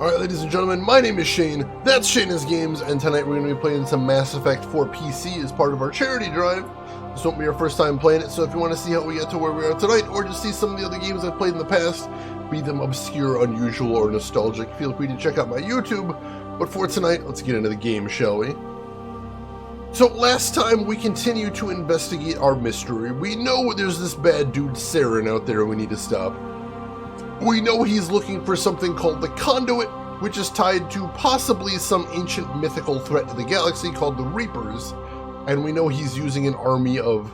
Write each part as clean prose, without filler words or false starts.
Alright, ladies and gentlemen, my name is Shane, that's Shane's Games, and tonight we're going to be playing some Mass Effect 4 PC as part of our charity drive. This won't be our first time playing it, so if you want to see how we get to where we are tonight, or just see some of the other games I've played in the past, be them obscure, unusual, or nostalgic, feel free to check out my YouTube. But for tonight, let's get into the game, shall we? So last time, we continued to investigate our mystery. We know there's this bad dude Saren out there we need to stop. We know he's looking for something called the Conduit, which is tied to possibly some ancient mythical threat to the galaxy called the Reapers, and we know he's using an army of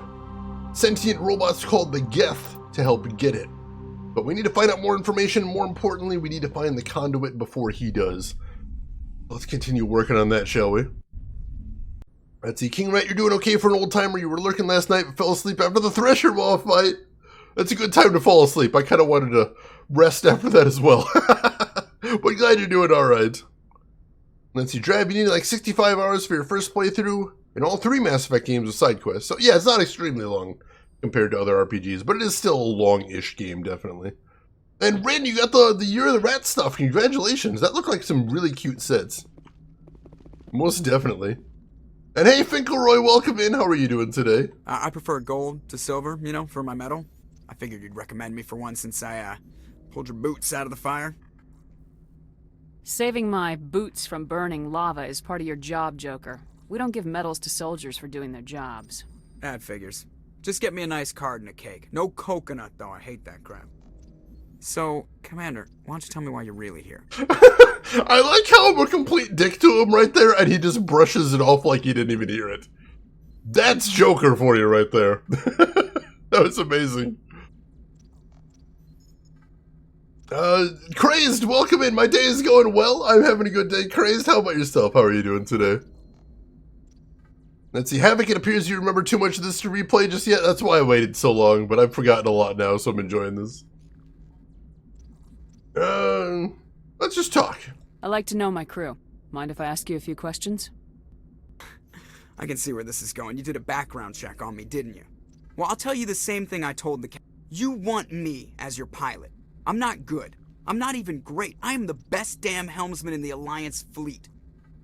sentient robots called the Geth to help get it. But we need to find out more information. More importantly, we need to find the Conduit before he does. Let's continue working on that, shall we? Let's see, King Rat, you're doing okay for an old timer. You were lurking last night but fell asleep after the Thresher Maw fight. That's a good time to fall asleep. I kind of wanted to rest after that as well. But glad you're doing alright. Let's see, Drab, you need like 65 hours for your first playthrough in all 3 Mass Effect games with Sidequests. So yeah, it's not extremely long compared to other RPGs, but it is still a long-ish game, definitely. And Ren, you got the Year of the Rat stuff. Congratulations. That looked like some really cute sets. Most definitely. And hey, Finkelroy, welcome in. How are you doing today? I prefer gold to silver, you know, for my medal. I figured you'd recommend me for one since I, pulled your boots out of the fire. Saving my boots from burning lava is part of your job, Joker. We don't give medals to soldiers for doing their jobs. That figures. Just get me a nice card and a cake. No coconut, though. I hate that crap. So, Commander, why don't you tell me why you're really here? I like how I'm a complete dick to him right there, and he just brushes it off like he didn't even hear it. That's Joker for you right there. That was amazing. Crazed, welcome in. My day is going well. I'm having a good day. Crazed, how about yourself? How are you doing today? Let's see, Havoc, it appears you remember too much of this to replay just yet. That's why I waited so long, but I've forgotten a lot now, so I'm enjoying this. Let's just talk. I like to know my crew. Mind if I ask you a few questions? I can see where this is going. You did a background check on me, didn't you? Well, I'll tell you the same thing I told the You want me as your pilot. I'm not good. I'm not even great. I am the best damn helmsman in the Alliance fleet.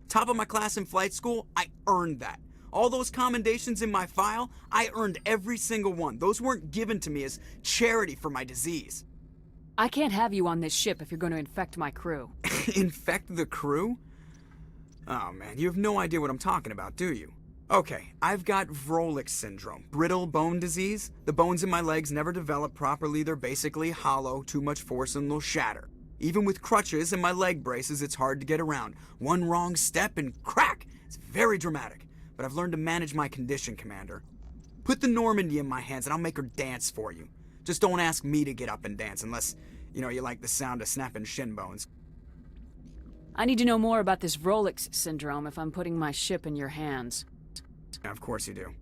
Top of my class in flight school, I earned that. All those commendations in my file, I earned every single one. Those weren't given to me as charity for my disease. I can't have you on this ship if you're going to infect my crew. Infect the crew? Oh man, you have no idea what I'm talking about, do you? Okay, I've got Vrolik syndrome, brittle bone disease. The bones in my legs never develop properly. They're basically hollow, too much force and they'll shatter. Even with crutches and my leg braces, it's hard to get around. One wrong step and crack! It's very dramatic. But I've learned to manage my condition, Commander. Put the Normandy in my hands and I'll make her dance for you. Just don't ask me to get up and dance unless, you know, you like the sound of snapping shin bones. I need to know more about this Vrolik syndrome if I'm putting my ship in your hands. Of course you do.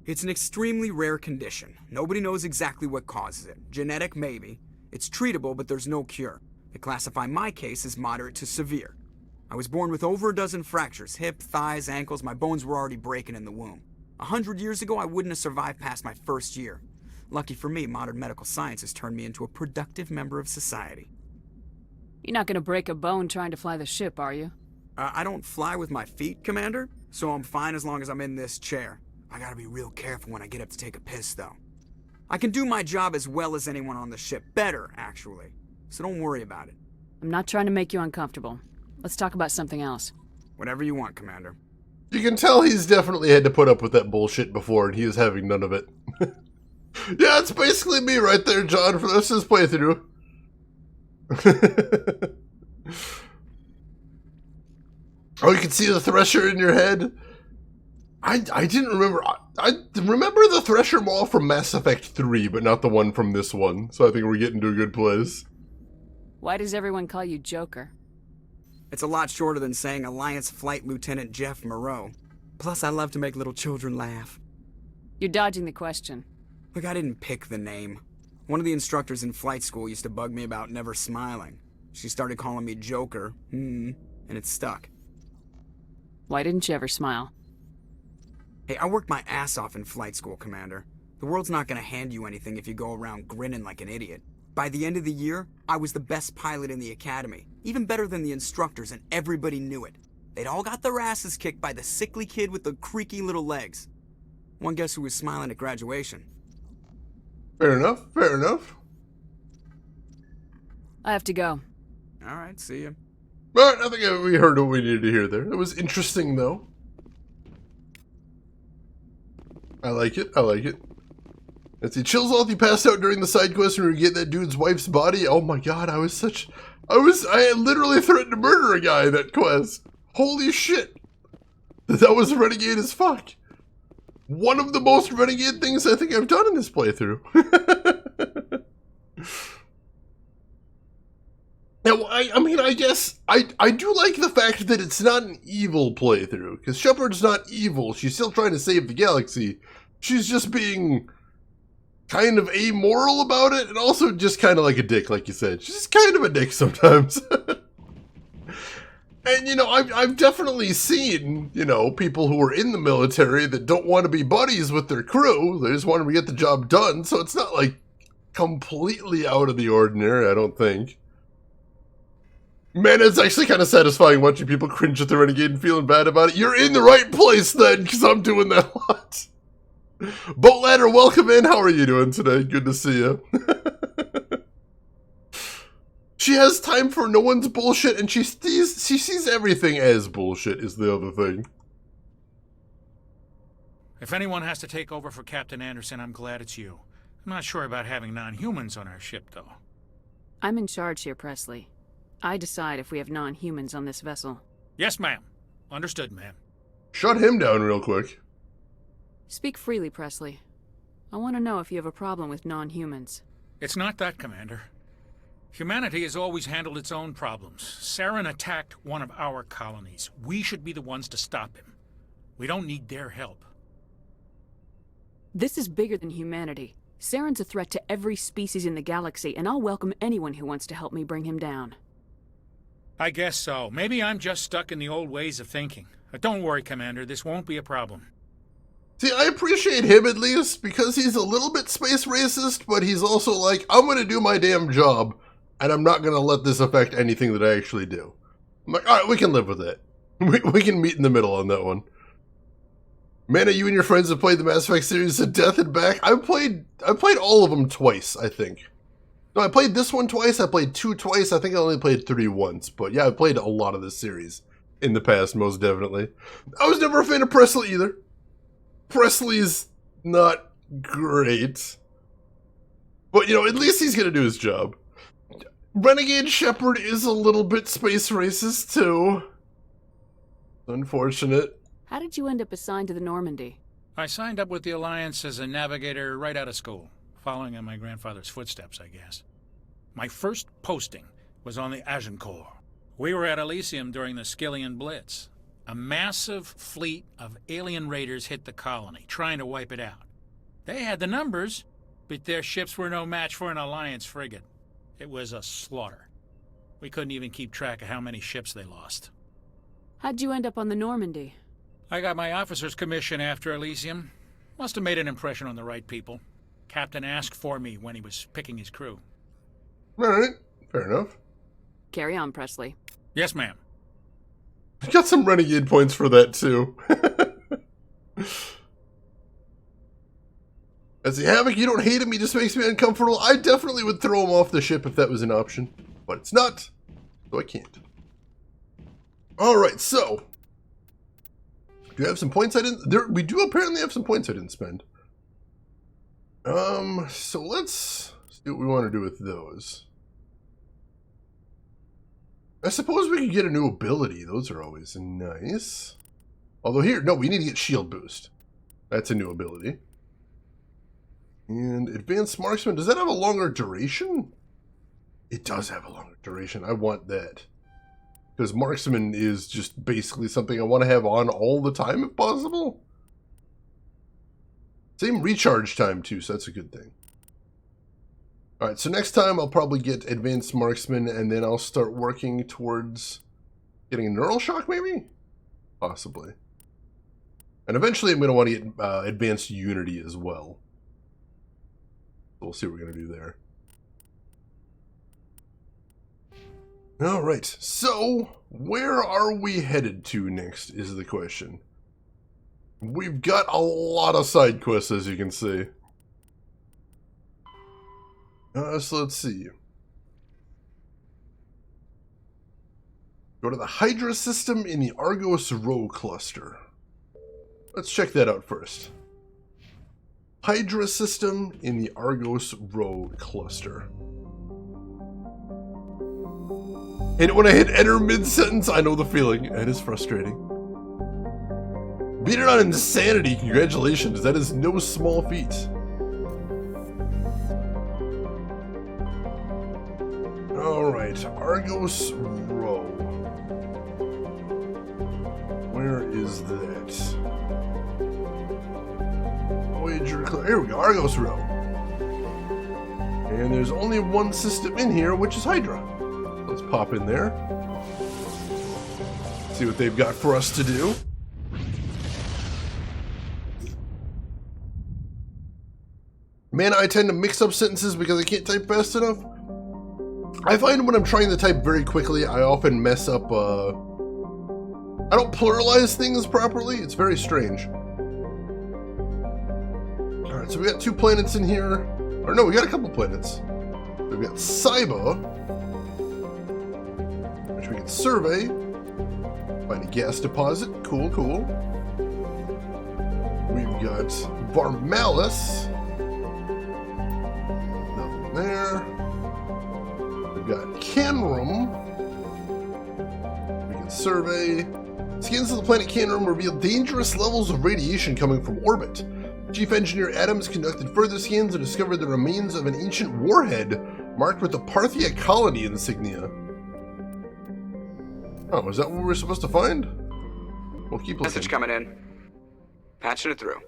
It's an extremely rare condition. Nobody knows exactly what causes it. Genetic, maybe. It's treatable, but there's no cure. They classify my case as moderate to severe. I was born with over a dozen fractures, hip, thighs, ankles. My bones were already breaking in the womb. 100 years ago, I wouldn't have survived past my first year. Lucky for me, modern medical science has turned me into a productive member of society. You're not going to break a bone trying to fly the ship, are you? I don't fly with my feet, Commander, so I'm fine as long as I'm in this chair. I gotta be real careful when I get up to take a piss, though. I can do my job as well as anyone on the ship. Better, actually. So don't worry about it. I'm not trying to make you uncomfortable. Let's talk about something else. Whatever you want, Commander. You can tell he's definitely had to put up with that bullshit before, and he is having none of it. Yeah, it's basically me right there, John, for this playthrough. Oh, you can see the Thresher in your head? I didn't remember. I remember the Thresher Maw from Mass Effect 3, but not the one from this one. So I think we're getting to a good place. Why does everyone call you Joker? It's a lot shorter than saying Alliance Flight Lieutenant Jeff Moreau. Plus, I love to make little children laugh. You're dodging the question. Look, I didn't pick the name. One of the instructors in flight school used to bug me about never smiling. She started calling me Joker, and it stuck. Why didn't you ever smile? Hey, I worked my ass off in flight school, Commander. The world's not gonna hand you anything if you go around grinning like an idiot. By the end of the year, I was the best pilot in the academy, even better than the instructors, and everybody knew it. They'd all got their asses kicked by the sickly kid with the creaky little legs. One guess who was smiling at graduation? Fair enough, fair enough. I have to go. Alright, see ya. But I think we heard what we needed to hear there. It was interesting, though. I like it, I like it. Let's see, chills off, you passed out during the side quest when we get that dude's wife's body. Oh my god, I had literally threatened to murder a guy in that quest. Holy shit. That was renegade as fuck. One of the most renegade things I think I've done in this playthrough. Now, I guess I do like the fact that it's not an evil playthrough, because Shepard's not evil. She's still trying to save the galaxy. She's just being kind of amoral about it, and also just kind of like a dick, like you said. She's just kind of a dick sometimes. And, you know, I've definitely seen, you know, people who are in the military that don't want to be buddies with their crew. They just want to get the job done, so it's not, like, completely out of the ordinary, I don't think. Man, it's actually kind of satisfying watching people cringe at the Renegade and feeling bad about it. You're in the right place, then, because I'm doing that a lot. Boat Ladder, welcome in. How are you doing today? Good to see you. She has time for no one's bullshit, and she sees everything as bullshit, is the other thing. If anyone has to take over for Captain Anderson, I'm glad it's you. I'm not sure about having non-humans on our ship, though. I'm in charge here, Presley. I decide if we have non-humans on this vessel. Yes, ma'am. Understood, ma'am. Shut him down real quick. Speak freely, Presley. I want to know if you have a problem with non-humans. It's not that, Commander. Humanity has always handled its own problems. Saren attacked one of our colonies. We should be the ones to stop him. We don't need their help. This is bigger than humanity. Saren's a threat to every species in the galaxy, and I'll welcome anyone who wants to help me bring him down. I guess so. Maybe I'm just stuck in the old ways of thinking. But don't worry, Commander. This won't be a problem. See, I appreciate him at least, because he's a little bit space racist, but he's also like, I'm going to do my damn job, and I'm not going to let this affect anything that I actually do. I'm like, alright, we can live with it. We can meet in the middle on that one. Mana, you and your friends have played the Mass Effect series to death and back. I played all of them twice, I think. No, I played this one twice, I played 2 twice, I think I only played 3 once. But yeah, I played a lot of this series in the past, most definitely. I was never a fan of Presley either. Presley's not great. But, you know, at least he's going to do his job. Renegade Shepard is a little bit space racist, too. Unfortunate. How did you end up assigned to the Normandy? I signed up with the Alliance as a navigator right out of school, following in my grandfather's footsteps, I guess. My first posting was on the Agincourt. We were at Elysium during the Skillian Blitz. A massive fleet of alien raiders hit the colony, trying to wipe it out. They had the numbers, but their ships were no match for an Alliance frigate. It was a slaughter. We couldn't even keep track of how many ships they lost. How'd you end up on the Normandy? I got my officer's commission after Elysium. Must have made an impression on the right people. Captain asked for me when he was picking his crew. Alright, fair enough. Carry on, Presley. Yes, ma'am. Got some renegade points for that, too. As a Havoc, you don't hate him, he just makes me uncomfortable. I definitely would throw him off the ship if that was an option. But it's not, so I can't. Alright, so. Do you have some points I didn't... we do apparently have some points I didn't spend. So let's see what we want to do with those. I suppose we could get a new ability. Those are always nice. Although here, no, we need to get shield boost. That's a new ability. And advanced marksman, does that have a longer duration? It does have a longer duration. I want that. Because marksman is just basically something I want to have on all the time if possible. Same recharge time too, so that's a good thing. Alright, so next time I'll probably get advanced marksman and then I'll start working towards getting a neural shock maybe? Possibly. And eventually I'm going to want to get advanced unity as well. We'll see what we're going to do there. Alright, so where are we headed to next is the question. We've got a lot of side quests, as you can see. So let's see. Go to the Hydra system in the Argos Rho cluster. Let's check that out first. Hydra system in the Argos Rho cluster. Hate it when I hit enter mid-sentence. I know the feeling. It is frustrating. Beat it on insanity. Congratulations. That is no small feat. Alright, Argos Rho. Where is that? Voyager, here we go, Argos Rho. And there's only one system in here, which is Hydra. Let's pop in there. See what they've got for us to do. Man, I tend to mix up sentences because I can't type fast enough. I find when I'm trying to type very quickly, I often mess up, I don't pluralize things properly. It's very strange. Alright, so we got 2 planets in here. Or no, we got a couple planets. We've got Cyba, which we can survey. Find a gas deposit. Cool, cool. We've got Varmalis. Nothing there. We've got Canrum. We can survey. Scans of the planet Canrum reveal dangerous levels of radiation coming from orbit. Chief Engineer Adams conducted further scans and discovered the remains of an ancient warhead marked with the Parthia colony insignia. Oh, is that what we're supposed to find? We'll keep looking. Message coming in. Patching it through.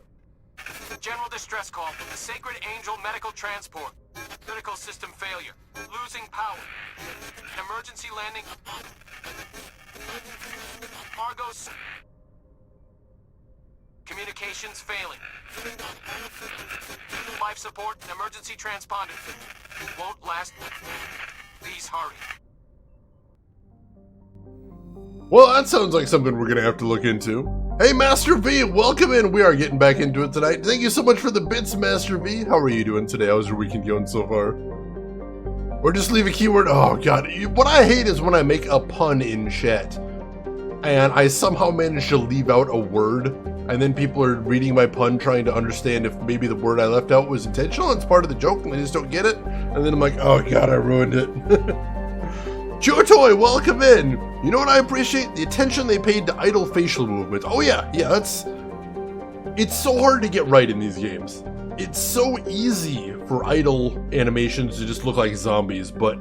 General distress call from the Sacred Angel Medical Transport. Critical system failure. Losing power. An emergency landing. Argos. Communications failing. Life support and emergency transponder. Won't last. Please hurry. Well, that sounds like something we're gonna have to look into. Hey, Master V, welcome in. We are getting back into it tonight. Thank you so much for the bits, Master V. How are you doing today? How's your weekend going so far? Or just leave a keyword. Oh, God. What I hate is when I make a pun in chat, and I somehow manage to leave out a word, and then people are reading my pun trying to understand if maybe the word I left out was intentional, it's part of the joke, and they just don't get it. And then I'm like, oh, God, I ruined it. Chotoy, welcome in. You know what I appreciate? The attention they paid to idle facial movements. Oh yeah, that's... It's so hard to get right in these games. It's so easy for idle animations to just look like zombies, but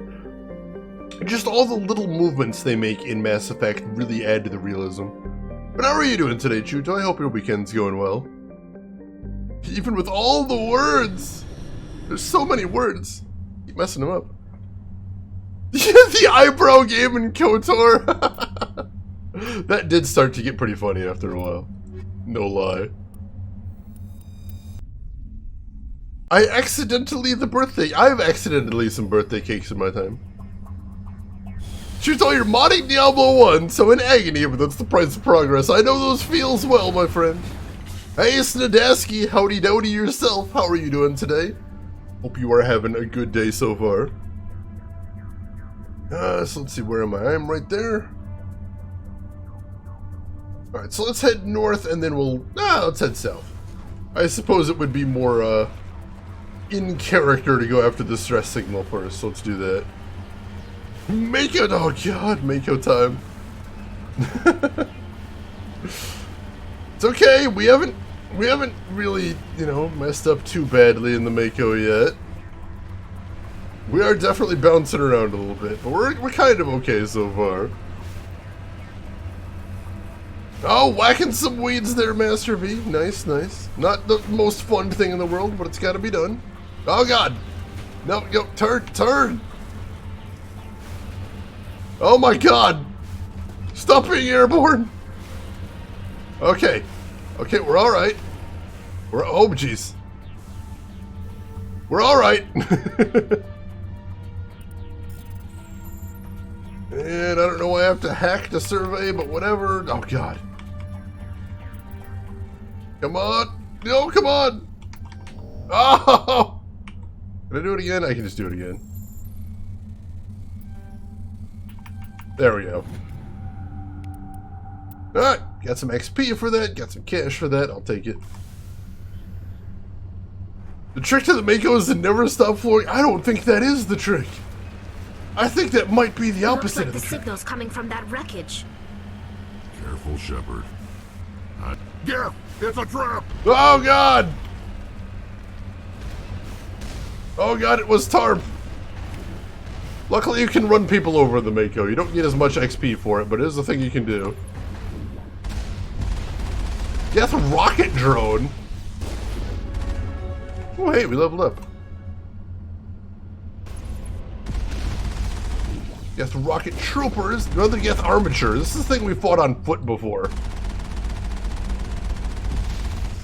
just all the little movements they make in Mass Effect really add to the realism. But how are you doing today, Chuto? I hope your weekend's going well. Even with all the words! There's so many words. Keep messing them up. The eyebrow game in KOTOR! That did start to get pretty funny after a while. No lie. I've accidentally some birthday cakes in my time. Chuto, you're modding Diablo 1, so in agony, but that's the price of progress. I know those feels well, my friend. Hey, Snadaski, howdy dowdy yourself. How are you doing today? Hope you are having a good day so far. So let's see, where am I? I'm right there. Alright, so let's head north and then let's head south. I suppose it would be more, in character to go after the stress signal first, so let's do that. Mako, oh god, Mako time. It's okay, we haven't really, messed up too badly in the Mako yet. We are definitely bouncing around a little bit, but we're kind of okay so far. Oh, whacking some weeds there, Master V. Nice, nice. Not the most fun thing in the world, but it's got to be done. Oh god. No, go, turn. Oh my god. Stop being airborne. Okay, we're all right. Oh jeez. We're all right. And I don't know why I have to hack the survey, but whatever. Oh, God. Come on. No, come on. Oh! Can I do it again? I can just do it again. There we go. Alright, got some XP for that, got some cash for that, I'll take it. The trick to the Mako is to never stop flooring. I don't think that is the trick. I think that might be the opposite of the trick. Signals coming from that wreckage. Careful, Shepard. Yeah, it's a trap! Oh, God! Oh, God, it was Tarp. Luckily, you can run people over the Mako. You don't get as much XP for it, but it is a thing you can do. Death rocket drone? Oh, hey, we leveled up. Geth rocket troopers, another Geth armature. This is the thing we fought on foot before.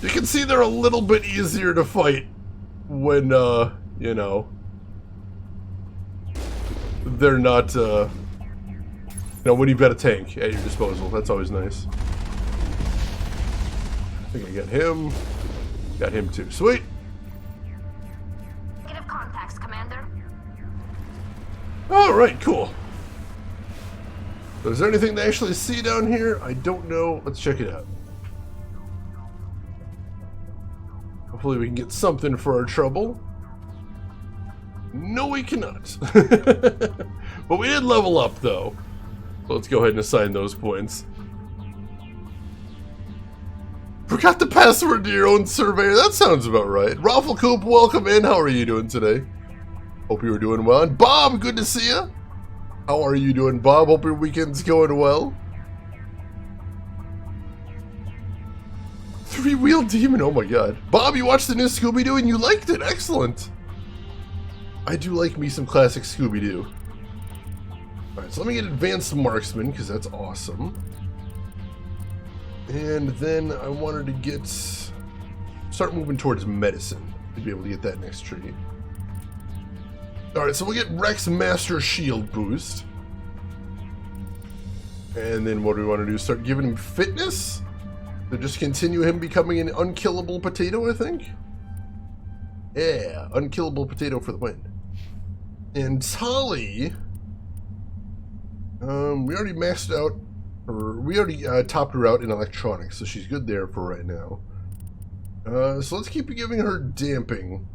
You can see they're a little bit easier to fight when, you know, they're not, you know, when you've got a tank at your disposal. That's always nice. I think I got him. Got him too. Sweet. Negative contacts, Commander. Alright, cool. So is there anything to actually see down here? I don't know. Let's check it out. Hopefully we can get something for our trouble. No, we cannot. But we did level up, though. So let's go ahead and assign those points. Forgot the password to your own surveyor. That sounds about right. Rafflecoop, welcome in. How are you doing today? Hope you were doing well. And Bob, good to see you. How are you doing, Bob? Hope your weekend's going well. Three-wheel demon. Oh my god. Bob, you watched the new Scooby-Doo and you liked it. Excellent. I do like me some classic Scooby-Doo. Alright, so let me get advanced marksman, because that's awesome. And then I wanted to start moving towards medicine to be able to get that next tree. Alright, so we'll get Rex Master Shield boost. And then what do we want to do? Start giving him fitness? To just continue him becoming an unkillable potato, I think? Yeah, unkillable potato for the win. And Tali, we already maxed out, or we already topped her out in electronics, so she's good there for right now. So let's keep giving her damping,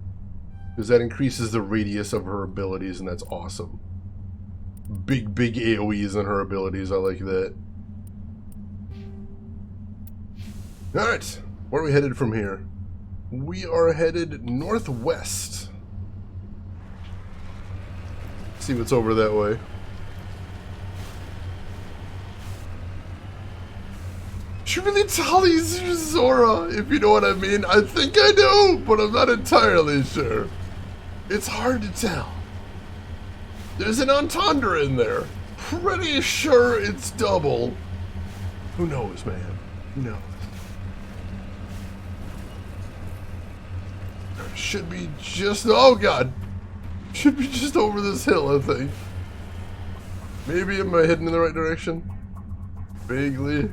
because that increases the radius of her abilities, and that's awesome. Big AoEs on her abilities, I like that. Alright, where are we headed from here? We are headed northwest. See what's over that way. She really Tali's Zora, if you know what I mean. I think I do, but I'm not entirely sure. It's hard to tell. There's an entendre in there. Pretty sure it's double. Who knows, man? Who knows? Should be just, oh god. Should be just over this hill, I think. Maybe am I heading in the right direction? Vaguely.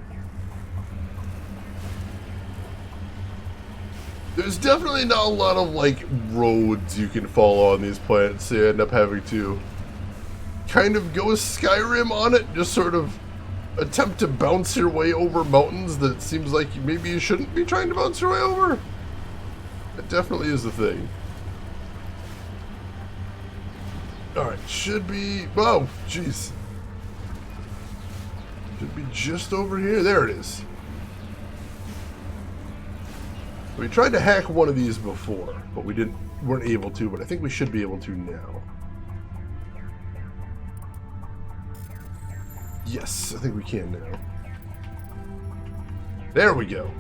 There's definitely not a lot of, like, roads you can follow on these planets, so you end up having to kind of go Skyrim on it, just sort of attempt to bounce your way over mountains that seems like maybe you shouldn't be trying to bounce your way over. That definitely is the thing. Alright, should be, oh, jeez. Should be just over here. There it is. We tried to hack one of these before, but we weren't able to, but I think we should be able to now. Yes, I think we can now. There we go.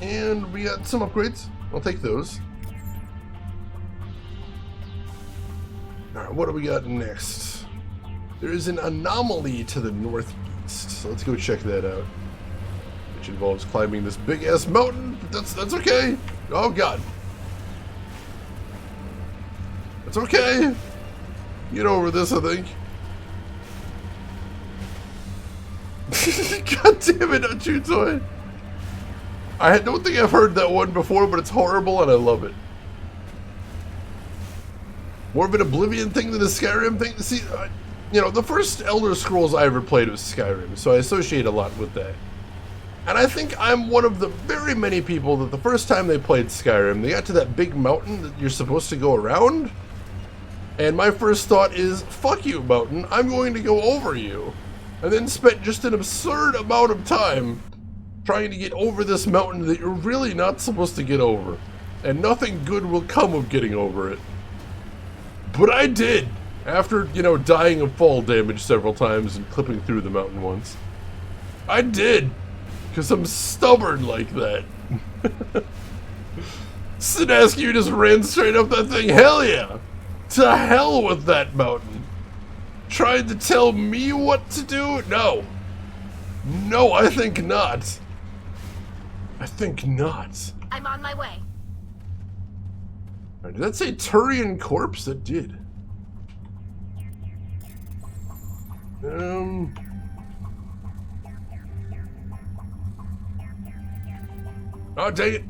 And we got some upgrades. I'll take those. Alright, what do we got next? There is an anomaly to the northeast, so let's go check that out. Which involves climbing this big-ass mountain, but that's okay. Oh god. That's okay. Get over this, I think. God damn it, a chew toy. I don't think I've heard that one before, but it's horrible and I love it. More of an Oblivion thing than a Skyrim thing. See, you know, the first Elder Scrolls I ever played was Skyrim, so I associate a lot with that. And I think I'm one of the very many people that the first time they played Skyrim, they got to that big mountain that you're supposed to go around. And my first thought is, fuck you, mountain, I'm going to go over you. And then spent just an absurd amount of time trying to get over this mountain that you're really not supposed to get over. And nothing good will come of getting over it. But I did, after, you know, dying of fall damage several times and clipping through the mountain once. I did, because I'm stubborn like that. Sidequests, you just ran straight up that thing, hell yeah! To hell with that mountain. Trying to tell me what to do? No. No, I think not. I think not. I'm on my way. Did that say Turian corpse? That did. Oh, dang it.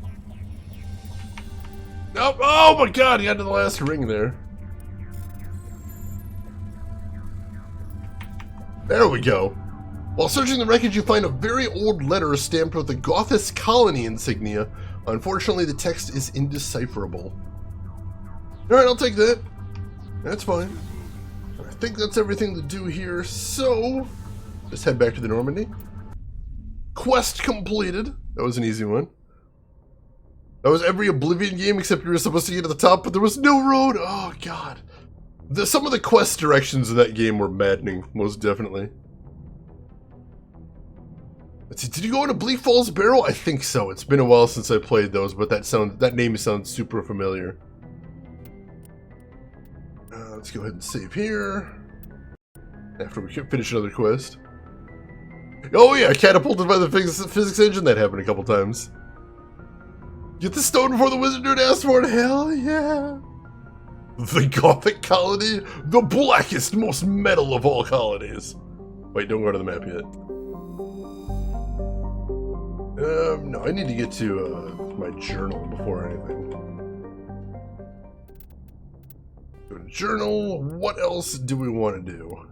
Oh, oh my god, he got to the last ring there. There we go. While searching the wreckage, you find a very old letter stamped with the Gothis colony insignia. Unfortunately, the text is indecipherable. Alright, I'll take that. That's fine. I think that's everything to do here, so let's head back to the Normandy. Quest completed. That was an easy one. That was every Oblivion game except you were supposed to get to the top, but there was no road. Oh, God. Some of the quest directions in that game were maddening, most definitely. Let's see, did you go into Bleak Falls Barrel? I think so. It's been a while since I played those, but that name sounds super familiar. Let's go ahead and save here. After we finish another quest. Oh yeah, catapulted by the physics engine. That happened a couple times. Get the stone before the wizard dude asked for it. Hell yeah. The Gothic colony, the blackest, most metal of all colonies. Wait, don't go to the map yet. No, I need to get to my journal before anything. Go to journal. What else do we want to do?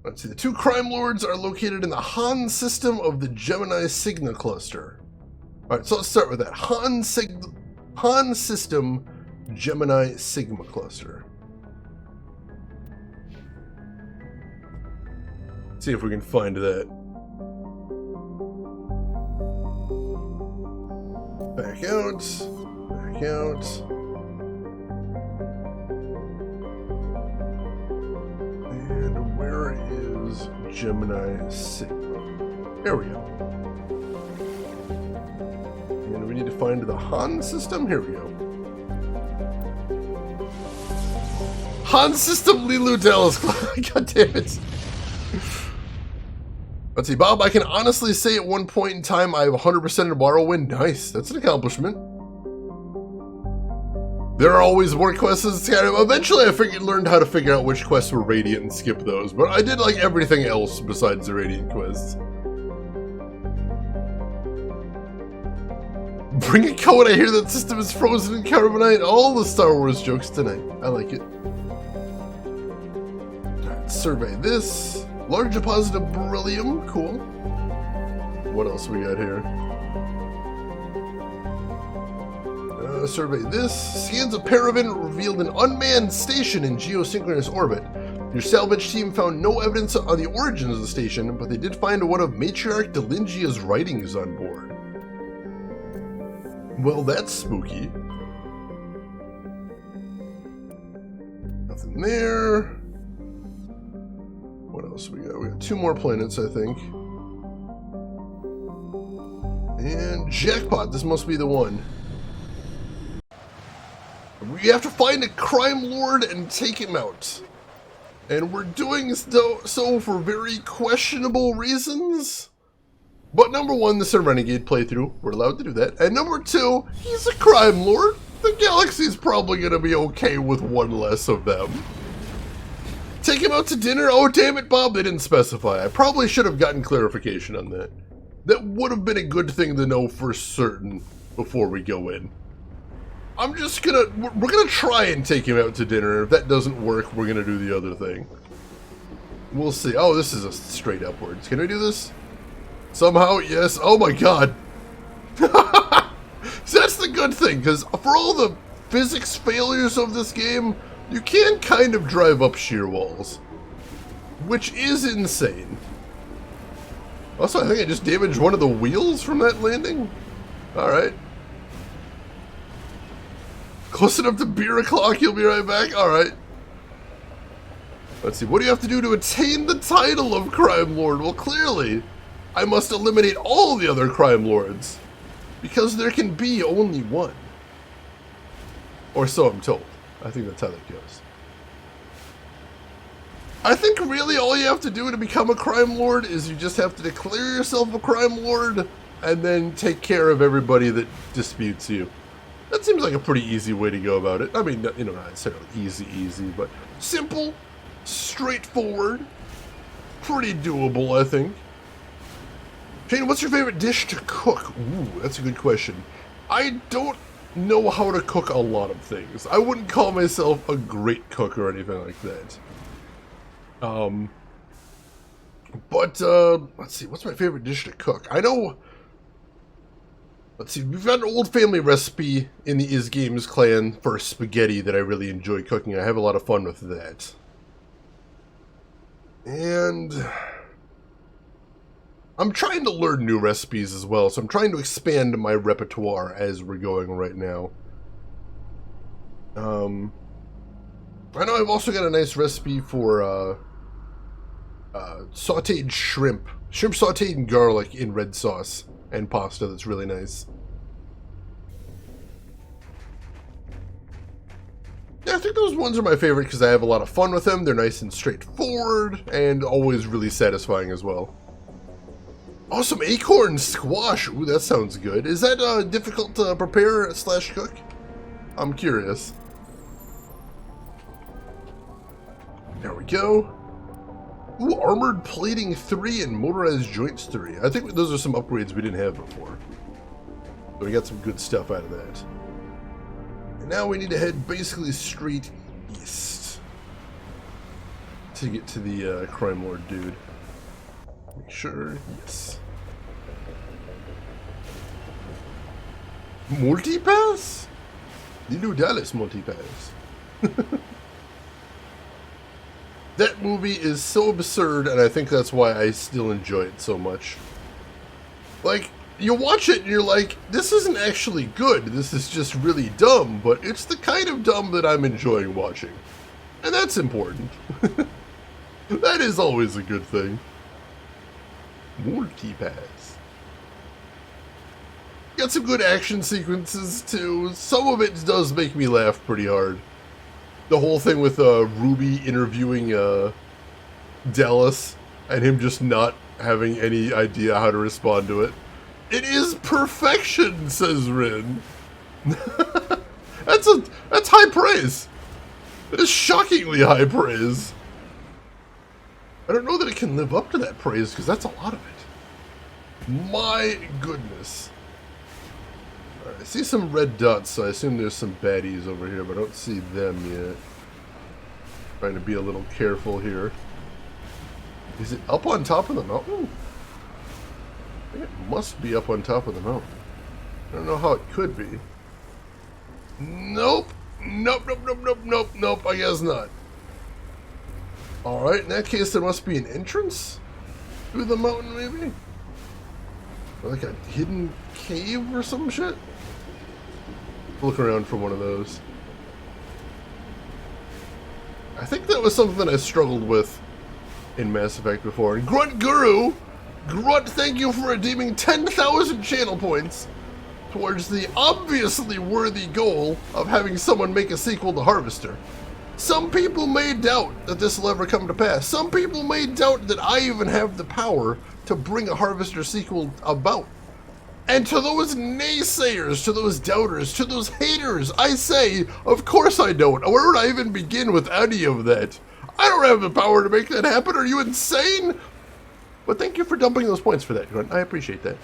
Let's see. The two crime lords are located in the Han system of the Gemini Sigma cluster. All right, so let's start with that. Han system Gemini Sigma cluster. See if we can find that. Back out. Back out. And where is Gemini Sigma? There we go. And we need to find the Han system. Here we go. Han system Lilu Dallas. God damn it. Let's see, Bob, I can honestly say at one point in time I have 100% in Morrowind. Nice, that's an accomplishment. There are always more quests in Skyrim. Eventually I learned how to figure out which quests were Radiant and skip those, but I did like everything else besides the Radiant quests. Bring a code, I hear that system is frozen in carbonite. All the Star Wars jokes tonight. I like it. Alright, survey this. Large deposit of beryllium, cool. What else we got here? Survey this. Scans of Paraven revealed an unmanned station in geosynchronous orbit. Your salvage team found no evidence on the origins of the station, but they did find one of Matriarch Delingia's writings on board. Well, that's spooky. Nothing there. What else we got? We got two more planets, I think. And jackpot, this must be the one. We have to find a crime lord and take him out. And we're doing so for very questionable reasons. But number one, this is a Renegade playthrough. We're allowed to do that. And number two, he's a crime lord. The galaxy's probably going to be okay with one less of them. Take him out to dinner? Oh, damn it, Bob, they didn't specify. I probably should have gotten clarification on that. That would have been a good thing to know for certain before we go in. I'm just gonna, we're gonna try and take him out to dinner. If that doesn't work, we're gonna do the other thing. We'll see. Oh, this is a straight upwards. Can I do this? Somehow, yes. Oh my god. So that's the good thing, because for all the physics failures of this game, you can kind of drive up sheer walls. Which is insane. Also, I think I just damaged one of the wheels from that landing. Alright. Close enough to beer o'clock, you'll be right back? Alright. Let's see, what do you have to do to attain the title of Crime Lord? Well, clearly, I must eliminate all the other Crime Lords. Because there can be only one. Or so I'm told. I think that's how that goes. I think really all you have to do to become a Crime Lord is you just have to declare yourself a Crime Lord and then take care of everybody that disputes you. That seems like a pretty easy way to go about it. I mean, you know, not necessarily easy, but simple, straightforward, pretty doable, I think. Shane, what's your favorite dish to cook? Ooh, that's a good question. I don't know how to cook a lot of things. I wouldn't call myself a great cook or anything like that. But let's see, what's my favorite dish to cook? I know, let's see, we've got an old family recipe in the Is Games clan for spaghetti that I really enjoy cooking. I have a lot of fun with that. And I'm trying to learn new recipes as well, so I'm trying to expand my repertoire as we're going right now. I know I've also got a nice recipe for sauteed shrimp. Shrimp sauteed in garlic in red sauce and pasta that's really nice. Yeah, I think those ones are my favorite because I have a lot of fun with them. They're nice and straightforward and always really satisfying as well. Oh, some acorn squash. Ooh, that sounds good. Is that difficult to prepare / cook? I'm curious. There we go. Ooh, armored plating 3 and motorized joints 3. I think those are some upgrades we didn't have before. So we got some good stuff out of that. And now we need to head basically straight east to get to the Crime Lord dude. Make sure, yes. Multipass? The new Dallas multipass. That movie is so absurd, and I think that's why I still enjoy it so much. Like, you watch it and you're like, this isn't actually good, this is just really dumb, but it's the kind of dumb that I'm enjoying watching. And that's important. That is always a good thing. Multipass. Got some good action sequences too. Some of it does make me laugh pretty hard. The whole thing with Ruby interviewing Dallas and him just not having any idea how to respond to it. It is perfection, says Rin. That's high praise. It is shockingly high praise. I don't know that it can live up to that praise because that's a lot of it. My goodness. Alright, I see some red dots, so I assume there's some baddies over here, but I don't see them yet. Trying to be a little careful here. Is it up on top of the mountain? I think it must be up on top of the mountain. I don't know how it could be. Nope. Nope, I guess not. Alright, in that case there must be an entrance through the mountain, maybe? Or like a hidden cave or some shit? Look around for one of those. I think that was something that I struggled with in Mass Effect before. And Grunt Guru! Grunt, thank you for redeeming 10,000 channel points towards the obviously worthy goal of having someone make a sequel to Harvester. Some people may doubt that this will ever come to pass. Some people may doubt that I even have the power to bring a Harvester sequel about. And to those naysayers, to those doubters, to those haters, I say, of course I don't. Where would I even begin with any of that? I don't have the power to make that happen. Are you insane? But thank you for dumping those points for that, Grunt. I appreciate that.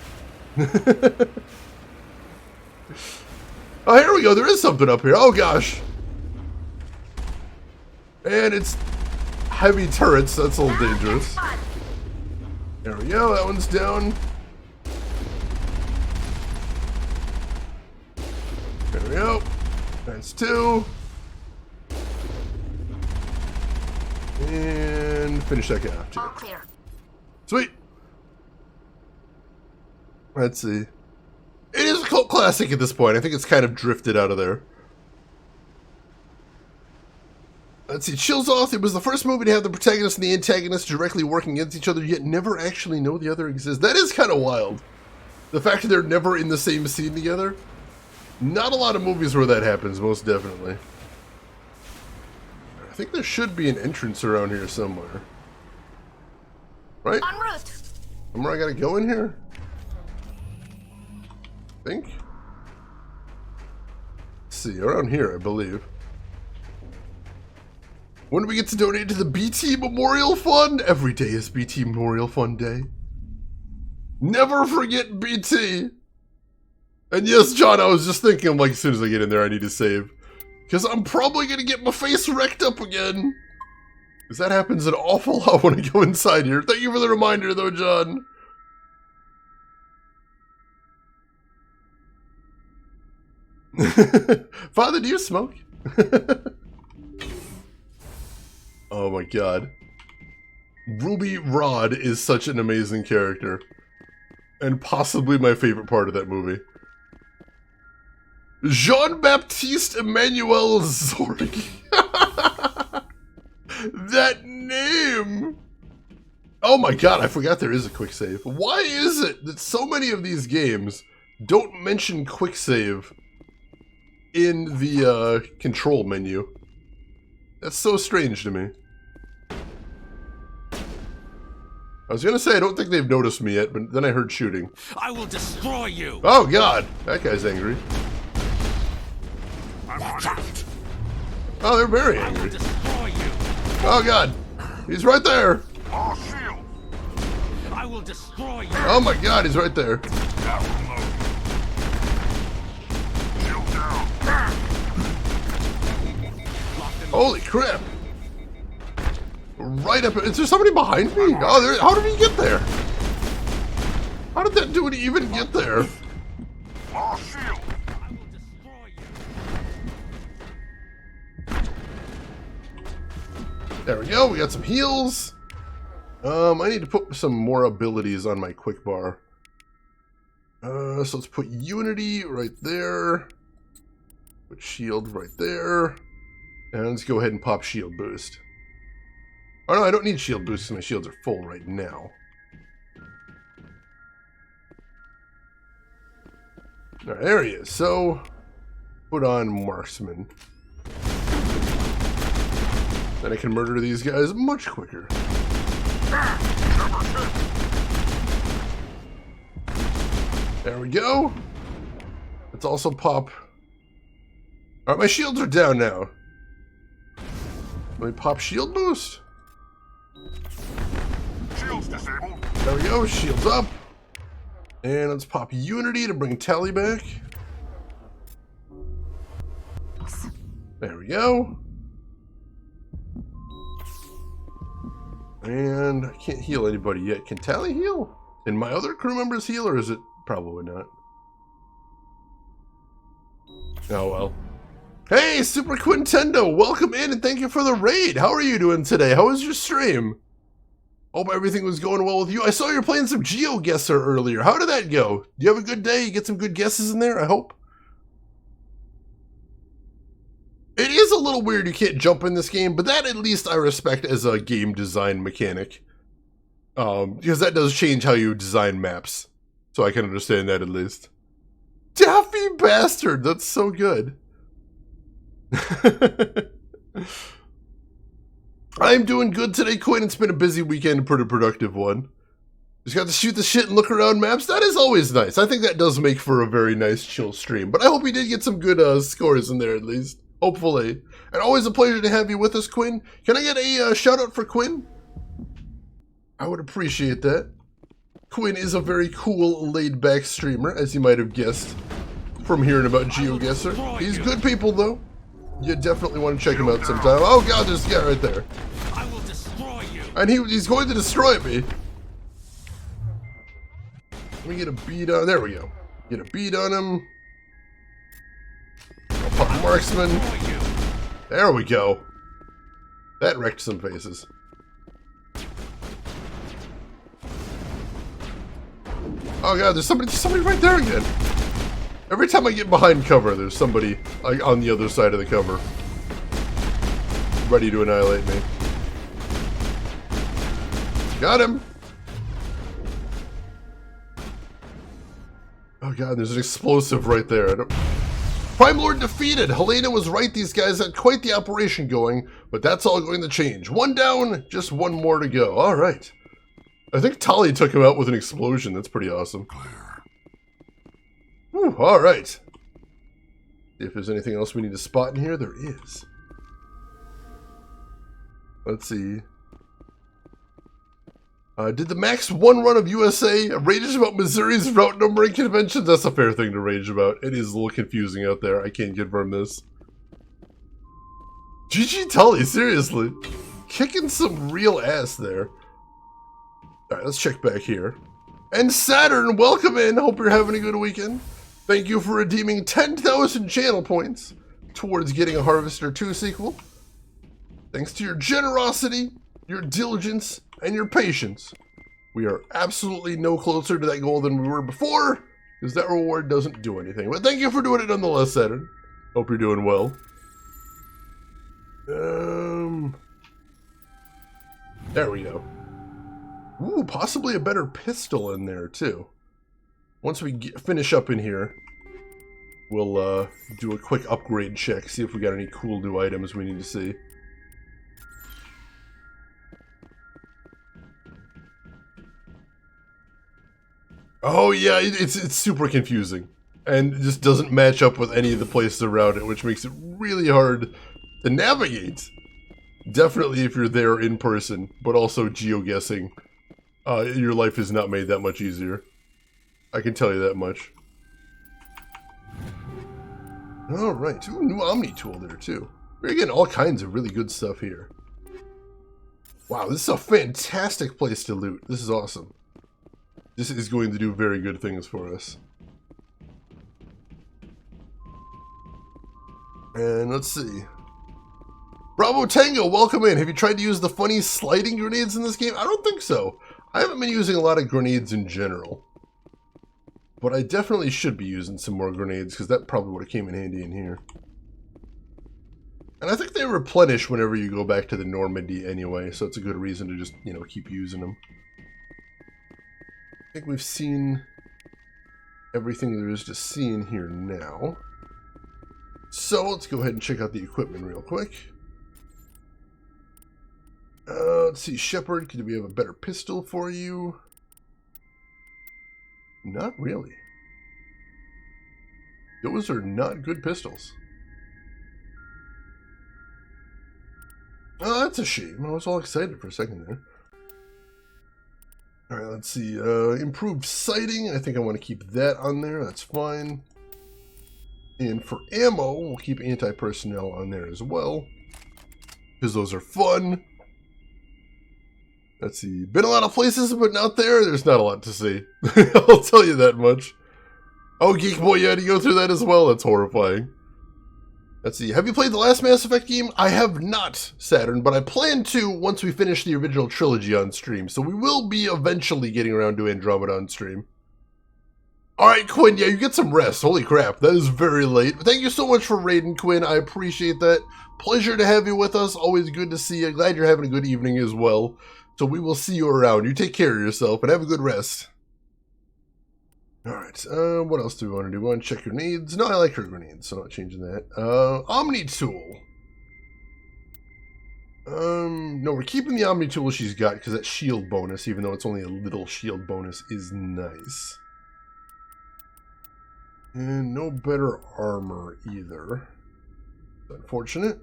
Oh, here we go. There is something up here. Oh, gosh. And it's heavy turrets. That's a little dangerous. There we go. That one's down. There we go. That's 2. And finish that guy off, too. All clear. Sweet. Let's see. It is a cult classic at this point. I think it's kind of drifted out of there. Let's see. Chills Off. It was the first movie to have the protagonist and the antagonist directly working against each other, yet never actually know the other exists. That is kind of wild. The fact that they're never in the same scene together. Not a lot of movies where that happens, most definitely. I think there should be an entrance around here somewhere. Right? En route. Somewhere I gotta go in here? I think. Let's see, around here, I believe. When do we get to donate to the BT Memorial Fund? Every day is BT Memorial Fund Day. Never forget BT. And yes, John, I was just thinking, like, as soon as I get in there, I need to save. Because I'm probably going to get my face wrecked up again. Because that happens an awful lot when I go inside here. Thank you for the reminder, though, John. Father, do you smoke? Oh my god. Ruby Rod is such an amazing character. And possibly my favorite part of that movie. Jean-Baptiste Emmanuel Zorg. That name! Oh my god, I forgot there is a quick save. Why is it that so many of these games don't mention quick save in the control menu? That's so strange to me. I was gonna say I don't think they've noticed me yet, but then I heard shooting. I will destroy you! Oh god, that guy's angry. Oh, they're very I will angry. destroy you! Oh god, he's right there. All shield. I will destroy you! Oh my god, he's right there. Now reload. Shield down. Holy crap. Right up, is there somebody behind me? Oh, there, how did he get there? How did that dude even get there? All shield. I will destroy you! There we go, we got some heals. I need to put some more abilities on my quick bar. So let's put Unity right there. Put Shield right there. And let's go ahead and pop Shield Boost. Oh no, I don't need Shield Boost because my shields are full right now. Alright, there he is. So, put on Marksman. Then I can murder these guys much quicker. There we go. Let's also pop... Alright, my shields are down now. Let me pop Shield Boost. Shields disabled. There we go, shields up. And let's pop Unity to bring Tally back. There we go. And I can't heal anybody yet. Can Tally heal? Can my other crew members heal, or is it probably not? Oh well. Hey, Super Quintendo, welcome in and thank you for the raid. How are you doing today? How was your stream? Hope everything was going well with you. I saw you were playing some GeoGuessr earlier. How did that go? Do you have a good day? You get some good guesses in there, I hope? It is a little weird you can't jump in this game, but that at least I respect as a game design mechanic. Because that does change how you design maps. So I can understand that at least. Daffy bastard! That's so good. I'm doing good today, Quinn. It's been a busy weekend, a pretty productive one. Just got to shoot the shit and look around maps. That is always nice. I think that does make for a very nice chill stream. But I hope we did get some good scores in there at least. Hopefully. And always a pleasure to have you with us, Quinn. Can I get a shout out for Quinn? I would appreciate that. Quinn is a very cool, laid-back streamer, as you might have guessed from hearing about GeoGuessr. He's good people, though. You definitely want to check him out sometime. Oh god, there's a guy right there. I will destroy you. And he's going to destroy me. Let me get a beat on... There we go. Get a beat on him. I'll pop marksman. There we go. That wrecked some faces. Oh god, there's somebody right there again. Every time I get behind cover, there's somebody on the other side of the cover. Ready to annihilate me. Got him! Oh god, there's an explosive right there. Prime Lord defeated! Helena was right, these guys had quite the operation going, but that's all going to change. One down, just one more to go. Alright. I think Tali took him out with an explosion. That's pretty awesome. Whew, alright. See if there's anything else we need to spot in here. There is. Let's see. Did the Max 1 run of USA rage about Missouri's route numbering conventions? That's a fair thing to rage about. It is a little confusing out there. I can't confirm this. GG Tully, seriously. Kicking some real ass there. Alright, let's check back here. And Saturn, welcome in. Hope you're having a good weekend. Thank you for redeeming 10,000 channel points towards getting a Harvester 2 sequel. Thanks to your generosity, your diligence, and your patience, we are absolutely no closer to that goal than we were before, because that reward doesn't do anything. But thank you for doing it nonetheless, Saturn. Hope you're doing well. There we go. Ooh, possibly a better pistol in there, too. Once we finish up in here, we'll do a quick upgrade check, see if we got any cool new items we need to see. Oh yeah, it's super confusing, and it just doesn't match up with any of the places around it, which makes it really hard to navigate. Definitely if you're there in person, but also geoguessing, your life is not made that much easier. I can tell you that much. Alright, ooh, new Omni tool there too. We're getting all kinds of really good stuff here. Wow, this is a fantastic place to loot. This is awesome. This is going to do very good things for us. And let's see. Bravo Tango, welcome in. Have you tried to use the funny sliding grenades in this game? I don't think so. I haven't been using a lot of grenades in general. But I definitely should be using some more grenades, because that probably would have came in handy in here. And I think they replenish whenever you go back to the Normandy anyway, so it's a good reason to just, you know, keep using them. I think we've seen everything there is to see in here now. So let's go ahead and check out the equipment real quick. Let's see, Shepard, do we have a better pistol for you? Not really. Those are not good pistols. Oh, that's a shame. I was all excited for a second there. Alright, let's see. Improved sighting. I think I want to keep that on there. That's fine. And for ammo, we'll keep anti-personnel on there as well, because those are fun. Let's see. Been a lot of places, but not there. There's not a lot to see. I'll tell you that much. Oh, Geek Boy, you had to go through that as well. That's horrifying. Let's see. Have you played the last Mass Effect game? I have not, Saturn, but I plan to once we finish the original trilogy on stream. So we will be eventually getting around to Andromeda on stream. Alright, Quinn, yeah, you get some rest. Holy crap, that is very late. Thank you so much for raiding, Quinn. I appreciate that. Pleasure to have you with us. Always good to see you. Glad you're having a good evening as well. So we will see you around. You take care of yourself and have a good rest. Alright, what else do we want to do? We want to check your needs? No, I like her grenades, so I'm not changing that. Omni tool. No, we're keeping the Omni tool she's got because that shield bonus, even though it's only a little shield bonus, is nice. And no better armor either. Unfortunate.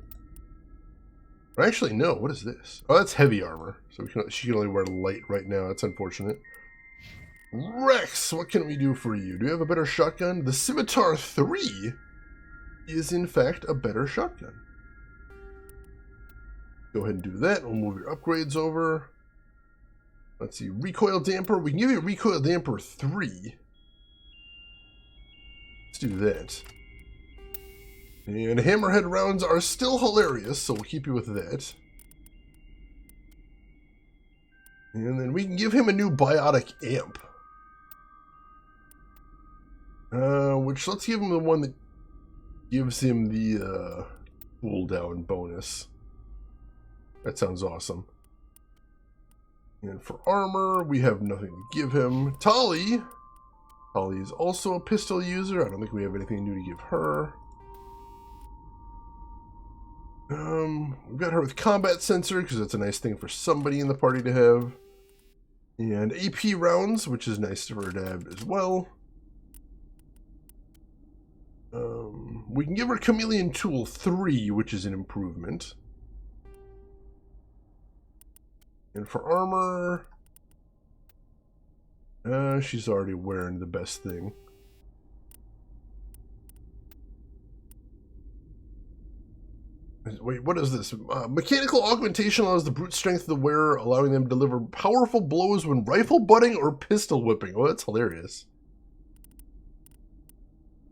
Or actually, no. What is this? Oh, that's heavy armor. So she can only wear light right now. That's unfortunate. Rex, what can we do for you? Do you have a better shotgun? The Scimitar 3 is, in fact, a better shotgun. Go ahead and do that. We'll move your upgrades over. Let's see. Recoil damper. We can give you recoil damper 3. Let's do that. And hammerhead rounds are still hilarious, so we'll keep you with that. And then we can give him a new biotic amp. Which, let's give him the one that gives him the cooldown bonus. That sounds awesome. And for armor, we have nothing to give him. Tali is also a pistol user. I don't think we have anything new to give her. We've got her with combat sensor, because that's a nice thing for somebody in the party to have. And AP rounds, which is nice for her to have as well. We can give her Chameleon Tool 3, which is an improvement. And for armor, she's already wearing the best thing. Wait, what is this? Mechanical augmentation allows the brute strength of the wearer, allowing them to deliver powerful blows when rifle butting or pistol whipping. Oh, that's hilarious.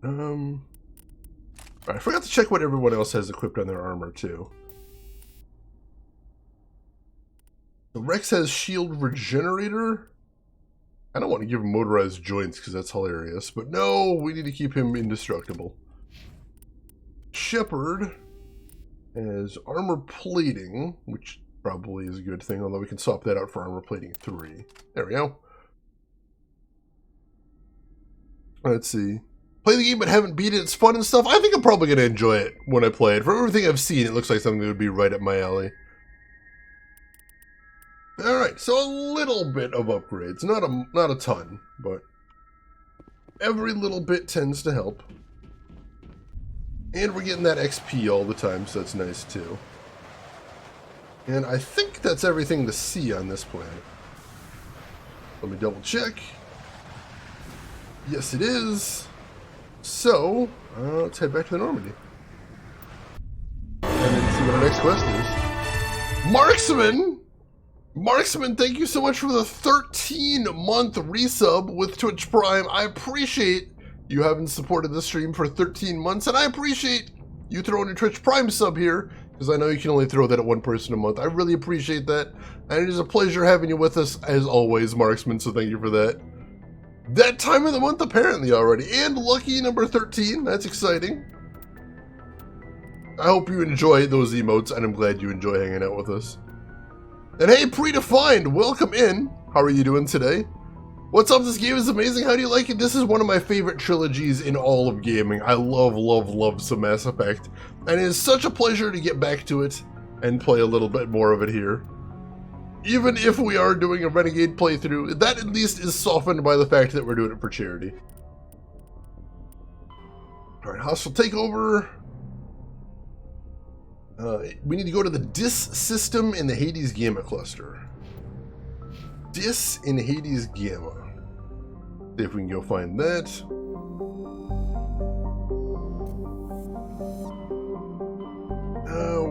I forgot to check what everyone else has equipped on their armor, too. So Rex has shield regenerator. I don't want to give him motorized joints because that's hilarious, but no, we need to keep him indestructible. Shepard has armor plating, which probably is a good thing, although we can swap that out for armor plating 3. There we go. Let's see. Play the game but haven't beat it. It's fun and stuff. I think I'm probably going to enjoy it when I play it. From everything I've seen, it looks like something that would be right up my alley. Alright, so a little bit of upgrades. Not a ton, but every little bit tends to help. And we're getting that XP all the time, so that's nice too. And I think that's everything to see on this planet. Let me double check. Yes, it is. So, let's head back to the Normandy. And then see what our next quest is. Marksman! Marksman, thank you so much for the 13-month resub with Twitch Prime. I appreciate you having supported the stream for 13 months, and I appreciate you throwing a Twitch Prime sub here, because I know you can only throw that at one person a month. I really appreciate that, and it is a pleasure having you with us, as always, Marksman, so thank you for that. That time of the month, apparently, already, and lucky number 13, that's exciting. I hope you enjoy those emotes, and I'm glad you enjoy hanging out with us. And hey, Predefined, welcome in. How are you doing today? What's up? This game is amazing. How do you like it? This is one of my favorite trilogies in all of gaming. I love some Mass Effect. And it is such a pleasure to get back to it and play a little bit more of it here. Even if we are doing a Renegade playthrough, that at least is softened by the fact that we're doing it for charity. Alright, hostile takeover. We need to go to the DIS system in the Hades Gamma cluster. DIS in Hades Gamma. See if we can go find that.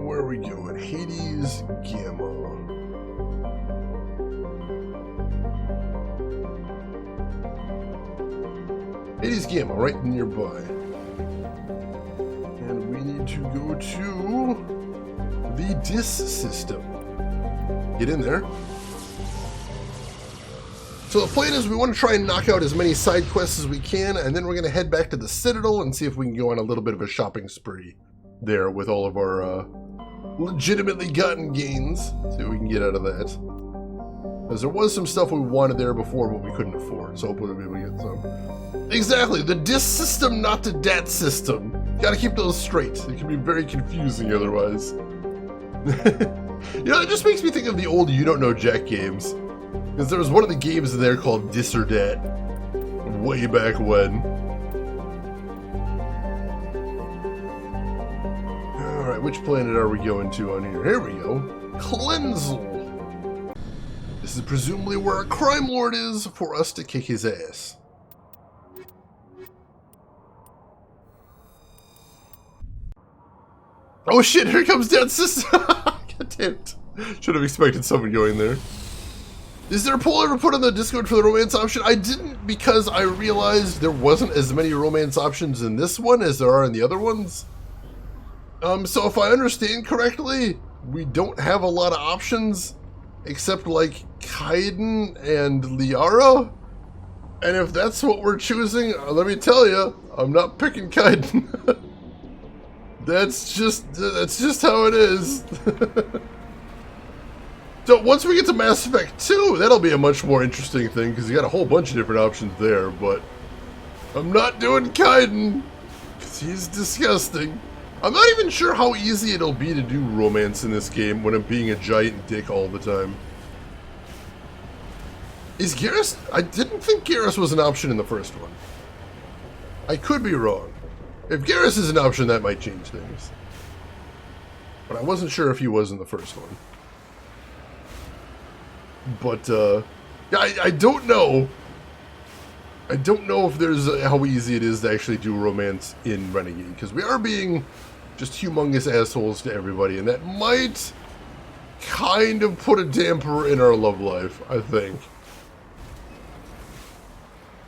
Where are we going? Hades Gamma. Hades Gamma, right nearby. And we need to go to the DIS system. Get in there. So the plan is we want to try and knock out as many side quests as we can, and then we're going to head back to the Citadel and see if we can go on a little bit of a shopping spree there with all of our legitimately gotten gains. See what we can get out of that. Because there was some stuff we wanted there before, but we couldn't afford, so hopefully we'll be able to get some. Exactly, the DIS system, not the DAT system. Gotta keep those straight. It can be very confusing otherwise. You know, it just makes me think of the old You Don't Know Jack games. Because there was one of the games in there called Dis or Dat. Way back when. Alright, which planet are we going to on here? Here we go. Cleansel. This is presumably where a crime lord is for us to kick his ass. Oh shit, here comes Dad's sister! God damn it. Should have expected someone going there. Is there a poll ever put on the Discord for the romance option? I didn't, because I realized there wasn't as many romance options in this one as there are in the other ones. So if I understand correctly, we don't have a lot of options, except like Kaiden and Liara. And if that's what we're choosing, let me tell you, I'm not picking Kaiden. That's just how it is. So once we get to Mass Effect 2, that'll be a much more interesting thing, because you got a whole bunch of different options there, but I'm not doing Kaiden, because he's disgusting. I'm not even sure how easy it'll be to do romance in this game when I'm being a giant dick all the time. Is Garrus? I didn't think Garrus was an option in the first one. I could be wrong. If Garrus is an option, that might change things. But I wasn't sure if he was in the first one. But, yeah, I don't know. I don't know if there's how easy it is to actually do romance in Renegade, because we are being just humongous assholes to everybody, and that might kind of put a damper in our love life, I think.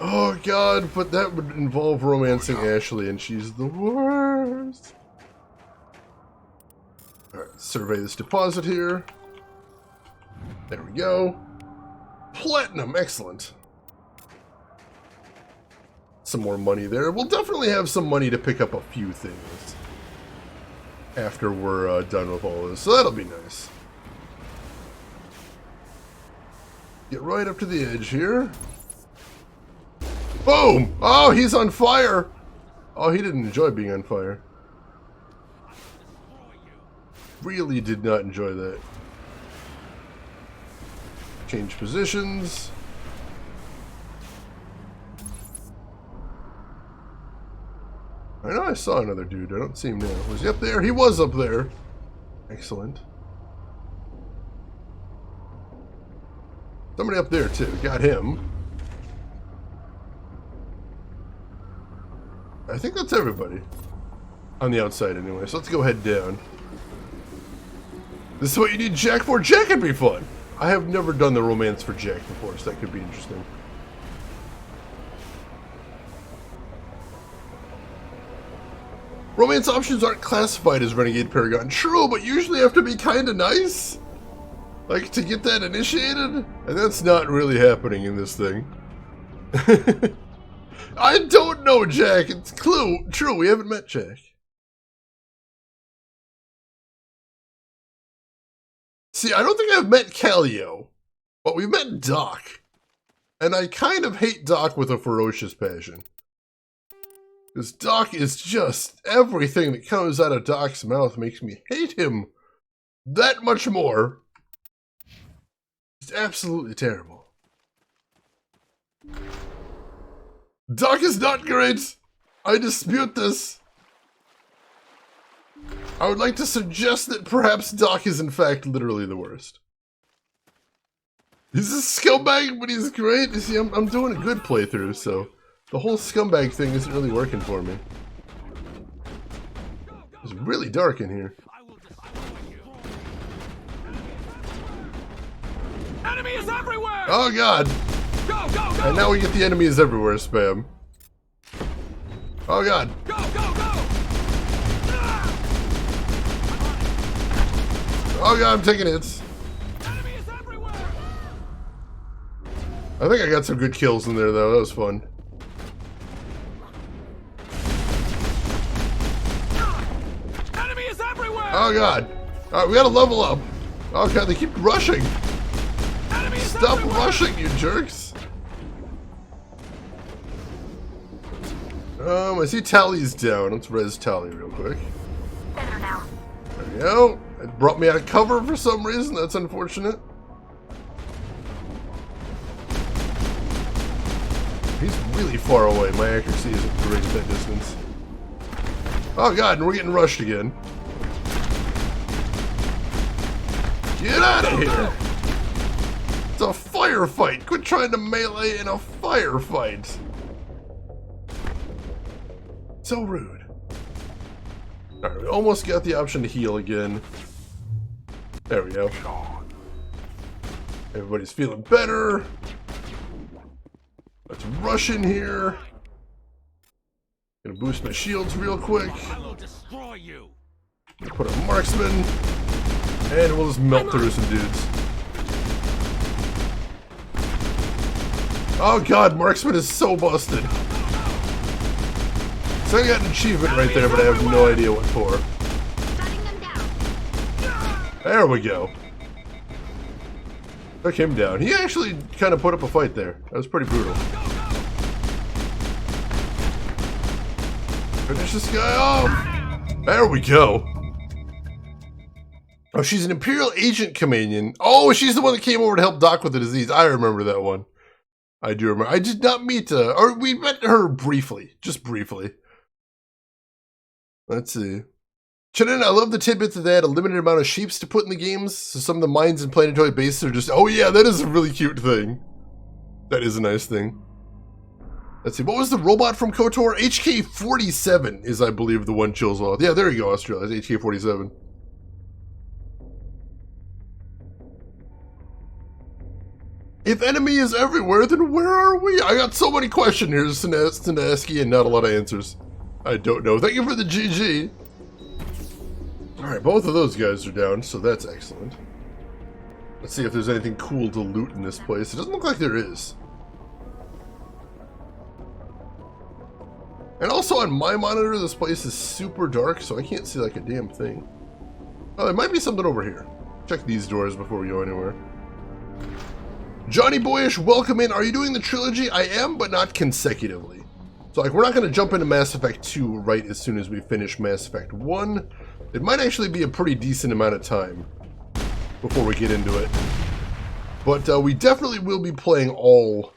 Oh god, but that would involve romancing Ashley, and she's the worst. Alright, survey this deposit here. There we go. Platinum, excellent. Some more money there. We'll definitely have some money to pick up a few things after we're done with all this, so that'll be nice. Get right up to the edge here. Boom! Oh, he's on fire! Oh, he didn't enjoy being on fire. Really did not enjoy that. Change positions. I know I saw another dude. I don't see him now. Was he up there? He was up there. Excellent. Somebody up there too. Got him. I think that's everybody. On the outside anyway. So let's go head down. This is what you need Jack for. Jack could be fun. I have never done the romance for Jack before, so that could be interesting. Romance options aren't classified as Renegade Paragon. True, but usually have to be kinda nice. Like, to get that initiated? And that's not really happening in this thing. I don't know, Jack. It's true, we haven't met Jack. See, I don't think I've met Callio, but we've met Doc. And I kind of hate Doc with a ferocious passion. Because Doc is just, everything that comes out of Doc's mouth makes me hate him that much more. It's absolutely terrible. Doc is not great! I dispute this. I would like to suggest that perhaps Doc is in fact literally the worst. He's a scumbag, but he's great. You see, I'm doing a good playthrough, so the whole scumbag thing isn't really working for me. It's really dark in here. Enemy is everywhere! Oh god! Go, go, go! And now we get the enemies everywhere spam. Oh god! Go, go, go! Oh god, I'm taking hits. Enemy is everywhere! I think I got some good kills in there though, that was fun. Enemy is everywhere! Oh god! Alright, we gotta level up. Oh god, they keep rushing. Enemy is Stop everywhere! rushing, you jerks! I see Tally's down. Let's res Tally real quick. Better now. There we go. It brought me out of cover for some reason. That's unfortunate. He's really far away. My accuracy isn't great at that distance. Oh god, and we're getting rushed again. Get out of here! It's a firefight! Quit trying to melee in a firefight! So rude. Alright, we almost got the option to heal again. There we go. Everybody's feeling better. Let's rush in here. Gonna boost my shields real quick. Put a marksman. And we'll just melt through some dudes. Oh god, marksman is so busted. So I got an achievement right there, but I have no idea what for. There we go. Took him down. He actually kind of put up a fight there. That was pretty brutal. Finish this guy off. There we go. Oh, she's an Imperial agent companion. Oh, she's the one that came over to help Doc with the disease. I remember that one. I do remember. I did not meet or we met her briefly. Just briefly. Let's see. Shannon, I love the tidbit that they had a limited amount of sheeps to put in the games, so some of the mines and planetoid bases are just, oh yeah, that is a really cute thing. That is a nice thing. Let's see, what was the robot from KOTOR? HK-47 is, I believe, the one Chill's off. Yeah, there you go, Australia. It's HK-47. If enemy is everywhere, then where are we? I got so many questions here, Sinaski, and not a lot of answers. I don't know. Thank you for the GG. Alright, both of those guys are down, so that's excellent. Let's see if there's anything cool to loot in this place. It doesn't look like there is. And also on my monitor, this place is super dark, so I can't see like a damn thing. Oh, there might be something over here. Check these doors before we go anywhere. Johnny Boyish, welcome in. Are you doing the trilogy? I am, but not consecutively. So like, we're not going to jump into Mass Effect 2 right as soon as we finish Mass Effect 1. It might actually be a pretty decent amount of time before we get into it. But we definitely will be playing all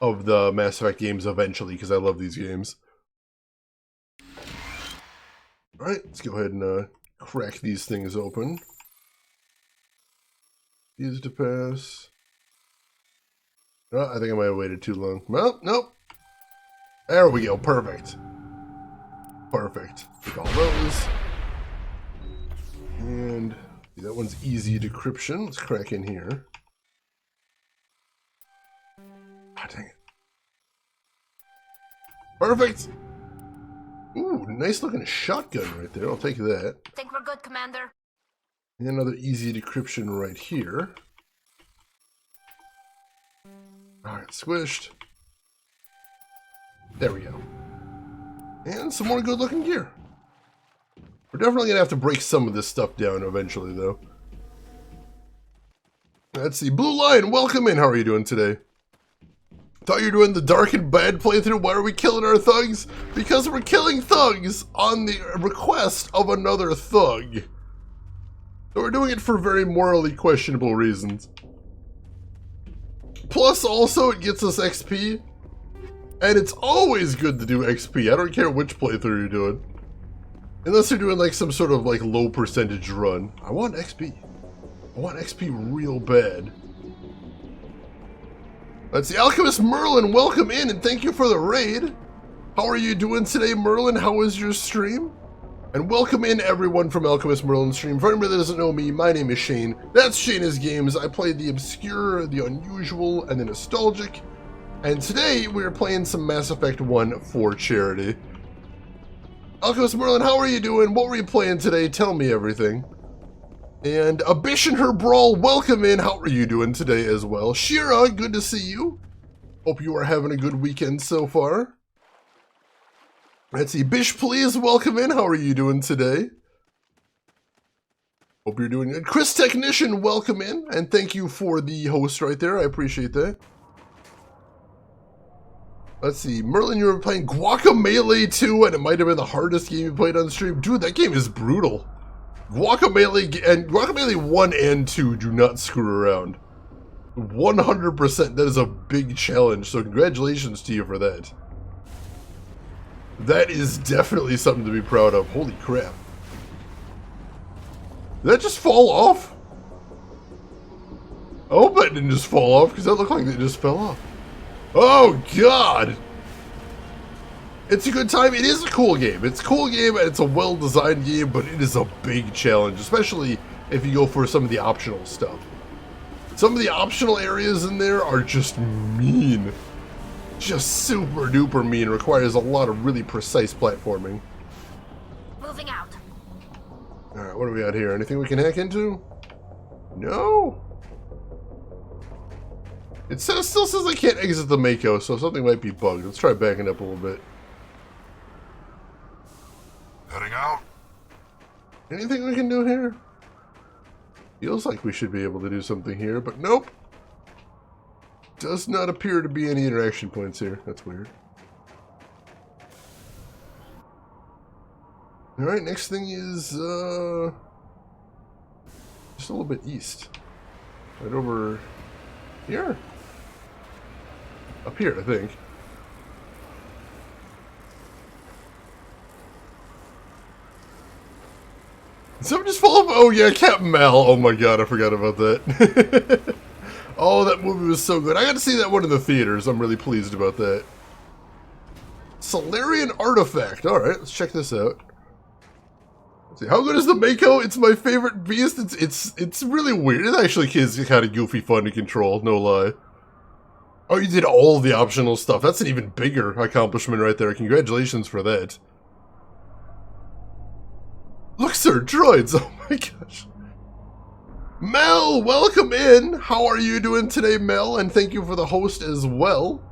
of the Mass Effect games eventually, because I love these games. Alright, let's go ahead and crack these things open. Easy to pass. Oh, I think I might have waited too long. Well, nope. There we go, perfect. Perfect. Take all those. And that one's easy decryption. Let's crack in here. Ah, dang it. Perfect! Ooh, nice looking shotgun right there. I'll take that. Think we're good, Commander? And another easy decryption right here. Alright, squished. There we go. And some more good looking gear. We're definitely gonna have to break some of this stuff down eventually, though. Let's see. Blue Lion, welcome in. How are you doing today? Thought you were doing the dark and bad playthrough. Why are we killing our thugs? Because we're killing thugs on the request of another thug. So we're doing it for very morally questionable reasons. Plus, also, it gets us XP. And it's always good to do XP. I don't care which playthrough you're doing. Unless you're doing like some sort of like low percentage run. I want XP. I want XP real bad. Let's see, Alchemist Merlin, welcome in and thank you for the raid. How are you doing today, Merlin? How was your stream? And welcome in everyone from Alchemist Merlin's stream. For anybody that doesn't know me, my name is Shane. That's Shane's Games. I play the obscure, the unusual, and the nostalgic. And today we are playing some Mass Effect 1 for charity. Alchemist Merlin, how are you doing? What were you playing today? Tell me everything. And Abish and her Brawl, welcome in. How are you doing today as well? Shira, good to see you. Hope you are having a good weekend so far. Let's see, Bish, please welcome in. How are you doing today? Hope you're doing good. Chris Technician, welcome in. And thank you for the host right there. I appreciate that. Let's see, Merlin, you were playing Guacamelee 2, and it might have been the hardest game you played on stream. Dude, that game is brutal. Guacamelee 1 and 2 do not screw around. 100%, that is a big challenge, so congratulations to you for that. That is definitely something to be proud of. Holy crap. Did that just fall off? I hope that didn't just fall off, because that looked like it just fell off. Oh, God! It's a good time. It is a cool game. It's a cool game, and it's a well-designed game, but it is a big challenge, especially if you go for some of the optional stuff. Some of the optional areas in there are just mean. Just super duper mean. Requires a lot of really precise platforming. Moving out. Alright, what do we got here? Anything we can hack into? No? It still says I can't exit the Mako, so something might be bugged. Let's try backing up a little bit. Heading out. Anything we can do here? Feels like we should be able to do something here, but nope. Does not appear to be any interaction points here. That's weird. Alright, next thing is, just a little bit east. Right over here? Up here, I think. Did someone just fall off? Oh yeah, Captain Mal. Oh my god, I forgot about that. Oh, that movie was so good. I got to see that one in the theaters. I'm really pleased about that. Solarian Artifact. Alright, let's check this out. Let's see, how good is the Mako? It's my favorite beast. It's really weird. It actually is kind of goofy fun to control, no lie. Oh, you did all the optional stuff. That's an even bigger accomplishment right there. Congratulations for that. Look, sir, droids. Oh my gosh. Mel, welcome in. How are you doing today, Mel? And thank you for the host as well.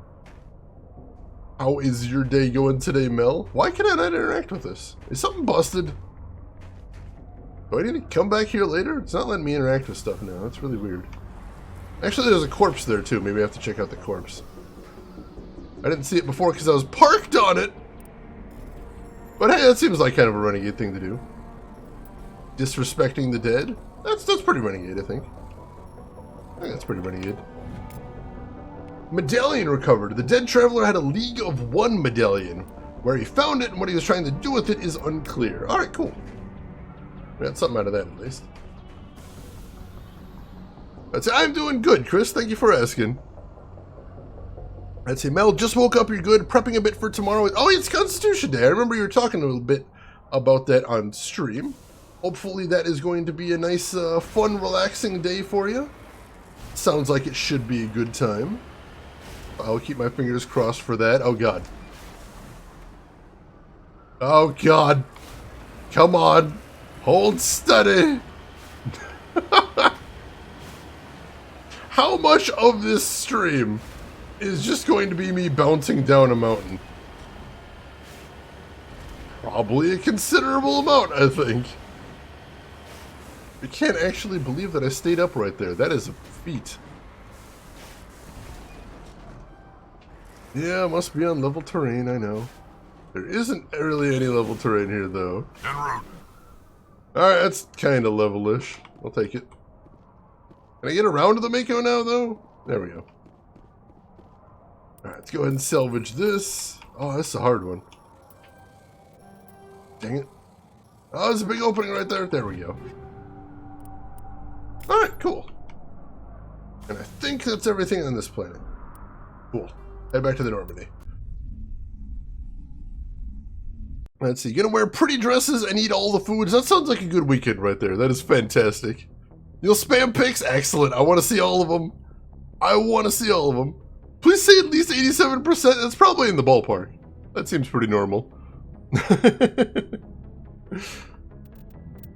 How is your day going today, Mel? Why can I not interact with this? Is something busted? Do I need to come back here later? It's not letting me interact with stuff now. That's really weird. Actually, there's a corpse there, too. Maybe I have to check out the corpse. I didn't see it before because I was parked on it. But hey, that seems like kind of a renegade thing to do. Disrespecting the dead? That's pretty renegade, I think. I think that's pretty renegade. Medallion recovered. The dead traveler had a League of One medallion. Where he found it and what he was trying to do with it is unclear. Alright, cool. We got something out of that at least. That's it. I'm doing good, Chris. Thank you for asking. I'd say, Mel, just woke up. You're good. Prepping a bit for tomorrow. Oh, it's Constitution Day. I remember you were talking a little bit about that on stream. Hopefully that is going to be a nice, fun, relaxing day for you. Sounds like it should be a good time. I'll keep my fingers crossed for that. Oh, God. Oh, God. Come on. Hold steady. How much of this stream is just going to be me bouncing down a mountain? Probably a considerable amount, I think. I can't actually believe that I stayed up right there. That is a feat. Yeah, must be on level terrain, I know. There isn't really any level terrain here, though. En route. Alright, that's kind of level-ish. I'll take it. Can I get around to the Mako now, though? There we go. Alright, let's go ahead and salvage this. Oh, that's a hard one. Dang it. Oh, there's a big opening right there. There we go. Alright, cool. And I think that's everything on this planet. Cool. Head back to the Normandy. Let's see. Gonna wear pretty dresses and eat all the foods. That sounds like a good weekend right there. That is fantastic. You'll spam pics? Excellent. I want to see all of them. I want to see all of them. Please say at least 87%. That's probably in the ballpark. That seems pretty normal.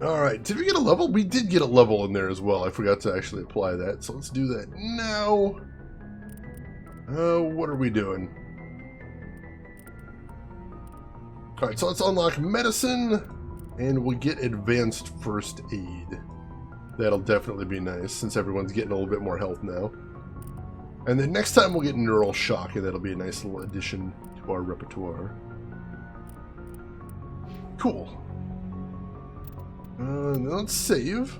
Alright, did we get a level? We did get a level in there as well. I forgot to actually apply that, so let's do that now. What are we doing? Alright, so let's unlock medicine, and we'll get advanced first aid. That'll definitely be nice, since everyone's getting a little bit more health now. And then next time we'll get neural shock, and that'll be a nice little addition to our repertoire. Cool. Let's save.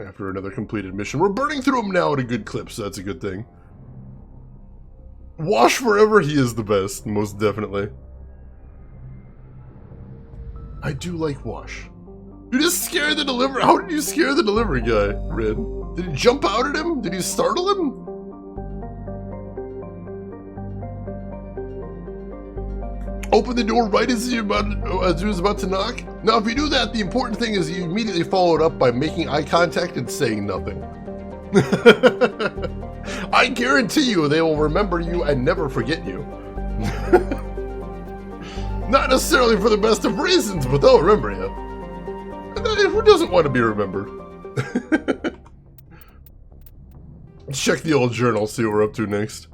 After another completed mission. We're burning through them now at a good clip, so that's a good thing. Wash forever, he is the best, most definitely. I do like Wash. You just scared the delivery. How did you scare the delivery guy, Red? Did you jump out at him? Did you startle him? Open the door right as he was about to knock? Now, if you do that, the important thing is you immediately follow it up by making eye contact and saying nothing. I guarantee you they will remember you and never forget you. Not necessarily for the best of reasons, but they'll remember you. Who doesn't want to be remembered? Let's check the old journal, see what we're up to next.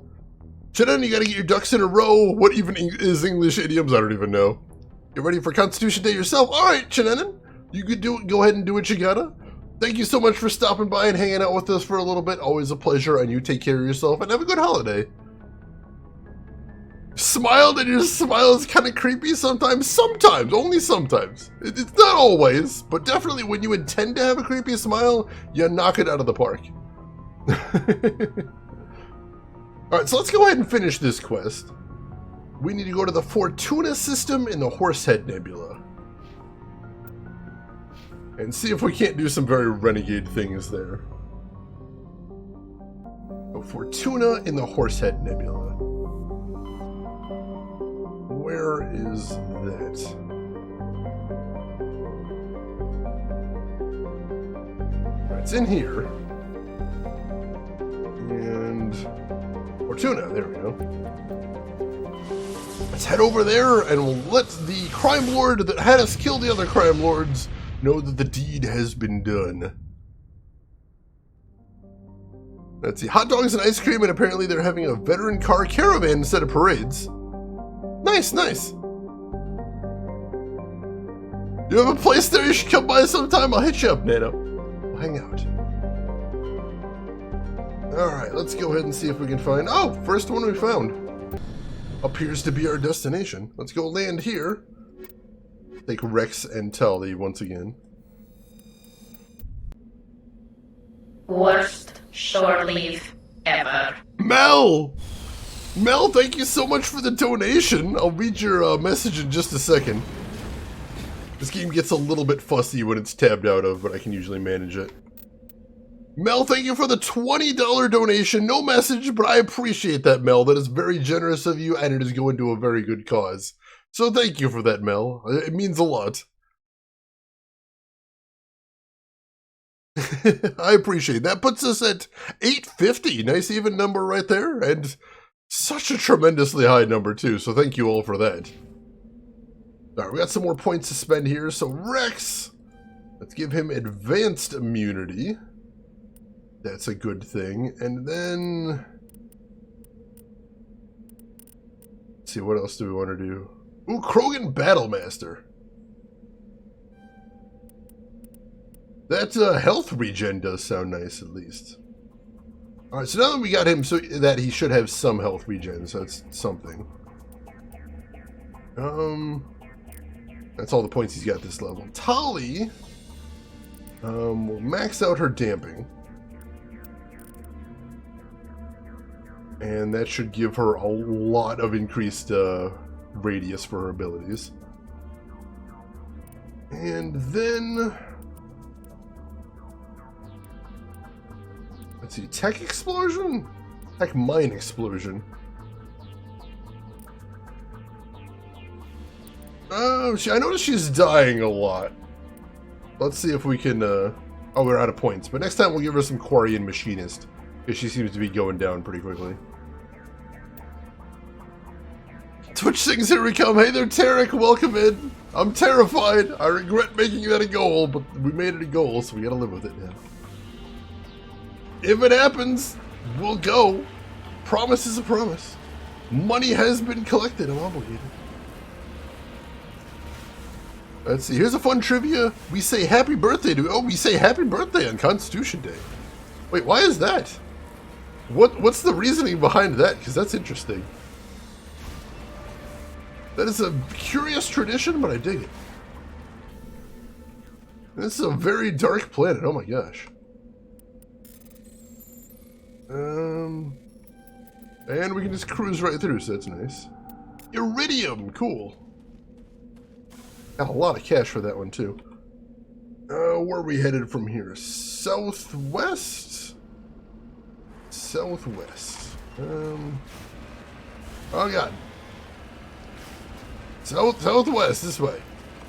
Shannon, you gotta get your ducks in a row. What even is English idioms? I don't even know. You ready for Constitution Day yourself? Alright, Shannon. You could do it. Go ahead and do what you gotta. Thank you so much for stopping by and hanging out with us for a little bit. Always a pleasure, and you take care of yourself and have a good holiday. Smiled, and your smile is kind of creepy sometimes. Sometimes, only sometimes. It's not always, but definitely when you intend to have a creepy smile, you knock it out of the park. Alright, so let's go ahead and finish this quest. We need to go to the Fortuna system in the Horsehead Nebula. And see if we can't do some very renegade things there. So Fortuna in the Horsehead Nebula. Where is that? It's in here. And Fortuna, there we go. Let's head over there and we'll let the crime lord that had us kill the other crime lords know that the deed has been done. Let's see, hot dogs and ice cream, and apparently they're having a veteran car caravan instead of parades. Nice, nice. You have a place there you should come by sometime? I'll hit you up, Nano. We'll hang out. Alright, let's go ahead and see if we can find... Oh, first one we found. Appears to be our destination. Let's go land here. Take Rex and Tully once again. Worst shore leave ever. Mel! Mel, thank you so much for the donation. I'll read your message in just a second. This game gets a little bit fussy when it's tabbed out of, but I can usually manage it. Mel, thank you for the $20 donation. No message, but I appreciate that, Mel. That is very generous of you, and it is going to a very good cause. So thank you for that, Mel. It means a lot. I appreciate it. That puts us at 850. Nice even number right there, and such a tremendously high number, too. So thank you all for that. All right, we got some more points to spend here. So Rex, let's give him advanced immunity. That's a good thing. And then... let's see, what else do we want to do? Ooh, Krogan Battlemaster. That health regen does sound nice, at least. Alright, so now that we got him, so that he should have some health regen, so that's something. That's all the points he's got this level. Tali, will max out her damping. And that should give her a lot of increased radius for her abilities. And then... let's see, Tech Explosion? Tech Mine Explosion. I noticed she's dying a lot. Let's see if we can, oh, we're out of points. But next time we'll give her some Quarry and Machinist, because she seems to be going down pretty quickly. Twitch things, here we come. Hey there, Tarek, welcome in. I'm terrified. I regret making that a goal, but we made it a goal, so we gotta live with it now. If it happens, we'll go. Promise is a promise. Money has been collected. I'm obligated. Let's see. Here's a fun trivia. We say happy birthday to... oh, we say happy birthday on Constitution Day. Wait, why is that? What's the reasoning behind that? Because that's interesting. That is a curious tradition, but I dig it. This is a very dark planet. Oh my gosh. And we can just cruise right through, so that's nice. Iridium, cool. Got a lot of cash for that one, too. Where are we headed from here? Southwest? Southwest. Oh god. Southwest, this way.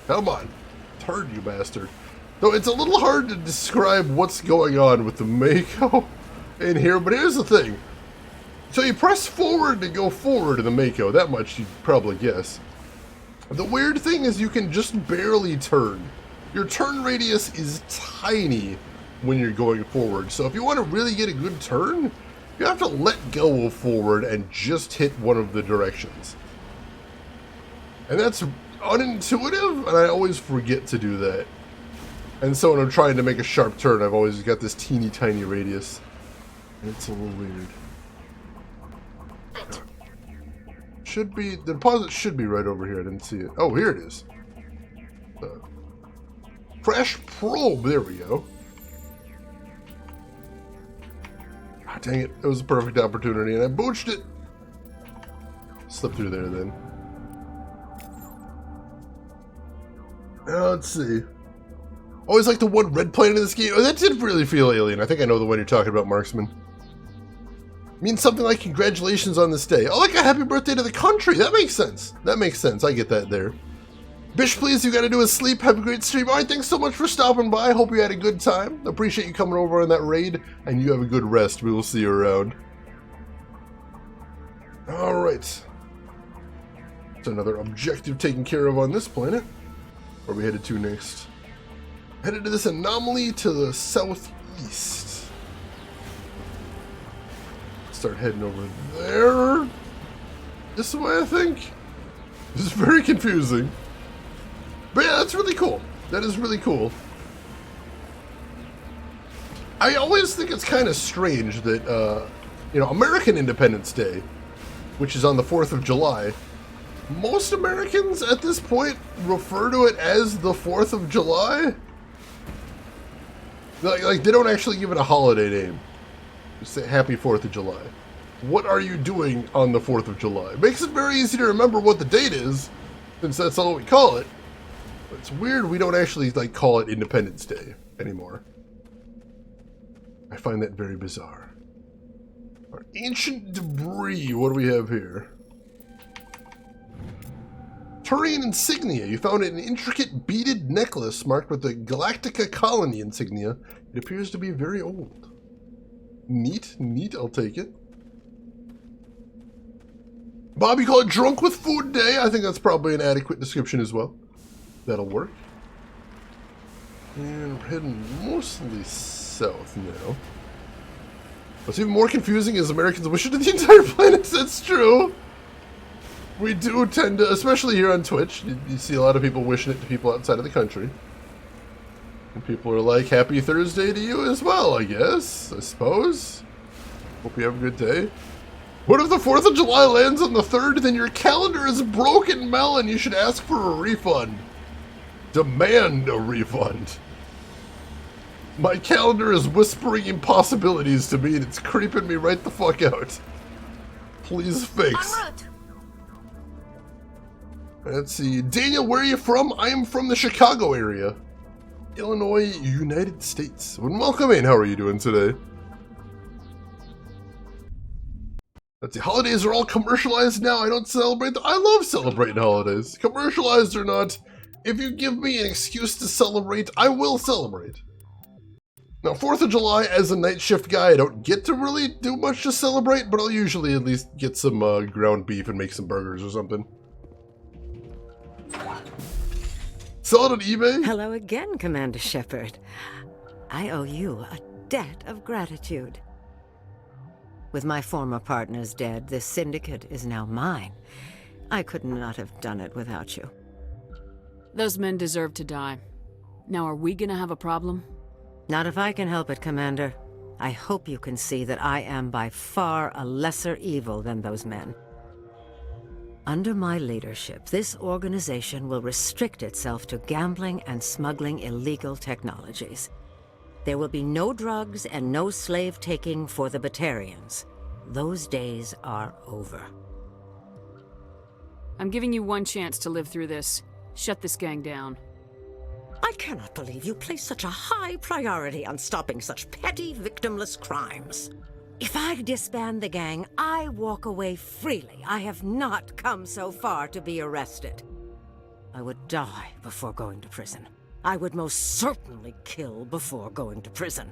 Come on. Turn, you bastard. Though it's a little hard to describe what's going on with the Mako in here, but here's the thing. So you press forward to go forward in the Mako, that much you'd probably guess. The weird thing is you can just barely turn. Your turn radius is tiny when you're going forward, so if you want to really get a good turn, you have to let go of forward and just hit one of the directions. And that's unintuitive, and I always forget to do that. And so when I'm trying to make a sharp turn, I've always got this teeny tiny radius. And it's a little weird. Should be, the deposit should be right over here. I didn't see it. Oh, here it is. Crash probe, there we go. Ah, dang it, it was a perfect opportunity and I booched it. Slip through there then. Now, let's see. Always like the one red planet in this game. Oh, that did really feel alien. I think I know the one you're talking about, Marksman. Means something like congratulations on this day. Oh, like a happy birthday to the country. That makes sense. That makes sense. I get that there. Bish, please, you gotta do is sleep. Have a great stream. Alright, thanks so much for stopping by. Hope you had a good time. Appreciate you coming over on that raid, and you have a good rest. We will see you around. Alright. That's another objective taken care of on this planet. Where are we headed to next? Headed to this anomaly to the southeast. Start heading over there. This way, I think. This is very confusing. But yeah, that's really cool. That is really cool. I always think it's kind of strange that, you know, American Independence Day, which is on the 4th of July, most Americans at this point refer to it as the 4th of July. Like they don't actually give it a holiday name. Just say Happy 4th of July. What are you doing on the 4th of July? It makes it very easy to remember what the date is, since that's all we call it. But it's weird we don't actually like call it Independence Day anymore. I find that very bizarre. Our ancient debris, what do we have here? Turian insignia. You found an intricate beaded necklace marked with the Galactica colony insignia. It appears to be very old. Neat, neat, I'll take it. Bob, you call it drunk with food day? I think that's probably an adequate description as well. That'll work. And we're heading mostly south now. What's even more confusing is Americans wish it to the entire planet. That's true. We do tend to, especially here on Twitch, you see a lot of people wishing it to people outside of the country. And people are like, happy Thursday to you as well, I guess, I suppose. Hope you have a good day. What if the 4th of July lands on the 3rd, then your calendar is broken, Mel, and you should ask for a refund. Demand a refund. My calendar is whispering impossibilities to me, and it's creeping me right the fuck out. Please fix. Let's see. Daniel, where are you from? I am from the Chicago area. Illinois, United States. Well, welcome in. How are you doing today? Let's see. Holidays are all commercialized now. I don't celebrate them. I love celebrating holidays. Commercialized or not, if you give me an excuse to celebrate, I will celebrate. Now, 4th of July, as a night shift guy, I don't get to really do much to celebrate, but I'll usually at least get some ground beef and make some burgers or something. Sell it on eBay? Hello again, Commander Shepard. I owe you a debt of gratitude. With my former partners dead, this syndicate is now mine. I could not have done it without you. Those men deserve to die. Now, are we gonna have a problem? Not if I can help it, Commander. I hope you can see that I am by far a lesser evil than those men. Under my leadership, this organization will restrict itself to gambling and smuggling illegal technologies. There will be no drugs and no slave-taking for the Batarians. Those days are over. I'm giving you one chance to live through this. Shut this gang down. I cannot believe you place such a high priority on stopping such petty, victimless crimes. If I disband the gang, I walk away freely. I have not come so far to be arrested. I would die before going to prison. I would most certainly kill before going to prison.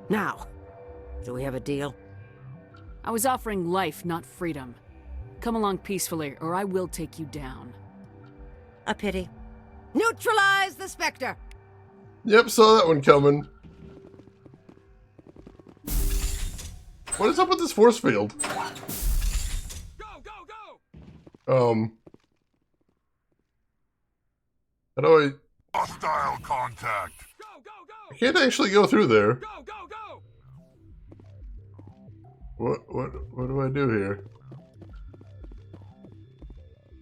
Now, do we have a deal? I was offering life, not freedom. Come along peacefully, or I will take you down. A pity. Neutralize the Spectre! Yep, saw that one coming. What is up with this force field? Go, go, go! How do I... Hostile contact. Go, go, I go! can't actually go through there. Go, go, go! What do I do here?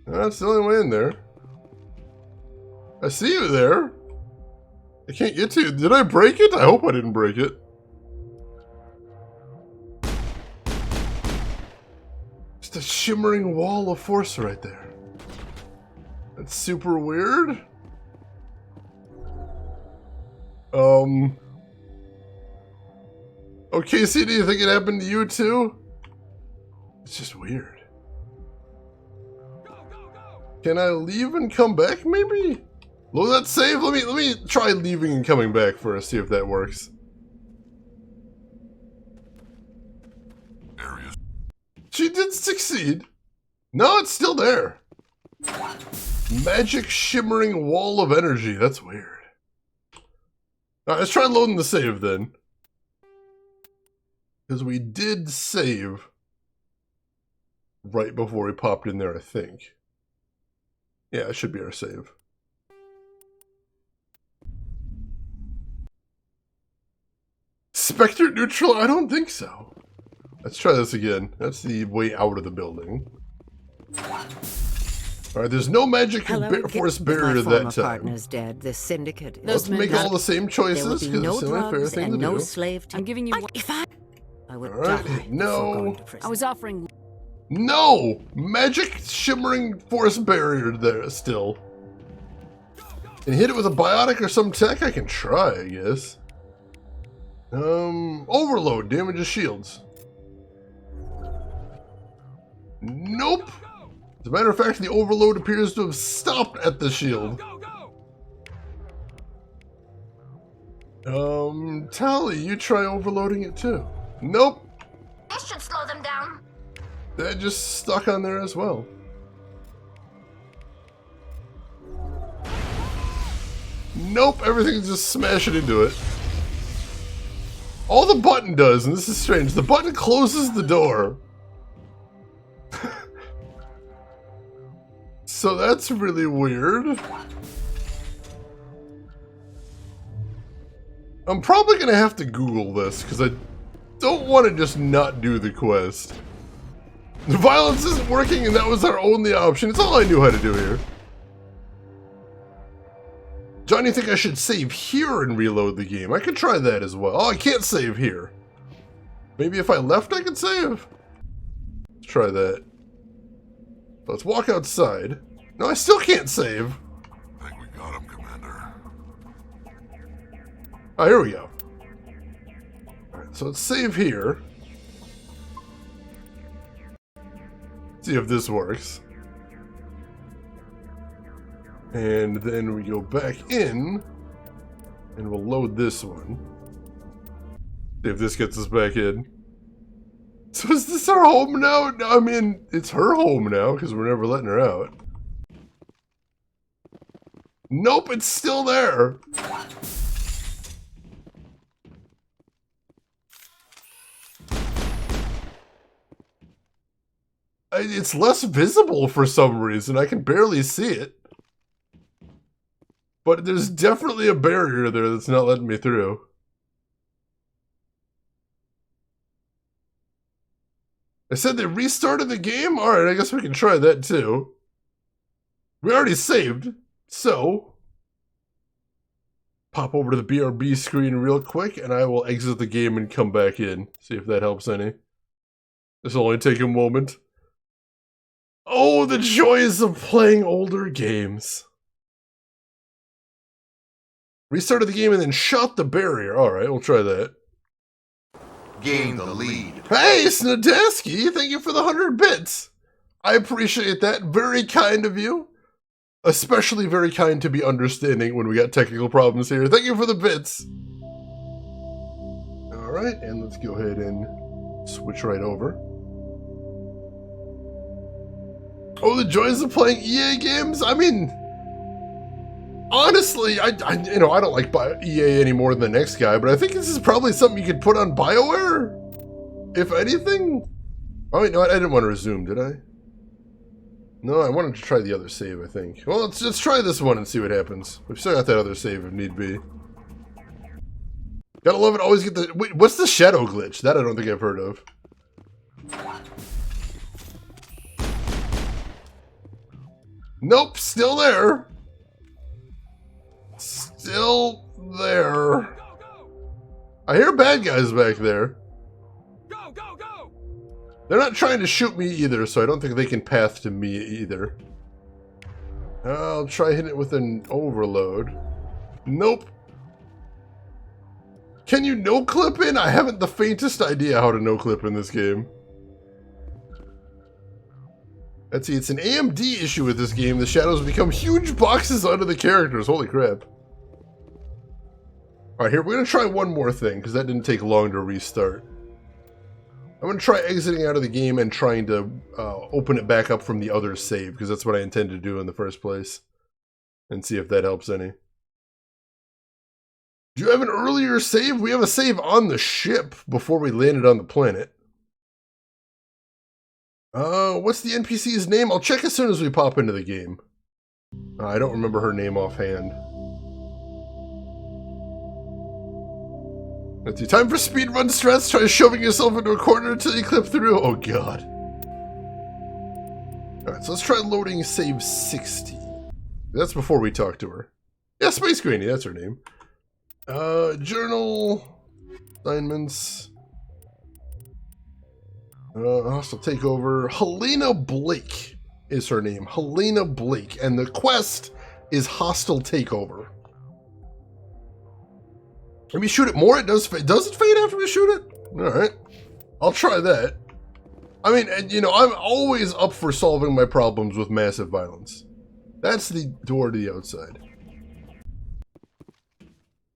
That's the only way in there. I see you there. I can't get to you. Did I break it? I hope I didn't break it. Just a shimmering wall of force right there. That's super weird. Okay, C, do you think it happened to you too? It's just weird. Go, go, go! Can I leave and come back, maybe? Load that save? Let me try leaving and coming back first, see if that works. Areas. She did succeed. No, it's still there. Magic shimmering wall of energy. That's weird. Alright, let's try loading the save then. Because we did save right before we popped in there, I think. Yeah, it should be our save. Spectre neutral? I don't think so. Let's try this again. That's the way out of the building. Alright, there's no magic force barrier my that former time. partner's dead. The syndicate is Let's make all the same There choices, will because be no it's the only fair drugs thing and to no do. slave. I'm giving you. I would Alright, die no. before going to prison. I was offering. No! Magic shimmering force barrier there still. And hit it with a biotic or some tech? I can try, I guess. Overload damages shields. Nope. As a matter of fact, the overload appears to have stopped at the shield. Go, go! Tally, you try overloading it too. Nope. This should slow them down. That just stuck on there as well. Nope, everything's just smashing into it. All the button does, and this is strange, the button closes the door. So that's really weird. I'm probably gonna have to Google this, because I don't want to just not do the quest. The violence isn't working, and that was our only option. It's all I knew how to do here. John, you think I should save here and reload the game? I could try that as well. Oh, I can't save here. Maybe if I left, I could save? Let's try that. Let's walk outside. No, I still can't save. I think we got him, Commander. Oh, here we go. Alright, so let's save here. See if this works. And then we go back in, and we'll load this one. See if this gets us back in. So is this our home now? I mean, it's her home now, because we're never letting her out. Nope, it's still there. It's less visible for some reason. I can barely see it. But there's definitely a barrier there that's not letting me through. I said they restarted the game? Alright, I guess we can try that too. We already saved, so... Pop over to the BRB screen real quick, and I will exit the game and come back in. See if that helps any. This will only take a moment. Oh, the joys of playing older games. Restarted the game and then shot the barrier. Alright, we'll try that. Gain the lead. Hey, Snadeski, thank you for the 100 bits. I appreciate that. Very kind of you. Especially very kind to be understanding when we got technical problems here. Thank you for the bits. Alright, and let's go ahead and switch right over. Oh, the joys of playing EA games? I mean, honestly, I don't like EA any more than the next guy, but I think this is probably something you could put on BioWare, if anything. Oh, wait, no, I didn't want to resume, did I? No, I wanted to try the other save, I think. Well, let's try this one and see what happens. We've still got that other save if need be. Gotta love it, always get the... Wait, what's the shadow glitch? That I don't think I've heard of. Nope, still there. Still there. I hear bad guys back there. Go, go, go! They're not trying to shoot me either, so I don't think they can path to me either. I'll try hitting it with an overload. Nope. Can you no-clip in? I haven't the faintest idea how to no-clip in this game. Let's see, it's an AMD issue with this game. The shadows become huge boxes under the characters. Holy crap. Alright, here, we're going to try one more thing, because that didn't take long to restart. I'm going to try exiting out of the game and trying to open it back up from the other save, because that's what I intended to do in the first place. And see if that helps any. Do you have an earlier save? We have a save on the ship before we landed on the planet. What's the NPC's name? I'll check as soon as we pop into the game. I don't remember her name offhand. Let's see. Time for speedrun stress. Try shoving yourself into a corner until you clip through. Oh, God. Alright, so let's try loading save 60. That's before we talk to her. Yeah, Space Granny, that's her name. Journal. Assignments. Hostile takeover. Helena Blake is her name. Helena Blake. And the quest is hostile takeover. Maybe shoot it more? It does fade. Does it fade after we shoot it? Alright. I'll try that. I mean, and, you know, I'm always up for solving my problems with massive violence. That's the door to the outside.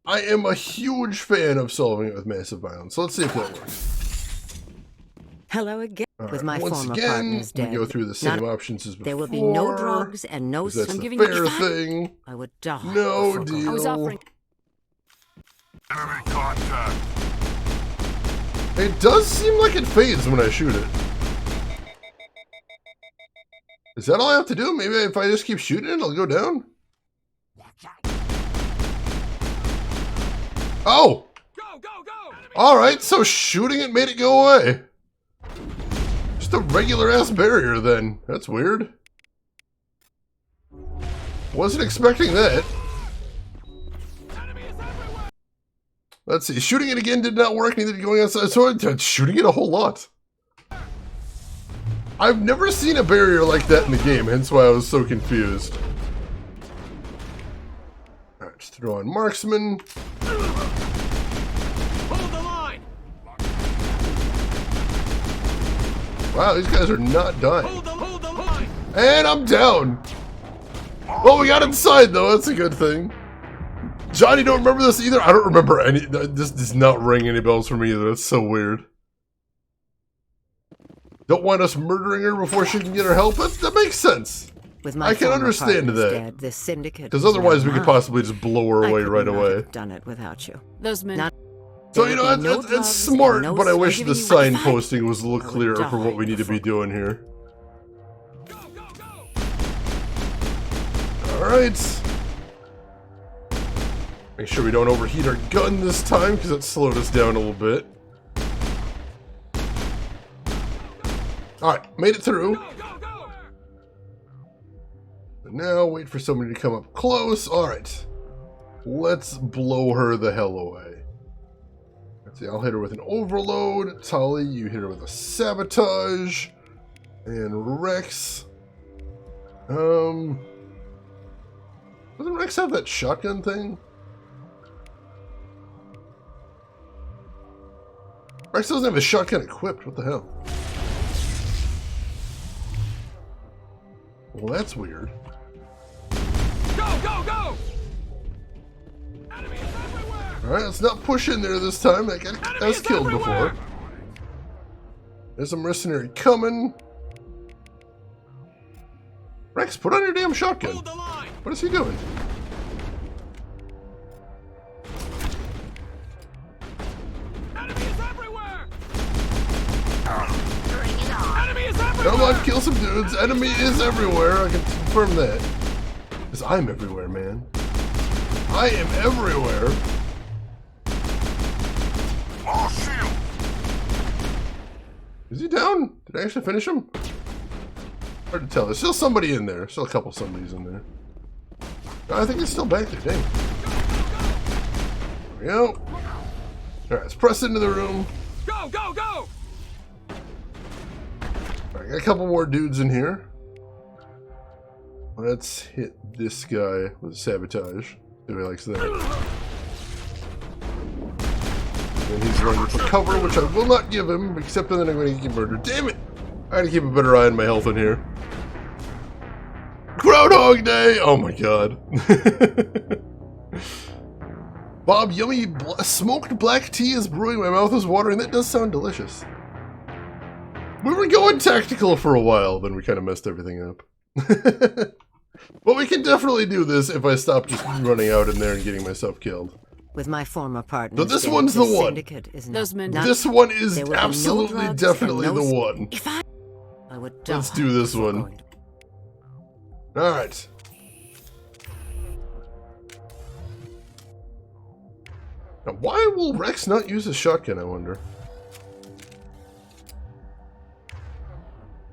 I am a huge fan of solving it with massive violence. So let's see if that works. Hello again. Right, With my once former again, partners we dead. go through the same options as before. There will be no drugs and no... That's I'm the giving fair you thing. I would die. No before deal. I was offering. Enemy contact. It does seem like it fades when I shoot it. Is that all I have to do? Maybe if I just keep shooting it, it'll go down? Oh! Go, go, go! Alright, so shooting it made it go away. Just a regular ass barrier then. That's weird. Wasn't expecting that. Let's see, shooting it again did not work, neither did going outside, so I'm shooting it a whole lot. I've never seen a barrier like that in the game, hence why I was so confused. Alright, just throw on marksman. Hold the line! Wow, these guys are not dying. Hold the line! And I'm down. Well, we got inside though, that's a good thing. Johnny, don't remember this either? I don't remember any. This does not ring any bells for me either. That's so weird. Don't want us murdering her before she can get her help? That makes sense. With my I can former understand partners that. Dead, this syndicate Because is otherwise now we could mine. possibly just blow her I away could right not away. have done it without you. Those men. Not- So, There you know, will be no that's drugs smart, and no but I wish giving the you sign what- posting was a little I would clearer for what die we need to be before- doing here. Go, go, go! Alright. Make sure we don't overheat our gun this time, because that slowed us down a little bit. Alright, made it through. Go, go, go! But now, wait for somebody to come up close. Alright. Let's blow her the hell away. Let's see, I'll hit her with an overload. Tali, you hit her with a sabotage. And Rex. Doesn't Rex have that shotgun thing? Rex doesn't have a shotgun equipped. What the hell? Well, that's weird. Go, go, go! Enemies everywhere! Alright, let's not push in there this time. That guy was killed before. There's a mercenary coming. Rex, put on your damn shotgun. Hold the line! What is he doing? Enemies everywhere! Bring it on. Enemies everywhere! Come on, kill some dudes. Enemy is everywhere. I can confirm that. Because I'm everywhere, man. I am everywhere. Lost shield. Is he down? Did I actually finish him? Hard to tell. There's still somebody in there. Still a couple somebodies in there. No, I think it's still back there. Dang. There we go. Alright, let's press into the room. Go, go, go! Alright, got a couple more dudes in here. Let's hit this guy with sabotage. See if he likes that. And he's running for cover, which I will not give him, except then I'm going to get murdered. Damn it! I gotta keep a better eye on my health in here. Groundhog Day! Oh my god. Bob, yummy smoked black tea is brewing. My mouth is watering. That does sound delicious. We were going tactical for a while, then we kind of messed everything up. But we can definitely do this if I stop just running out in there and getting myself killed. With my former partner, So this one's the one. Those men- This one is There will be no absolutely drugs definitely and no the one. If I would die. Let's do this before one. going to- Alright. Now, why will Rex not use his shotgun, I wonder?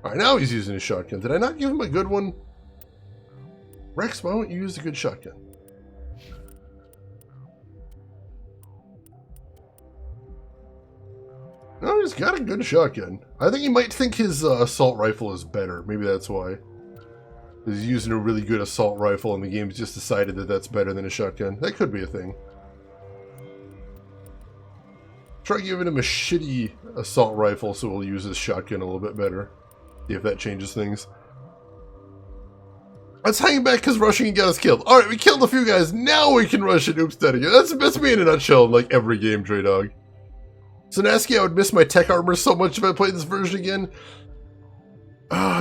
Alright, now he's using his shotgun. Did I not give him a good one? Rex, why don't you use a good shotgun? No, he's got a good shotgun. I think he might think his assault rifle is better. Maybe that's why. He's using a really good assault rifle and the game's just decided that that's better than a shotgun. That could be a thing. Try giving him a shitty assault rifle so we'll use his shotgun a little bit better. See if that changes things. Let's hang back because rushing and got us killed. Alright, we killed a few guys. Now we can rush and oops that again. That's me in a nutshell in like every game, Dre Dog. So Nasky, I would miss my tech armor so much if I played this version again.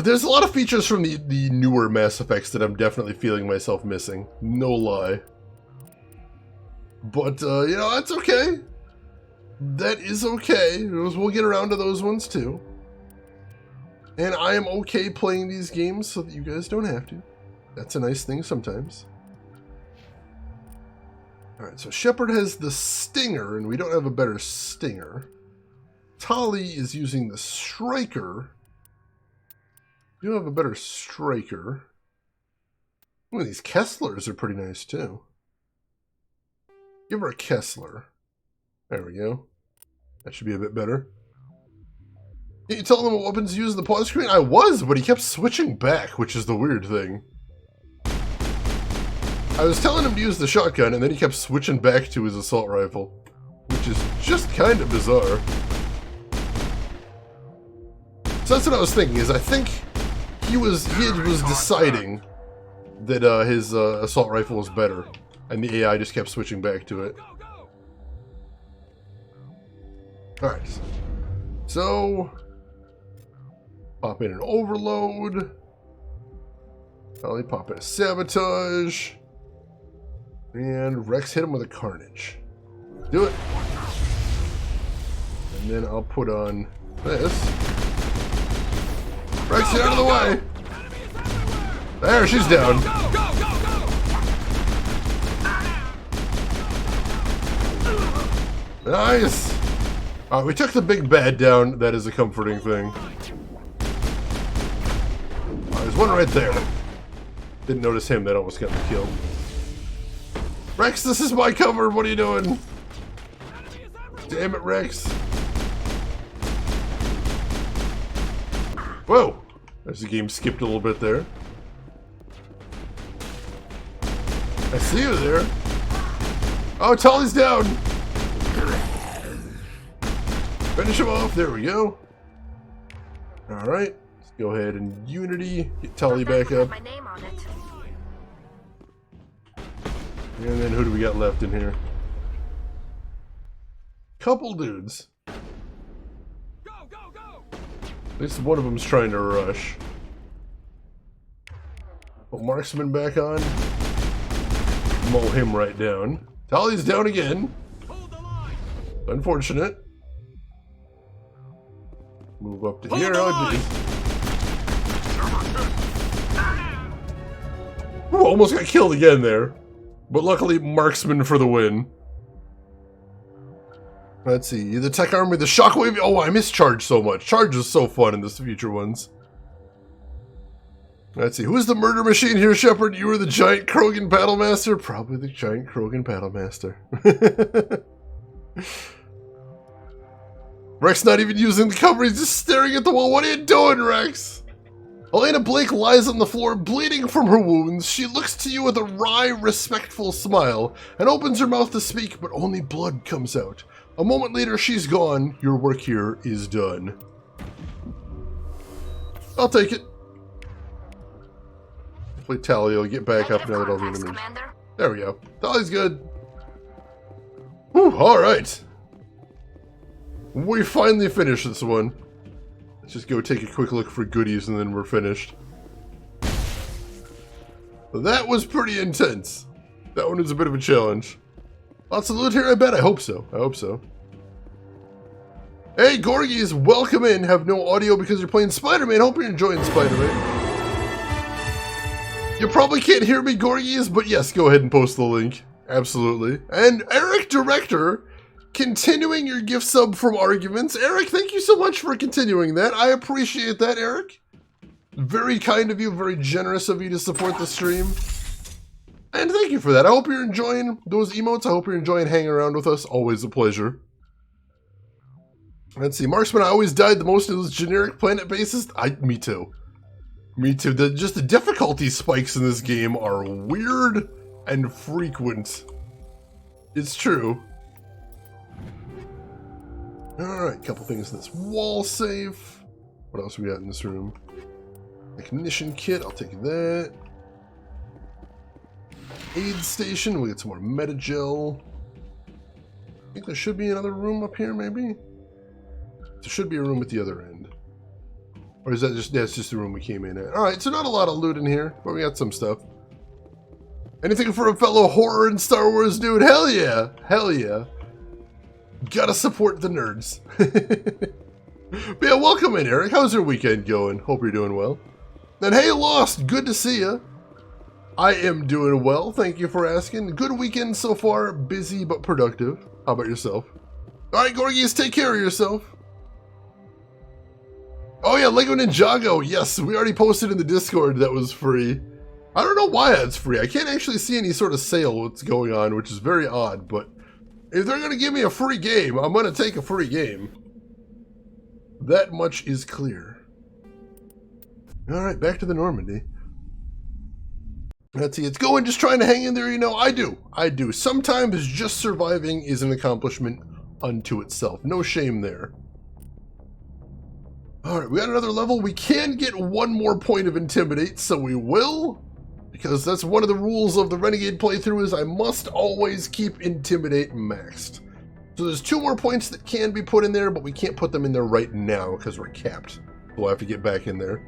There's a lot of features from the newer Mass Effects that I'm definitely feeling myself missing. No lie. But, you know, that's okay. That is okay. We'll get around to those ones too. And I am okay playing these games so that you guys don't have to. That's a nice thing sometimes. Alright, so Shepard has the Stinger, and we don't have a better Stinger. Tali is using the Striker. We do have a better Striker. Ooh, these Kesslers are pretty nice, too. Give her a Kessler. There we go. That should be a bit better. Can you tell them what weapons to use in the pause screen? I was, but he kept switching back, which is the weird thing. I was telling him to use the shotgun, and then he kept switching back to his assault rifle, which is just kind of bizarre. So that's what I was thinking, is I think he was deciding that his assault rifle was better, and the AI just kept switching back to it. Alright, so pop in an overload, probably pop in a sabotage. And Rex hit him with a carnage. Do it. And then I'll put on this. Rex, get out of the way. There, she's down. Nice. Alright, we took the big bad down. That is a comforting thing. There's one right there. Didn't notice him. That almost got me killed. Rex, this is my cover. What are you doing? Damn it, Rex. Whoa. There's the game skipped a little bit there. I see you there. Oh, Tully's down. Finish him off. There we go. Alright. Let's go ahead and Unity. Get Tali back up. My name on it. And then who do we got left in here? Couple dudes. At least one of them's trying to rush. Put Marksman back on. Mow him right down. Tali's down again. Unfortunate. Move up to here. Oh, geez. Ooh, almost got killed again there. But luckily, Marksman for the win. Let's see. The Tech Army, the Shockwave. Oh, I miss Charge so much. Charge is so fun in the future ones. Let's see. Who's the murder machine here, Shepard? You were the giant Krogan Battlemaster? Probably the giant Krogan Battlemaster. Rex not even using the cover. He's just staring at the wall. What are you doing, Rex? Elena Blake lies on the floor, bleeding from her wounds. She looks to you with a wry, respectful smile and opens her mouth to speak, but only blood comes out. A moment later, she's gone. Your work here is done. I'll take it. Hopefully Tali will get back up now that all the enemies... There we go. Tali's good. Whew, alright. We finally finished this one. Let's just go take a quick look for goodies and then we're finished. That was pretty intense. That one was a bit of a challenge. Lots of loot here, I bet. I hope so. I hope so. Hey, Gorgies, welcome in. Have no audio because you're playing Spider-Man. Hope you're enjoying Spider-Man. You probably can't hear me, Gorgies, but yes, go ahead and post the link. Absolutely. And Eric Director, continuing your gift sub from Arguments. Eric, thank you so much for continuing that. I appreciate that, Eric. Very kind of you, very generous of you to support the stream. And thank you for that. I hope you're enjoying those emotes. I hope you're enjoying hanging around with us. Always a pleasure. Let's see. Marksman, I always died the most in those generic planet bases. Me too. Me too. Just the difficulty spikes in this game are weird and frequent. It's true. Alright, couple things in this wall safe. What else we got in this room? Ignition kit, I'll take that. Aid station, we get some more Metagel. I think there should be another room up here, maybe? There should be a room at the other end. Or is that just, that's just the room we came in at. Alright, so not a lot of loot in here, but we got some stuff. Anything for a fellow horror and Star Wars dude? Hell yeah! Hell yeah. Gotta support the nerds. But yeah, welcome in, Eric. How's your weekend going? Hope you're doing well. And hey, Lost, good to see ya. I am doing well, thank you for asking. Good weekend so far, busy but productive. How about yourself? Alright, Gorgies, take care of yourself. Oh yeah, Lego Ninjago, yes, we already posted in the Discord that was free. I don't know why that's free. I can't actually see any sort of sale that's going on, which is very odd, but if they're going to give me a free game, I'm going to take a free game. That much is clear. Alright, back to the Normandy. Let's see, it's going, just trying to hang in there, you know, I do. Sometimes just surviving is an accomplishment unto itself. No shame there. Alright, we got another level. We can get one more point of Intimidate, so we will. Because that's one of the rules of the Renegade playthrough is I must always keep Intimidate maxed. So there's 2 more points that can be put in there, but we can't put them in there right now because we're capped. We'll have to get back in there.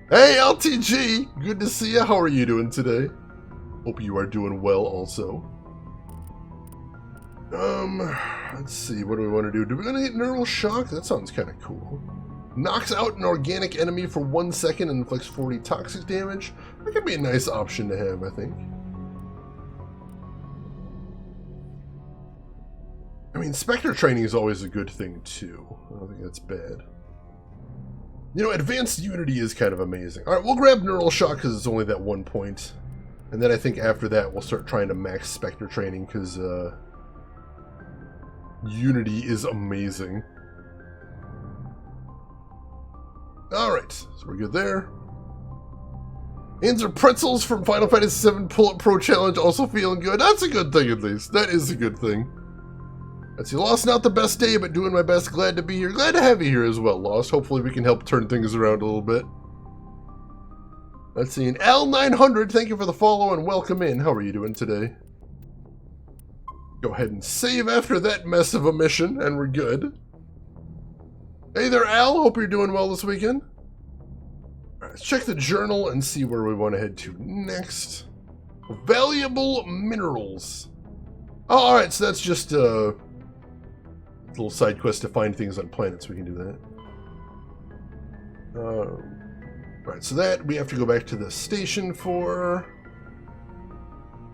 Hey, LTG! Good to see you. How are you doing today? Hope you are doing well also. Let's see. What do we want to do? Do we want to get Neural Shock? That sounds kind of cool. Knocks out an organic enemy for 1 second and inflicts 40 toxic damage. That could be a nice option to have, I think. I mean, Spectre training is always a good thing, too. I don't think that's bad. You know, Advanced Unity is kind of amazing. Alright, we'll grab Neural Shock because it's only that 1 point. And then I think after that, we'll start trying to max Spectre training because, Unity is amazing. Alright, so we're good there. Hands are pretzels from Final Fantasy VII Pull-Up Pro Challenge, also feeling good. That's a good thing, at least. That is a good thing. Let's see, Lost, not the best day, but doing my best. Glad to be here. Glad to have you here as well, Lost. Hopefully we can help turn things around a little bit. Let's see, an L900, thank you for the follow and welcome in. How are you doing today? Go ahead and save after that mess of a mission, and we're good. Hey there, Al. Hope you're doing well this weekend. All right, let's check the journal and see where we want to head to next. Valuable minerals. Oh, all right, so that's just a little side quest to find things on planets. We can do that. Right, so that we have to go back to the station for.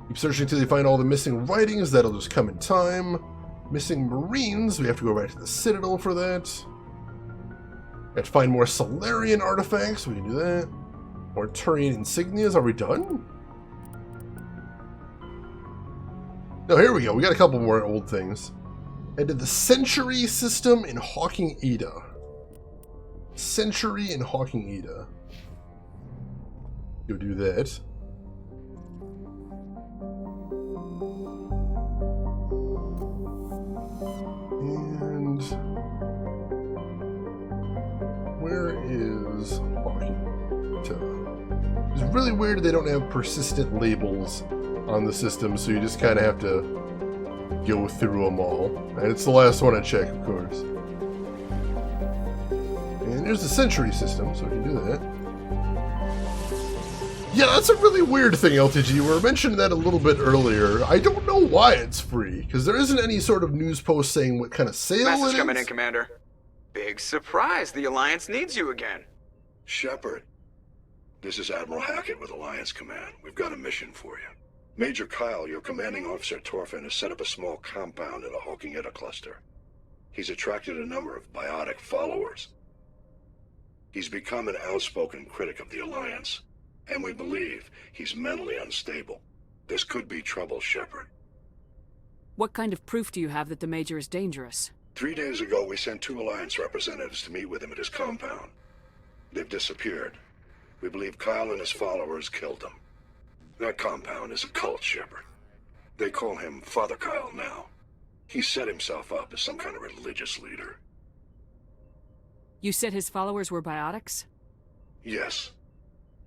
Keep searching until you find all the missing writings. That'll just come in time. Missing Marines. We have to go back to the Citadel for that. Got to find more Solarian artifacts. We can do that. More Turian insignias. Are we done? No, here we go. We got a couple more old things. Head to the Century system in Hawking Ada. Century in Hawking Ada. Go do that. And where is Hawking Ada? It's really weird they don't have persistent labels on the system, so you just kind of have to go through them all. And it's the last one I check, of course. And there's the Century system, so we can do that. Yeah, that's a really weird thing, LTG. We were mentioning that a little bit earlier. I don't know why it's free, because there isn't any sort of news post saying what kind of sale it is. Message coming in, Commander. Big surprise. The Alliance needs you again. Shepard, this is Admiral Hackett with Alliance Command. We've got a mission for you. Major Kyle, your commanding officer at Torfin, has set up a small compound in the Hawking Ada cluster. He's attracted a number of biotic followers. He's become an outspoken critic of the Alliance, and we believe he's mentally unstable. This could be trouble, Shepard. What kind of proof do you have that the Major is dangerous? 3 days ago, we sent 2 Alliance representatives to meet with him at his compound. They've disappeared. We believe Kyle and his followers killed them. That compound is a cult, Shepard. They call him Father Kyle now. He set himself up as some kind of religious leader. You said his followers were biotics? Yes.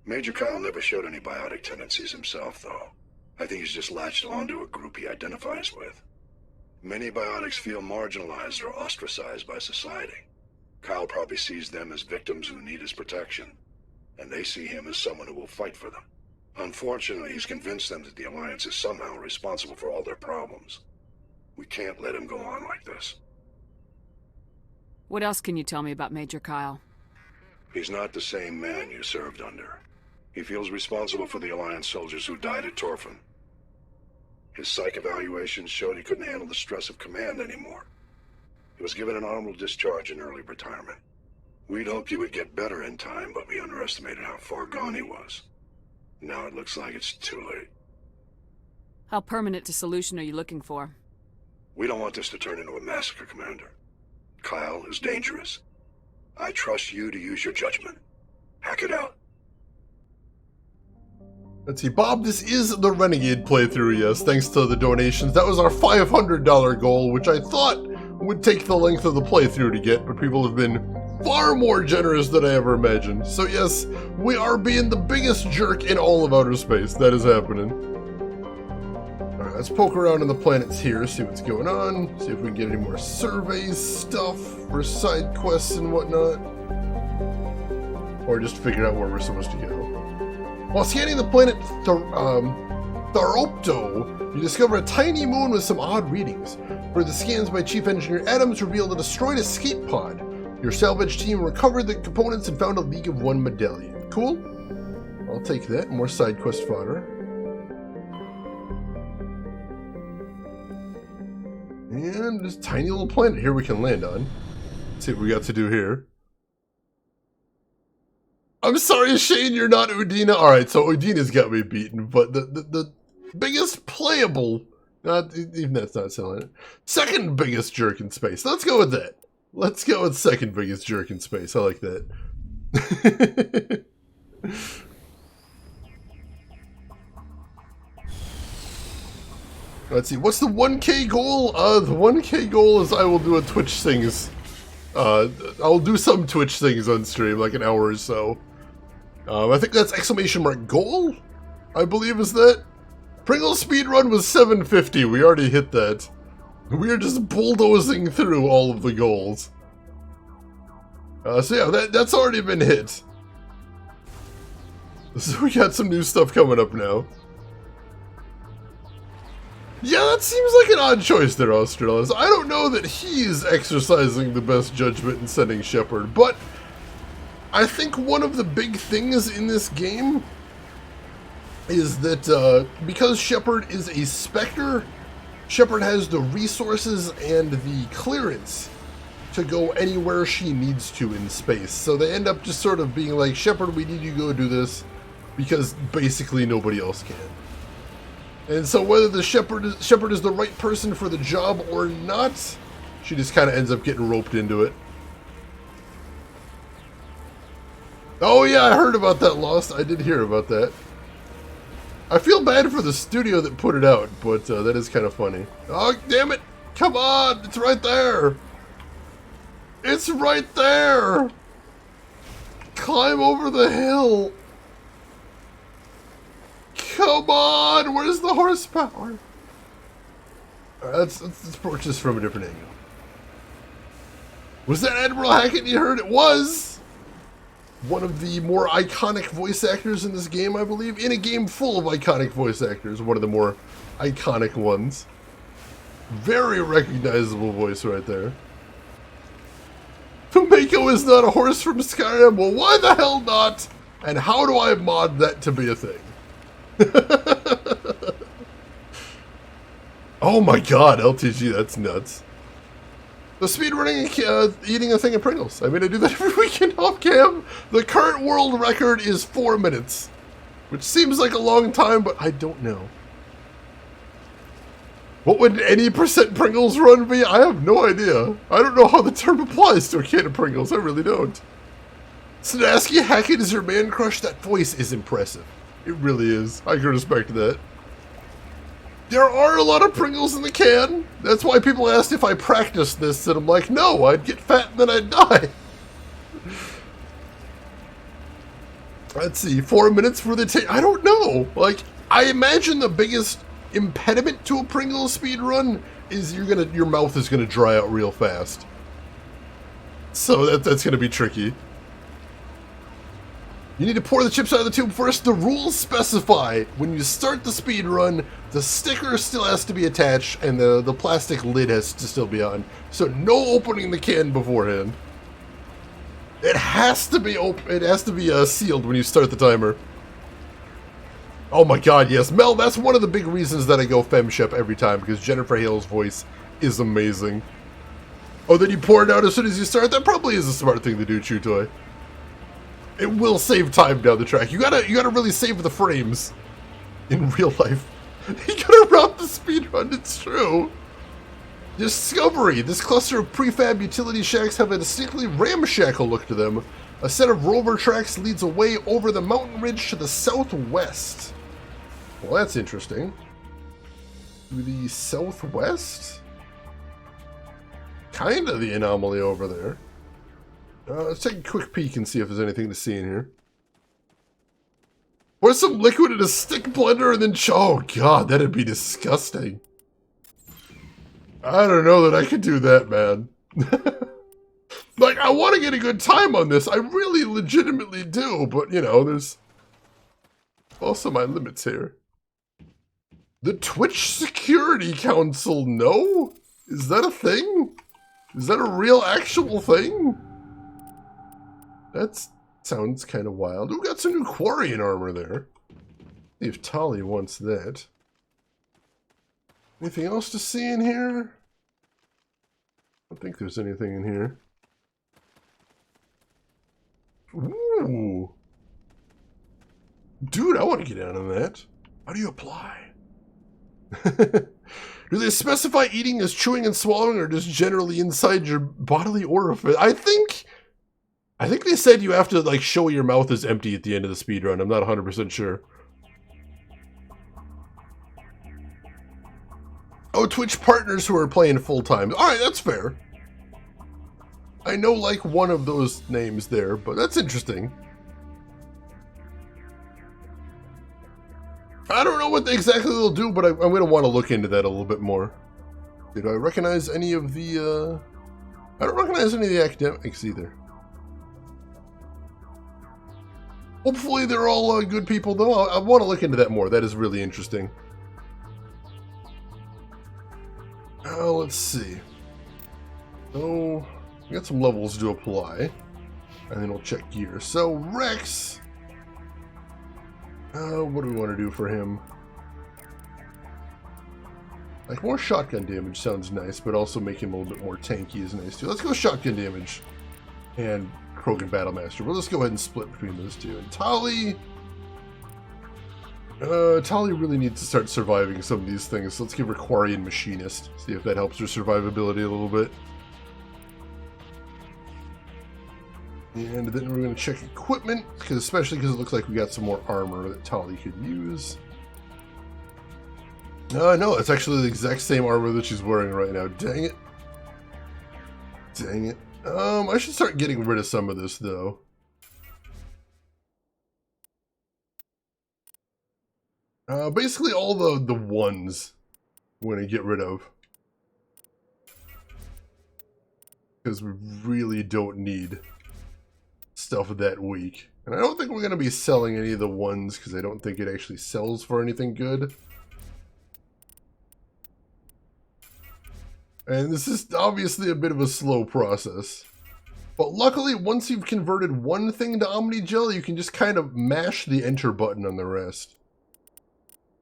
Major Kyle never showed any biotic tendencies himself, though. I think he's just latched onto a group he identifies with. Many biotics feel marginalized or ostracized by society. Kyle probably sees them as victims who need his protection, and they see him as someone who will fight for them. Unfortunately, he's convinced them that the Alliance is somehow responsible for all their problems. We can't let him go on like this. What else can you tell me about Major Kyle? He's not the same man you served under. He feels responsible for the Alliance soldiers who died at Torfin. His psych evaluations showed he couldn't handle the stress of command anymore. He was given an honorable discharge in early retirement. We'd hoped he would get better in time, but we underestimated how far gone he was. Now it looks like it's too late. How permanent a solution are you looking for? We don't want this to turn into a massacre, Commander. Kyle is dangerous. I trust you to use your judgment. Hack it out. Let's see, Bob, this is the Renegade playthrough, yes, thanks to the donations. That was our $500 goal, which I thought would take the length of the playthrough to get, but people have been far more generous than I ever imagined. So yes, we are being the biggest jerk in all of outer space. That is happening. Alright, let's poke around in the planets here, see what's going on, see if we can get any more survey stuff for side quests and whatnot. Or just figure out where we're supposed to go. While scanning the planet Tharopto, you discover a tiny moon with some odd readings. Where the scans by Chief Engineer Adams revealed a destroyed escape pod. Your salvage team recovered the components and found a League of One medallion. Cool. I'll take that. More side quest fodder. And this tiny little planet here we can land on. Let's see what we got to do here. I'm sorry, Shane, you're not Udina. Alright, so Udina's got me beaten, but the biggest playable, not even that's not selling it. Second biggest jerk in space. Let's go with that. Let's go with second biggest jerk in space. I like that. Let's see, what's the 1K goal? The 1K goal is I will do a Twitch things. I'll do some Twitch things on stream, like an hour or so. I think that's exclamation mark goal? I believe is that. Pringles speedrun was 750, we already hit that. We are just bulldozing through all of the goals. So yeah, that's already been hit. So we got some new stuff coming up now. Yeah, that seems like an odd choice there, Australis. I don't know that he's exercising the best judgment in sending Shepard, but I think one of the big things in this game is that because Shepard is a Spectre, Shepard has the resources and the clearance to go anywhere she needs to in space. So they end up just sort of being like, Shepard, we need you to go do this, because basically nobody else can. And so whether the Shepard is the right person for the job or not, she just kind of ends up getting roped into it. Oh yeah, I heard about that, Lost. I did hear about that. I feel bad for the studio that put it out, but that is kind of funny. Oh, damn it! Come on! It's right there! It's right there! Climb over the hill! Come on! Where's the horsepower? Let's approach this from a different angle. Was that Admiral Hackett you heard? It was! One of the more iconic voice actors in this game, I believe. In a game full of iconic voice actors, one of the more iconic ones. Very recognizable voice right there. Tomeko is not a horse from Skyrim. Well, why the hell not? And how do I mod that to be a thing? Oh my god, LTG, that's nuts. The speedrunning eating a thing of Pringles. I mean, I do that every weekend off cam. The current world record is 4 minutes, which seems like a long time, but I don't know. What would any percent Pringles run be? I have no idea. I don't know how the term applies to a can of Pringles. I really don't. Snasky Hackett is your man crush. That voice is impressive. It really is. I can respect that. There are a lot of Pringles in the can. That's why people asked if I practiced this, and I'm like, no, I'd get fat and then I'd die. Let's see, 4 minutes for the take. I don't know. Like, I imagine the biggest impediment to a Pringles speedrun is your mouth is gonna dry out real fast. So that's gonna be tricky. You need to pour the chips out of the tube first. The rules specify when you start the speedrun, the sticker still has to be attached and the plastic lid has to still be on. So no opening the can beforehand. It has to be sealed when you start the timer. Oh my god, yes. Mel, that's one of the big reasons that I go FemShep every time, because Jennifer Hale's voice is amazing. Oh, then you pour it out as soon as you start? That probably is a smart thing to do, Chew Toy. It will save time down the track. You gotta really save the frames in real life. You gotta route the speedrun, it's true. Discovery. This cluster of prefab utility shacks have a distinctly ramshackle look to them. A set of rover tracks leads away over the mountain ridge to the southwest. Well, that's interesting. To the southwest? Kinda the anomaly over there. Let's take a quick peek and see if there's anything to see in here. Pour some liquid in a stick blender and then... Oh god, that'd be disgusting. I don't know that I could do that, man. Like, I want to get a good time on this. I really legitimately do, but, you know, there's also my limits here. The Twitch Security Council, no? Is that a thing? Is that a real, actual thing? That sounds kind of wild. We've got some new Quarian armor there. See if Tali wants that. Anything else to see in here? I don't think there's anything in here. Ooh. Dude, I want to get out on that. How do you apply? Do they specify eating as chewing and swallowing or just generally inside your bodily orifice? I think they said you have to like show your mouth is empty at the end of the speedrun. I'm not 100% sure. Oh, Twitch partners who are playing full-time. Alright, that's fair. I know, like, one of those names there, but that's interesting. I don't know what exactly they'll do, but I'm going to want to look into that a little bit more. Did I recognize any of the, I don't recognize any of the academics either. Hopefully they're all good people, though. I want to look into that more. That is really interesting. Let's see. So, we got some levels to apply. And then we'll check gear. So, Rex... what do we want to do for him? Like, more shotgun damage sounds nice, but also make him a little bit more tanky is nice, too. Let's go shotgun damage. And Krogan Battlemaster. Well, let's go ahead and split between those two. And Tali... Tali really needs to start surviving some of these things, so let's give her Quarian Machinist. See if that helps her survivability a little bit. And then we're going to check equipment, especially because it looks like we got some more armor that Tali could use. No, it's actually the exact same armor that she's wearing right now. Dang it. Dang it. I should start getting rid of some of this, though. Basically all the ones we're going to get rid of. Because we really don't need stuff that weak. And I don't think we're going to be selling any of the ones because I don't think it actually sells for anything good. And this is obviously a bit of a slow process. But luckily, once you've converted one thing to Omnigel, you can just kind of mash the enter button on the rest.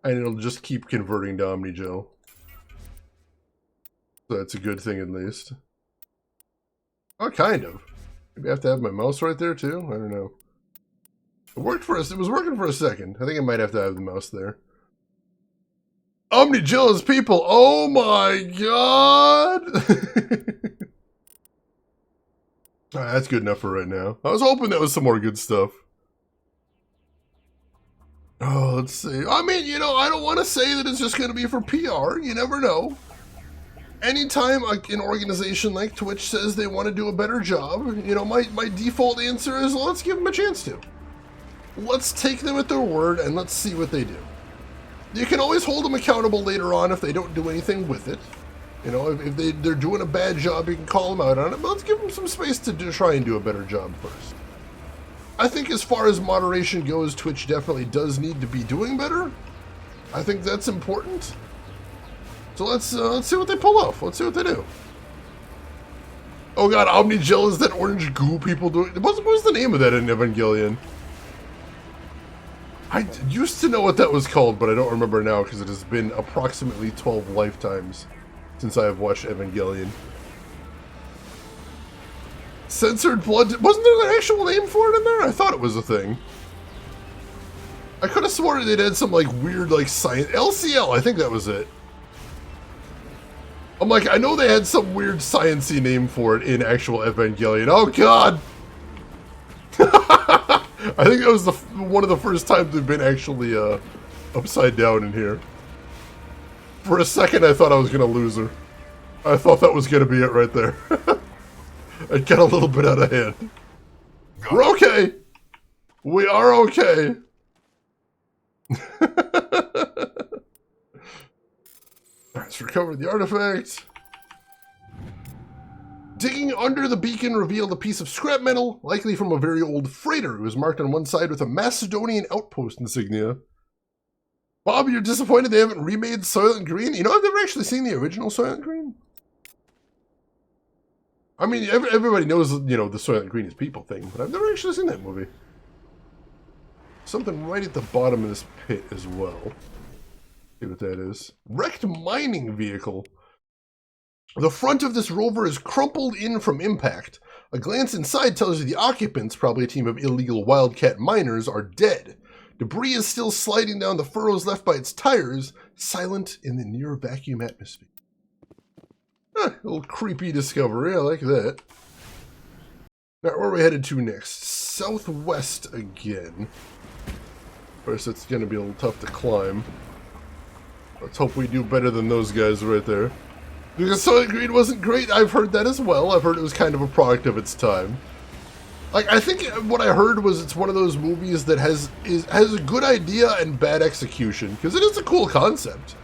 And it'll just keep converting to Omnigel. So that's a good thing at least. Oh, kind of. Maybe I have to have my mouse right there too? I don't know. It worked for us. It was working for a second. I think I might have to have the mouse there. Omnigel is people. Oh my god! Alright, that's good enough for right now. I was hoping that was some more good stuff. Oh, let's see. I mean, you know, I don't want to say that it's just going to be for PR. You never know. Anytime an organization like Twitch says they want to do a better job, you know, my default answer is let's give them a chance to. Let's take them at their word and let's see what they do. You can always hold them accountable later on if they don't do anything with it. You know, if they're doing a bad job, you can call them out on it, but let's give them some space to try and do a better job first. I think as far as moderation goes, Twitch definitely does need to be doing better. I think that's important. So let's see what they pull off. Let's see what they do. Oh god, Omnigel is that orange goo people doing. What was the name of that in Evangelion? I used to know what that was called, but I don't remember now because it has been approximately 12 lifetimes since I have watched Evangelion. Censored blood. Wasn't there an actual name for it in there? I thought it was a thing. I could have sworn they'd had some like weird like science. LCL, I think that was it. I'm like, I know they had some weird sciencey name for it in actual Evangelion. Oh god! I think that was one of the first times they've been actually upside down in here. For a second, I thought I was gonna lose her. I thought that was gonna be it right there. It got a little bit out of hand. We're okay. We are okay. Alright, let's recover the artifact. Digging under the beacon revealed a piece of scrap metal, likely from a very old freighter. It was marked on one side with a Macedonian outpost insignia. Bob, you're disappointed they haven't remade Soylent Green? You know, I've never actually seen the original Soylent Green. I mean, everybody knows, you know, the Soylent Green is people thing, but I've never actually seen that movie. Something right at the bottom of this pit as well. See what that is. Wrecked mining vehicle. The front of this rover is crumpled in from impact. A glance inside tells you the occupants, probably a team of illegal wildcat miners, are dead. Debris is still sliding down the furrows left by its tires, silent in the near vacuum atmosphere. A little creepy discovery, I like that. Now, where are we headed to next? Southwest again. Of course, it's going to be a little tough to climb. Let's hope we do better than those guys right there. Because Soylent Green wasn't great. I've heard that as well. I've heard it was kind of a product of its time. Like, I think what I heard was it's one of those movies that has a good idea and bad execution, because it is a cool concept.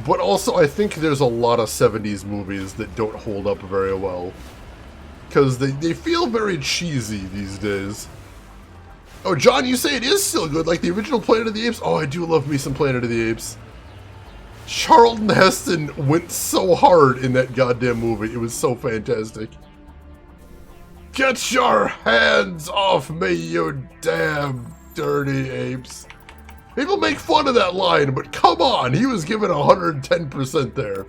But also, I think there's a lot of 70s movies that don't hold up very well. Because they feel very cheesy these days. Oh, John, you say it is still good, like the original Planet of the Apes? Oh, I do love me some Planet of the Apes. Charlton Heston went so hard in that goddamn movie. It was so fantastic. Get your hands off me, you damn dirty apes. People make fun of that line, but come on, he was given 110% there.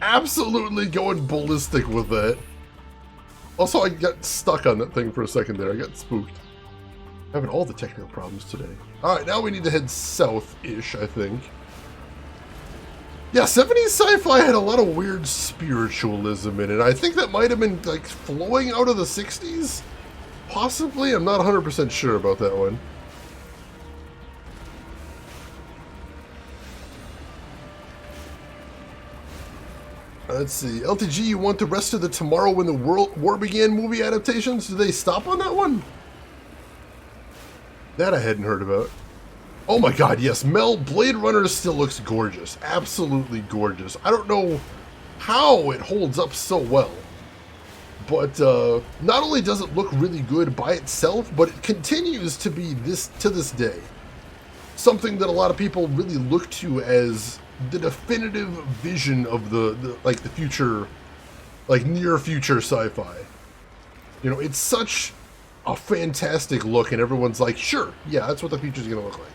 Absolutely going ballistic with that. Also, I got stuck on that thing for a second there. I got spooked. Having all the technical problems today. Alright, now we need to head south-ish, I think. Yeah, 70s sci-fi had a lot of weird spiritualism in it. I think that might have been, like, flowing out of the 60s? Possibly? I'm not 100% sure about that one. Let's see. LTG, you want the rest of the Tomorrow When the World War Began movie adaptations? Did they stop on that one? That I hadn't heard about. Oh my god, yes, Mel, Blade Runner still looks gorgeous. Absolutely gorgeous. I don't know how it holds up so well. But not only does it look really good by itself, but it continues to be to this day something that a lot of people really look to as the definitive vision of the future, like near future sci-fi. You know, it's such a fantastic look, and everyone's like, sure, yeah, that's what the future's gonna look like.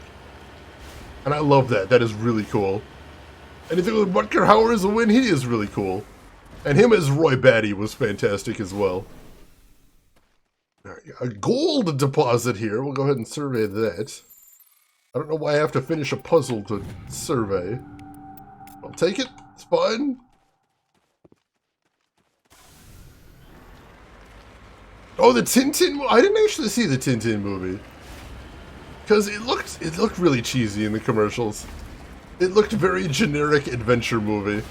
And I love that. That is really cool. Anything with Rutger Hauer as a win, he is really cool. And him as Roy Batty was fantastic as well. Alright, a gold deposit here. We'll go ahead and survey that. I don't know why I have to finish a puzzle to survey. I'll take it. It's fine. Oh, the Tintin. I didn't actually see the Tintin movie. Because it looked really cheesy in the commercials. It looked very generic adventure movie.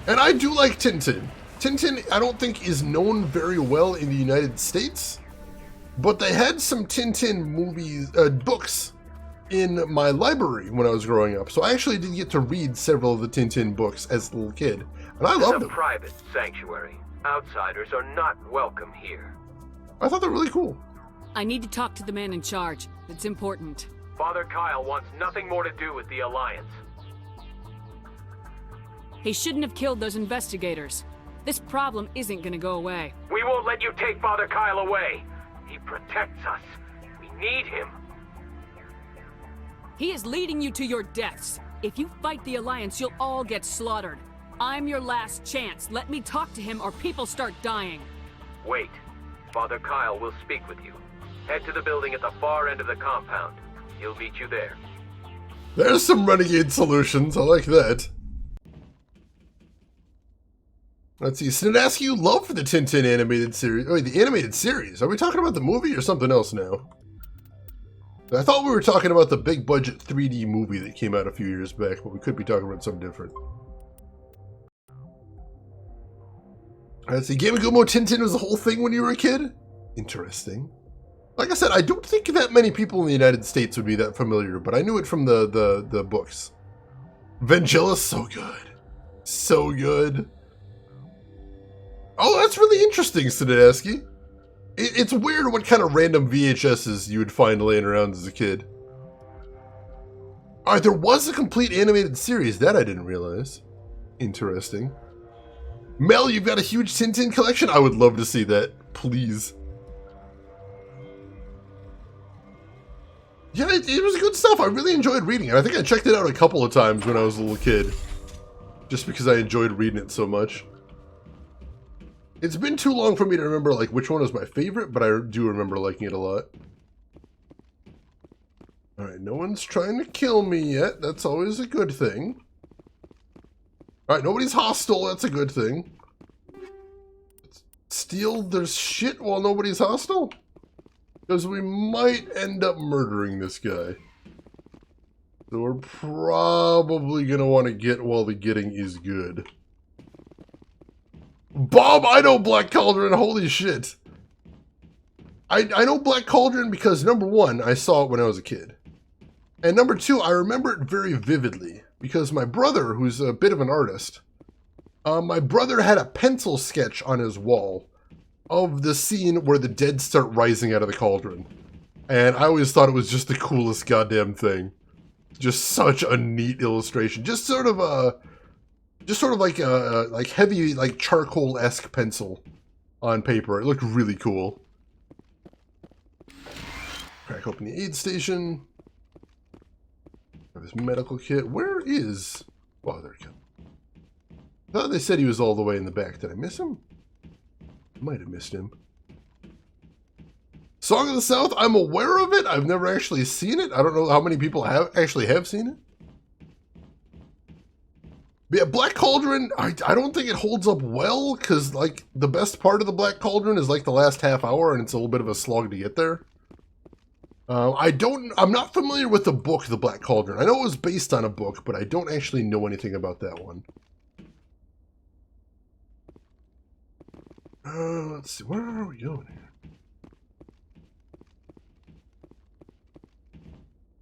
And I do like Tintin. Tintin, I don't think, is known very well in the United States. But they had some Tintin movies, books in my library when I was growing up. So I actually did get to read several of the Tintin books as a little kid. And I loved them. It's a private sanctuary. Outsiders are not welcome here. I thought they were really cool. I need to talk to the man in charge. It's important. Father Kyle wants nothing more to do with the Alliance. He shouldn't have killed those investigators. This problem isn't gonna go away. We won't let you take Father Kyle away. He protects us. We need him. He is leading you to your deaths. If you fight the Alliance, you'll all get slaughtered. I'm your last chance. Let me talk to him or people start dying. Wait. Father Kyle will speak with you. Head to the building at the far end of the compound. He'll meet you there. There's some renegade solutions. I like that. Let's see. Snadaski, you love the Tintin animated series. Oh, wait, the animated series. Are we talking about the movie or something else now? I thought we were talking about the big budget 3D movie that came out a few years back, but we could be talking about something different. Let's see. Game of Gumo Tintin was the whole thing when you were a kid? Interesting. Like I said, I don't think that many people in the United States would be that familiar, but I knew it from the books. Vangelis, so good. So good. Oh, that's really interesting, Snadaski. It's weird what kind of random VHSs you would find laying around as a kid. Alright, there was a complete animated series. That I didn't realize. Interesting. Mel, you've got a huge Tintin collection? I would love to see that. Please. Yeah, it was good stuff. I really enjoyed reading it. I think I checked it out a couple of times when I was a little kid. Just because I enjoyed reading it so much. It's been too long for me to remember like which one was my favorite, but I do remember liking it a lot. Alright, no one's trying to kill me yet. That's always a good thing. Alright, nobody's hostile. That's a good thing. Steal their shit while nobody's hostile? Because we might end up murdering this guy. So we're probably going to want to get while the getting is good. Bob, I know Black Cauldron. Holy shit. I know Black Cauldron because, number one, I saw it when I was a kid. And number two, I remember it very vividly because my brother, who's a bit of an artist, my brother had a pencil sketch on his wall of the scene where the dead start rising out of the cauldron. And I always thought it was just the coolest goddamn thing. Just such a neat illustration. Just sort of like a heavy, like charcoal-esque pencil on paper. It looked really cool. Crack open the aid station. Have this medical kit. Where is... Oh, there we go. I thought they said he was all the way in the back. Did I miss him? Might have missed him. Song of the South, I'm aware of it. I've never actually seen it. I don't know how many people actually have seen it. But yeah, Black Cauldron, I don't think it holds up well, because, like, the best part of the Black Cauldron is, like, the last half hour, and it's a little bit of a slog to get there. I'm not familiar with the book, The Black Cauldron. I know it was based on a book, but I don't actually know anything about that one. Let's see, where are we going here?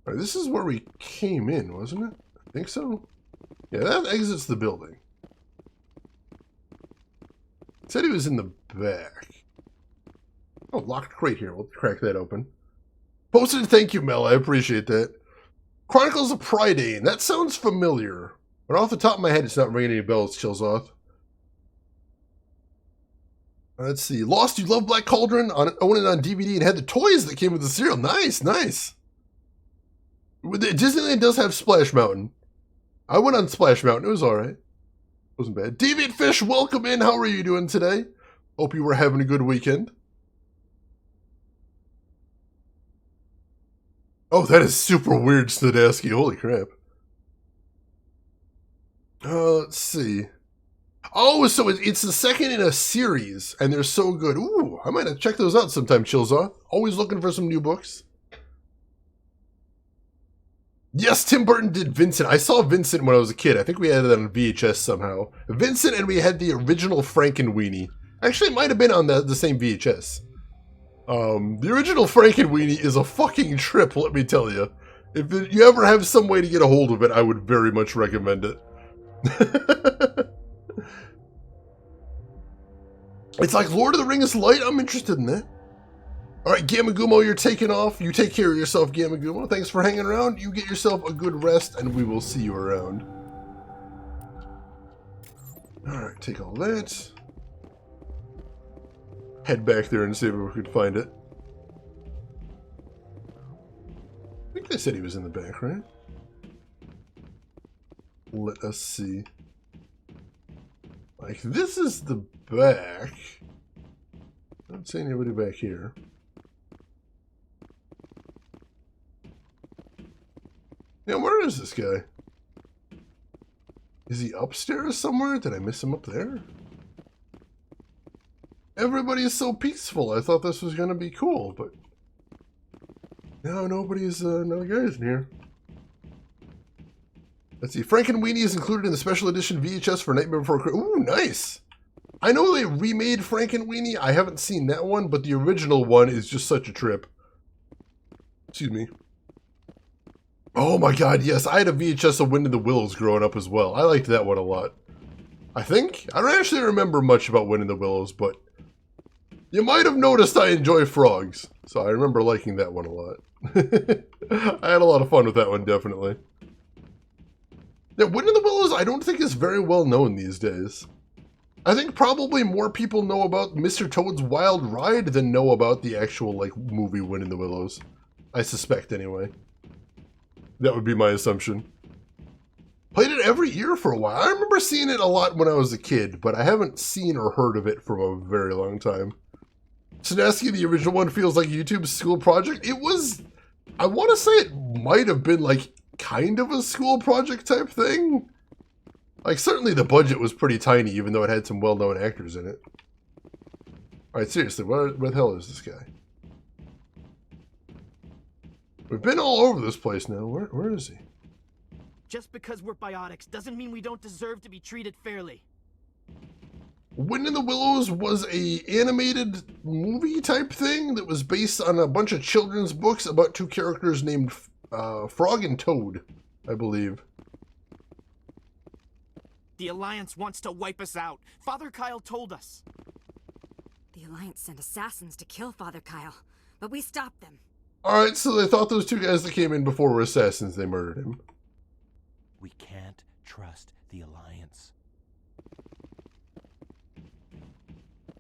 All right, this is where we came in, wasn't it? I think so. Yeah, that exits the building. It said he was in the back. Oh, locked crate here. We'll crack that open. Posted, thank you, Mel. I appreciate that. Chronicles of Prydain. That sounds familiar. But off the top of my head, it's not ringing any bells, Chillsoth. Let's see. Lost, you love Black Cauldron? Own it on DVD and had the toys that came with the cereal. Nice, nice. Disneyland does have Splash Mountain. I went on Splash Mountain. It was alright. Wasn't bad. Deviant Fish, welcome in. How are you doing today? Hope you were having a good weekend. Oh, that is super weird, Snodasky. Holy crap. Let's see. Oh, so it's the second in a series, and they're so good. Ooh, I might have to check those out sometime, Chillsaw. Always looking for some new books. Yes, Tim Burton did Vincent. I saw Vincent when I was a kid. I think we had it on VHS somehow. Vincent, and we had the original Frankenweenie. Actually, it might have been on the same VHS. The original Frankenweenie is a fucking trip, let me tell you. If you ever have some way to get a hold of it, I would very much recommend it. It's like Lord of the Rings light. I'm interested in that. Alright, Gamagumo, you're taking off. You take care of yourself, Gamagumo. Thanks for hanging around. You get yourself a good rest, and we will see you around. Alright, take all that. Head back there and see if we could find it. I think they said he was in the back, right? Let us see. Like, this is the back. I don't see anybody back here. Yeah, where is this guy? Is he upstairs somewhere? Did I miss him up there? Everybody is so peaceful. I thought this was going to be cool, but... No, nobody's, no guys in here. Let's see. Frankenweenie is included in the special edition VHS for Nightmare Before Christmas. Ooh, nice! I know they remade Frankenweenie. I haven't seen that one, but the original one is just such a trip. Excuse me. Oh my god, yes. I had a VHS of Wind in the Willows growing up as well. I liked that one a lot. I think? I don't actually remember much about Wind in the Willows, but... You might have noticed I enjoy frogs, so I remember liking that one a lot. I had a lot of fun with that one, definitely. Yeah, Wind in the Willows I don't think is very well known these days. I think probably more people know about Mr. Toad's Wild Ride than know about the actual, like, movie Wind in the Willows. I suspect, anyway. That would be my assumption. Played it every year for a while. I remember seeing it a lot when I was a kid, but I haven't seen or heard of it for a very long time. Sinasky, the original one, feels like a YouTube school project. It was... I want to say it might have been, like, kind of a school project type thing. Like, certainly the budget was pretty tiny, even though it had some well-known actors in it. Alright, seriously, where the hell is this guy? We've been all over this place now. Where is he? Just because we're biotics doesn't mean we don't deserve to be treated fairly. Wind in the Willows was a animated movie type thing that was based on a bunch of children's books about two characters named Frog and Toad, I believe. The Alliance wants to wipe us out. Father Kyle told us. The Alliance sent assassins to kill Father Kyle, but we stopped them. Alright, so they thought those two guys that came in before were assassins. They murdered him. We can't trust the Alliance.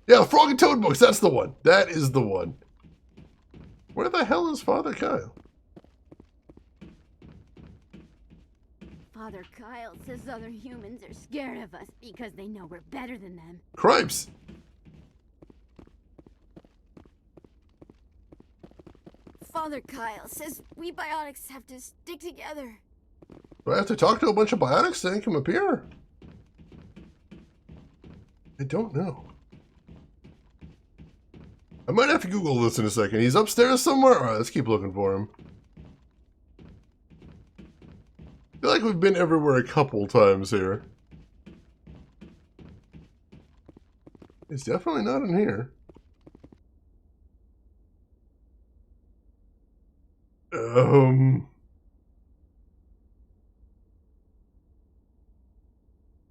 Yeah, Frog and Toad books, that's the one. That is the one. Where the hell is Father Kyle? Father Kyle says other humans are scared of us because they know we're better than them. Cripes! Father Kyle says we biotics have to stick together. Do I have to talk to a bunch of biotics to make him appear? I don't know. I might have to Google this in a second. He's upstairs somewhere? Alright, let's keep looking for him. I feel like we've been everywhere a couple times here. He's definitely not in here.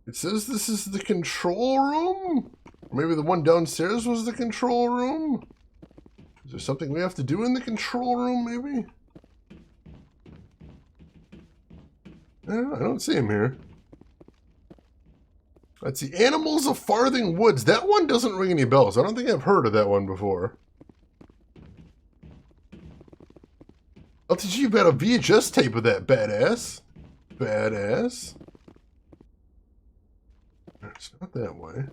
It says this is the control room? Maybe the one downstairs was the control room? Is there something we have to do in the control room, maybe? I don't see him here. Let's see. Animals of Farthing Woods. That one doesn't ring any bells. I don't think I've heard of that one before. LTG, you've got a VHS tape of that. Badass. Badass. It's not that way.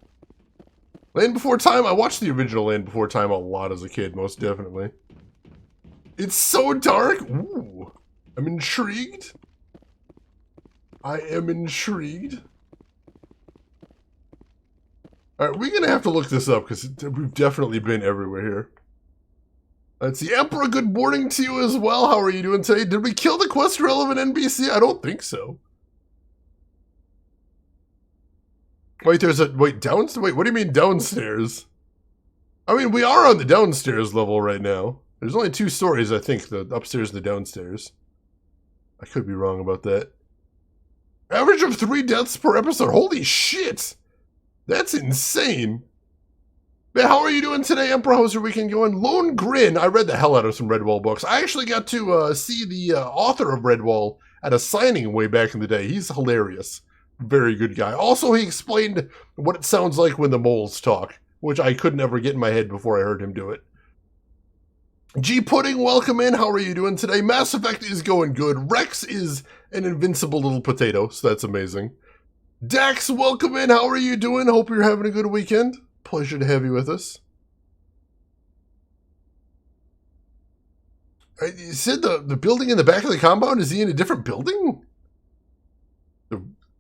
Land Before Time. I watched the original Land Before Time a lot as a kid, most definitely. It's so dark. Ooh. I'm intrigued. I am intrigued. Alright, we're gonna have to look this up because we've definitely been everywhere here. Let's see. Emperor, good morning to you as well. How are you doing today? Did we kill the quest relevant NPC? I don't think so. Wait, there's a... Wait, downstairs? Wait, what do you mean downstairs? I mean, we are on the downstairs level right now. There's only 2 stories, I think. The upstairs and the downstairs. I could be wrong about that. Average of 3 deaths per episode. Holy shit! That's insane. Man, how are you doing today, Emperor? How's your weekend going? Lone Grin. I read the hell out of some Redwall books. I actually got to see the author of Redwall at a signing way back in the day. He's hilarious. Very good guy. Also, he explained what it sounds like when the moles talk, which I could never get in my head before I heard him do it. G Pudding, welcome in. How are you doing today? Mass Effect is going good. Rex is an invincible little potato, so that's amazing. Dax, welcome in. How are you doing? Hope you're having a good weekend. Pleasure to have you with us. You said the building in the back of the compound? Is he in a different building?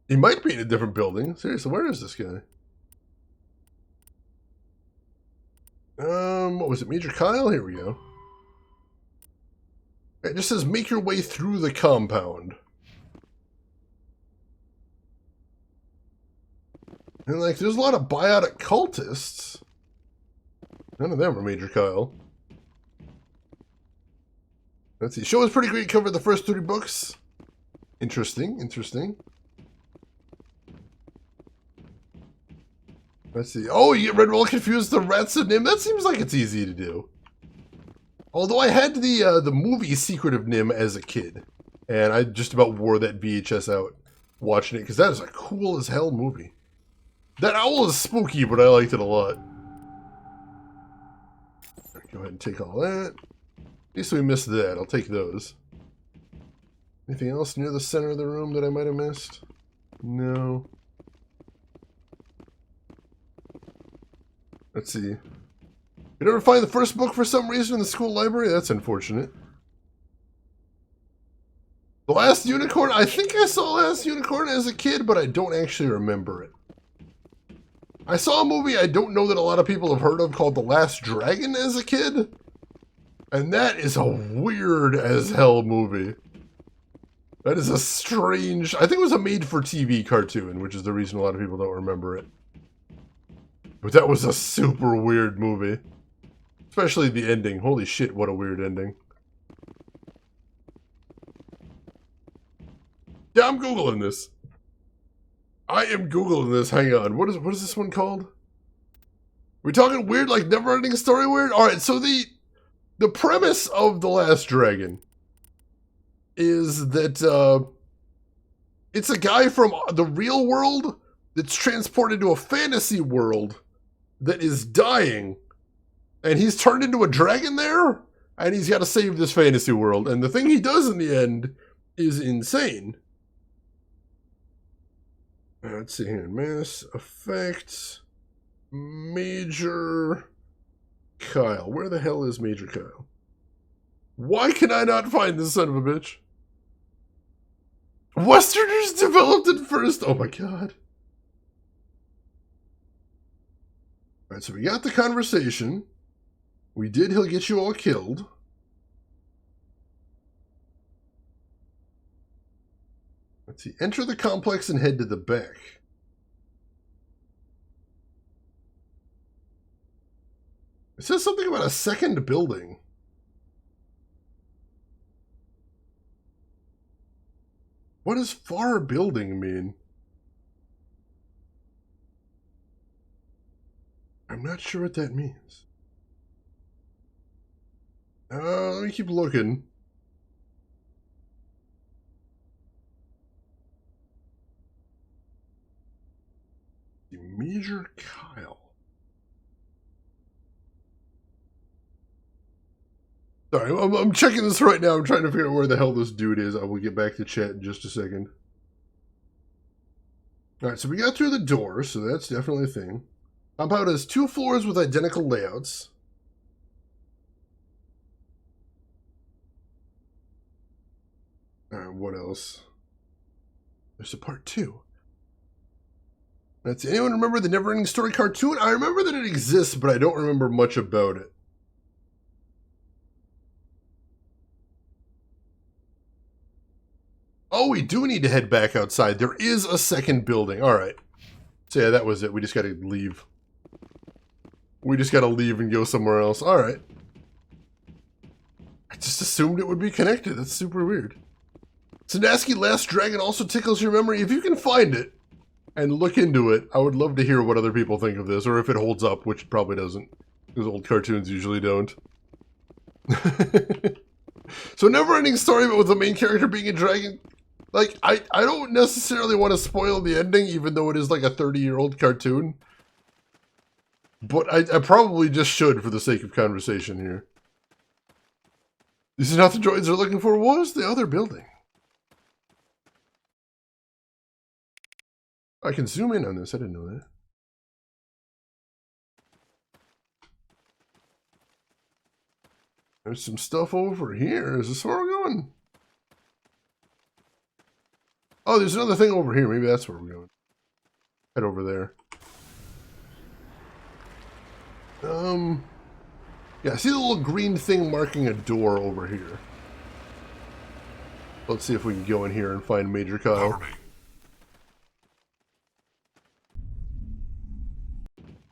He might be in a different building. Seriously, where is this guy? What was it? Major Kyle? Here we go. It just says make your way through the compound. And like, there's a lot of biotic cultists. None of them are Major Kyle. Let's see. Show was pretty great. Covered the first 30 books. Interesting, interesting. Let's see. Oh, you get Redwall confused the Rats of Nim. That seems like it's easy to do. Although I had the movie Secret of Nim as a kid. And I just about wore that VHS out watching it. Because that is a cool as hell movie. That owl is spooky, but I liked it a lot. Go ahead and take all that. At least we missed that. I'll take those. Anything else near the center of the room that I might have missed? No. Let's see. You never find the first book for some reason in the school library? That's unfortunate. The Last Unicorn? I think I saw Last Unicorn as a kid, but I don't actually remember it. I saw a movie I don't know that a lot of people have heard of called The Last Dragon as a kid. And that is a weird as hell movie. That is a strange... I think it was a made-for-TV cartoon, which is the reason a lot of people don't remember it. But that was a super weird movie. Especially the ending. Holy shit, what a weird ending. Yeah, I'm Googling this. I am Googling this. Hang on. What is this one called? We're talking weird, like never-ending story weird? Alright, so the premise of The Last Dragon is that it's a guy from the real world that's transported to a fantasy world that is dying, and he's turned into a dragon there, and he's got to save this fantasy world, and the thing he does in the end is insane. Let's see here. Mass Effect Major Kyle. Where the hell is Major Kyle? Why can I not find this son of a bitch? Westerners developed it first. Oh my god. Alright, so we got the conversation. We did He'll Get You All Killed. Let's see. Enter the complex and head to the back. It says something about a second building. What does far building mean? I'm not sure what that means. Let me keep looking. Major Kyle. Sorry, I'm checking this right now. I'm trying to figure out where the hell this dude is. I will get back to chat in just a second. Alright, so we got through the door, so that's definitely a thing. Compound has 2 floors with identical layouts. Alright, what else? There's a part 2. Let's see, anyone remember the Neverending Story cartoon? I remember that it exists, but I don't remember much about it. Oh, we do need to head back outside. There is a second building. Alright. So yeah, that was it. We just gotta leave. We just gotta leave and go somewhere else. Alright. I just assumed it would be connected. That's super weird. Sandusky Last Dragon also tickles your memory. If you can find it and look into it, I would love to hear what other people think of this, or if it holds up, which it probably doesn't. Because old cartoons usually don't. So Neverending Story, but with the main character being a dragon. Like, I don't necessarily want to spoil the ending, even though it is like a 30-year-old cartoon. But I probably just should for the sake of conversation here. This is not the droids are looking for. What was the other building? I can zoom in on this. I didn't know that. There's some stuff over here. Is this where we're going? Oh, there's another thing over here. Maybe that's where we're going. Head over there. Yeah, I see the little green thing marking a door over here. Let's see if we can go in here and find Major Kyle.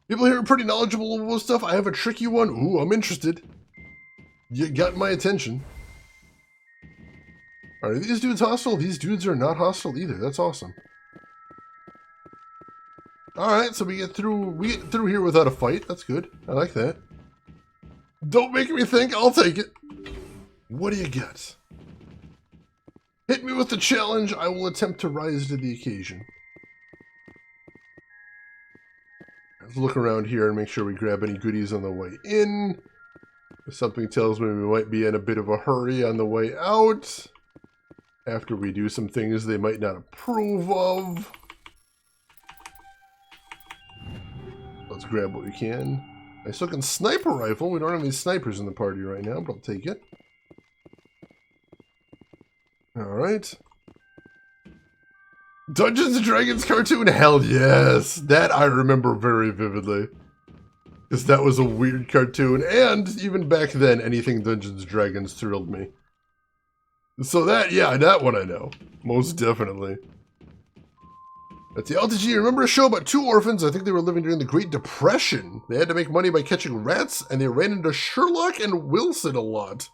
People here are pretty knowledgeable about stuff. I have a tricky one. Ooh, I'm interested. You got my attention. Are these dudes hostile? These dudes are not hostile either. That's awesome. Alright, so we get through here without a fight. That's good. I like that. Don't make me think. I'll take it. What do you got? Hit me with the challenge. I will attempt to rise to the occasion. Let's look around here and make sure we grab any goodies on the way in. Something tells me we might be in a bit of a hurry on the way out. After we do some things they might not approve of. Let's grab what we can. Nice looking sniper rifle. We don't have any snipers in the party right now, but I'll take it. Alright. Dungeons & Dragons cartoon? Hell yes! That I remember very vividly. Because that was a weird cartoon, and even back then, anything Dungeons & Dragons thrilled me. So that one I know. Most definitely. Let's see, LTG, remember a show about two orphans? I think they were living during the Great Depression. They had to make money by catching rats, and they ran into Sherlock and Wilson a lot.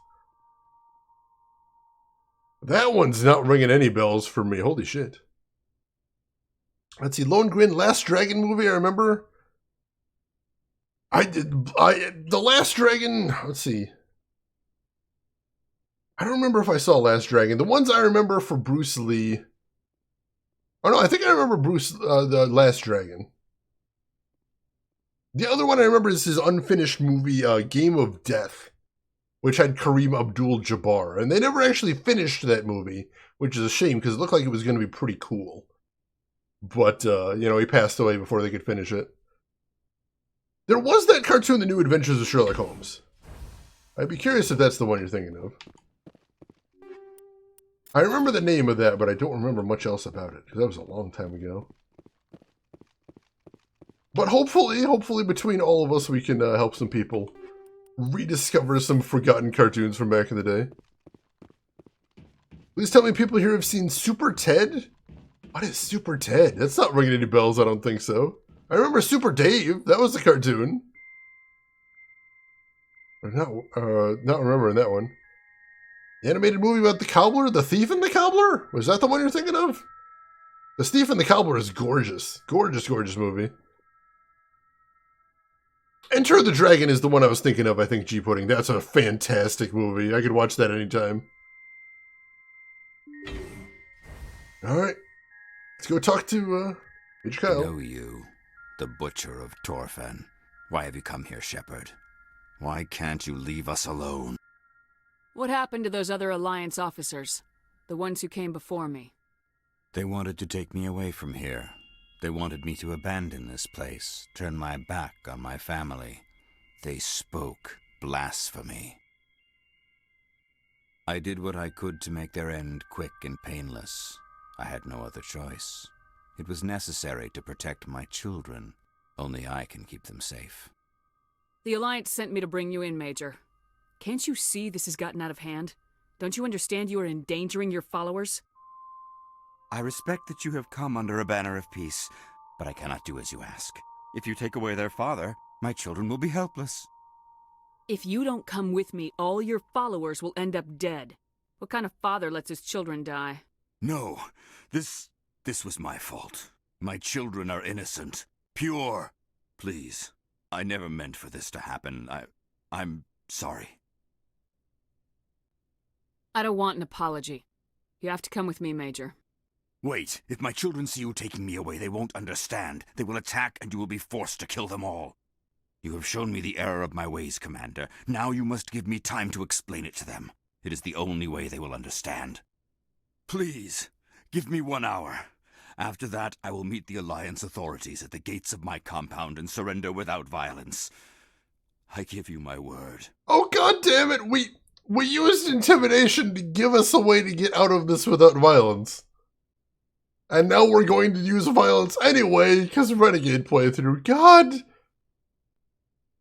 That one's not ringing any bells for me. Holy shit. Let's see, Lone Grin, Last Dragon movie, I remember. The Last Dragon, let's see. I don't remember if I saw Last Dragon. The ones I remember for Bruce Lee. Oh no, I think I remember the Last Dragon. The other one I remember is his unfinished movie, Game of Death, which had Kareem Abdul-Jabbar. And they never actually finished that movie, which is a shame because it looked like it was going to be pretty cool. But, he passed away before they could finish it. There was that cartoon, The New Adventures of Sherlock Holmes. I'd be curious if that's the one you're thinking of. I remember the name of that, but I don't remember much else about it, because that was a long time ago. But hopefully between all of us, we can help some people rediscover some forgotten cartoons from back in the day. Please tell me people here have seen Super Ted? What is Super Ted? That's not ringing any bells, I don't think so. I remember Super Dave. That was a cartoon. I'm not remembering that one. The animated movie about the cobbler? The Thief and the Cobbler? Was that the one you're thinking of? The Thief and the Cobbler is gorgeous. Gorgeous, gorgeous movie. Enter the Dragon is the one I was thinking of, I think, G-Pudding. That's a fantastic movie. I could watch that anytime. Alright. Let's go talk to, Major Kyle. Know you, the Butcher of Torfen. Why have you come here, Shepard? Why can't you leave us alone? What happened to those other Alliance officers? The ones who came before me? They wanted to take me away from here. They wanted me to abandon this place, turn my back on my family. They spoke blasphemy. I did what I could to make their end quick and painless. I had no other choice. It was necessary to protect my children. Only I can keep them safe. The Alliance sent me to bring you in, Major. Can't you see this has gotten out of hand? Don't you understand you are endangering your followers? I respect that you have come under a banner of peace, but I cannot do as you ask. If you take away their father, my children will be helpless. If you don't come with me, all your followers will end up dead. What kind of father lets his children die? No, this was my fault. My children are innocent, pure. Please, I never meant for this to happen. I'm sorry. I don't want an apology. You have to come with me, Major. Wait, if my children see you taking me away, they won't understand. They will attack and you will be forced to kill them all. You have shown me the error of my ways, Commander. Now you must give me time to explain it to them. It is the only way they will understand. Please, give me 1 hour. After that, I will meet the Alliance authorities at the gates of my compound and surrender without violence. I give you my word. Oh, God damn it! We used intimidation to give us a way to get out of this without violence. And now we're going to use violence anyway, because Renegade playthrough. God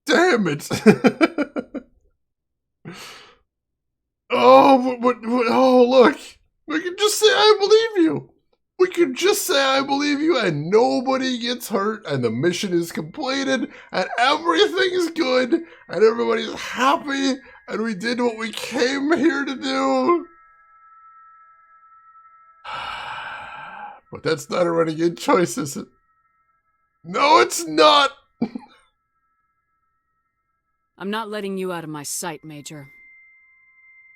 damn it! Oh, look! We can just say I believe you! We can just say I believe you and nobody gets hurt and the mission is completed and everything is good and everybody's happy and we did what we came here to do. But that's not a renegade choice, is it? No, it's not! I'm not letting you out of my sight, Major.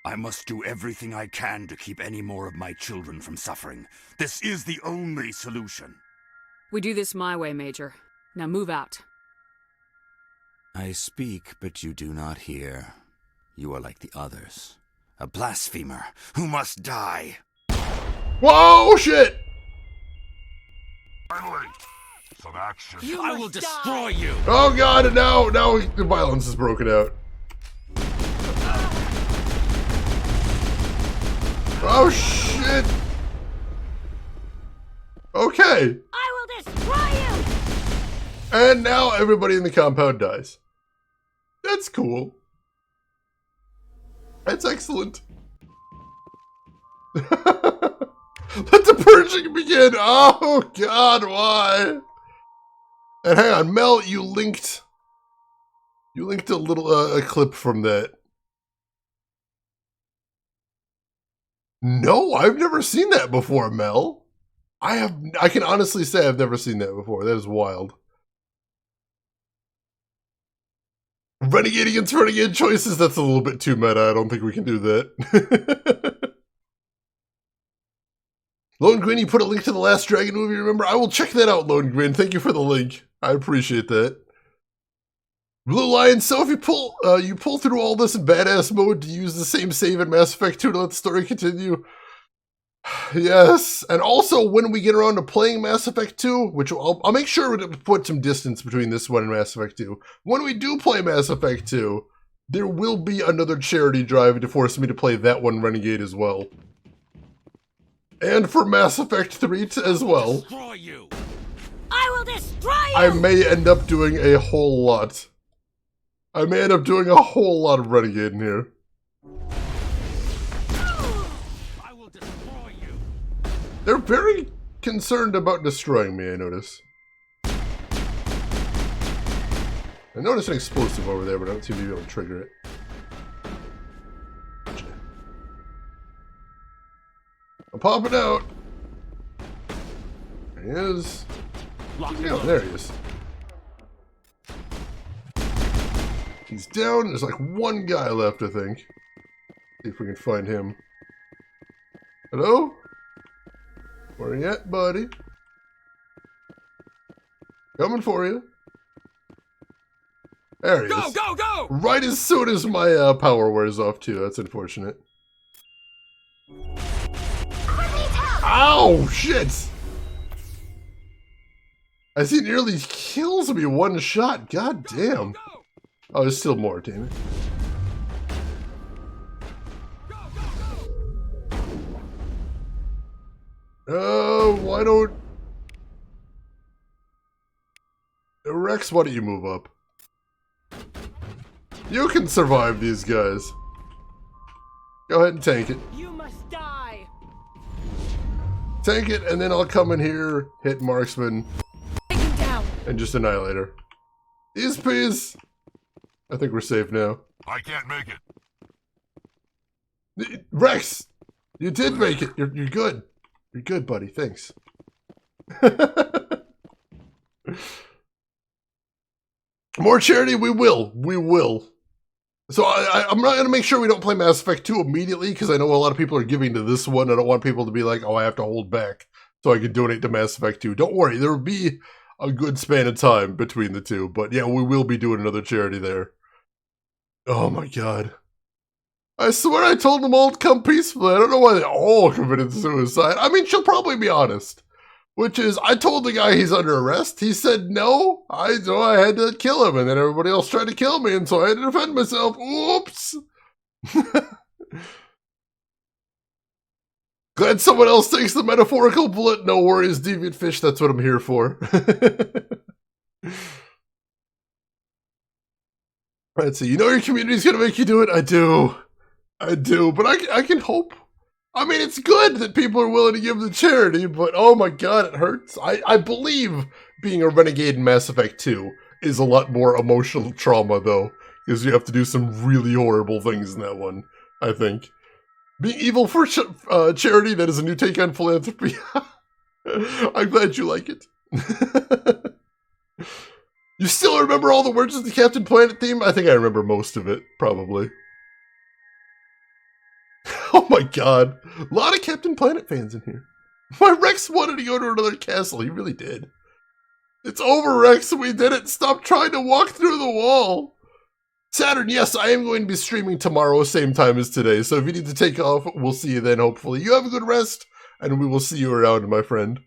I must do everything I can to keep any more of my children from suffering. This is the only solution. We do this my way, Major. Now move out. I speak, but you do not hear. You are like the others. A blasphemer who must die. Whoa, shit! Finally, some action. I will destroy you! Oh god, and now the violence is broken out. Oh shit! Okay. I will destroy you! And now everybody in the compound dies. That's cool. That's excellent. Let the purging begin! Oh god, why? And hang on, Mel, you linked a little a clip from that. No, I've never seen that before, Mel. I can honestly say I've never seen that before. That is wild. Renegade against renegade choices, that's a little bit too meta. I don't think we can do that. Lone Gwyn, you put a link to the Last Dragon movie, remember? I will check that out, Lone Gwyn. Thank you for the link. I appreciate that. Blue Lion, so if you pull through all this in badass mode to use the same save in Mass Effect 2 to let the story continue. Yes, and also when we get around to playing Mass Effect 2, which I'll make sure to put some distance between this one and Mass Effect 2. When we do play Mass Effect 2, there will be another charity drive to force me to play that one Renegade as well. And for Mass Effect 3 as well. Destroy you. I will destroy you! I may end up doing a whole lot. I may end up doing a whole lot of Renegade in here. I will destroy you. They're very concerned about destroying me, I notice. I noticed an explosive over there, but I don't seem to be able to trigger it. I'm popping out. There he is. Yeah, there he is. He's down. There's like one guy left, I think. See if we can find him. Hello? Where you at, buddy? Coming for you. There he is. Go, go! Right as soon as my power wears off, too. That's unfortunate. Ow! Shit! I see nearly kills me one shot. God damn. Oh, there's still more, damn it. Oh, why don't... Rex, why don't you move up? You can survive these guys. Go ahead and tank it. You must die. Tank it, and then I'll come in here, hit Marksman, and just annihilate her. Ease peas. I think we're safe now. I can't make it. Rex! You did make it. You're good. You're good, buddy. Thanks. More charity? We will. We will. So I'm not going to make sure we don't play Mass Effect 2 immediately, because I know a lot of people are giving to this one. I don't want people to be like, oh, I have to hold back so I can donate to Mass Effect 2. Don't worry. There will be a good span of time between the two. But yeah, we will be doing another charity there. Oh my god. I swear I told them all to come peacefully. I don't know why they all committed suicide. I mean, she'll probably be honest. Which is, I told the guy he's under arrest. He said no. So I had to kill him. And then everybody else tried to kill me. And so I had to defend myself. Oops. Glad someone else takes the metaphorical bullet. No worries, Deviant Fish. That's what I'm here for. Let's see. You know your community's going to make you do it? I do. I do. But I can hope. I mean, it's good that people are willing to give the charity, but oh my god, it hurts. I believe being a renegade in Mass Effect 2 is a lot more emotional trauma, though, because you have to do some really horrible things in that one, I think. Being evil for charity, that is a new take on philanthropy. I'm glad you like it. You still remember all the words of the Captain Planet theme? I think I remember most of it, probably. Oh my god. A lot of Captain Planet fans in here. My Rex wanted to go to another castle. He really did. It's over, Rex. We did it. Stop trying to walk through the wall. Saturn, yes, I am going to be streaming tomorrow, same time as today. So if you need to take off, we'll see you then, hopefully. You have a good rest, and we will see you around, my friend.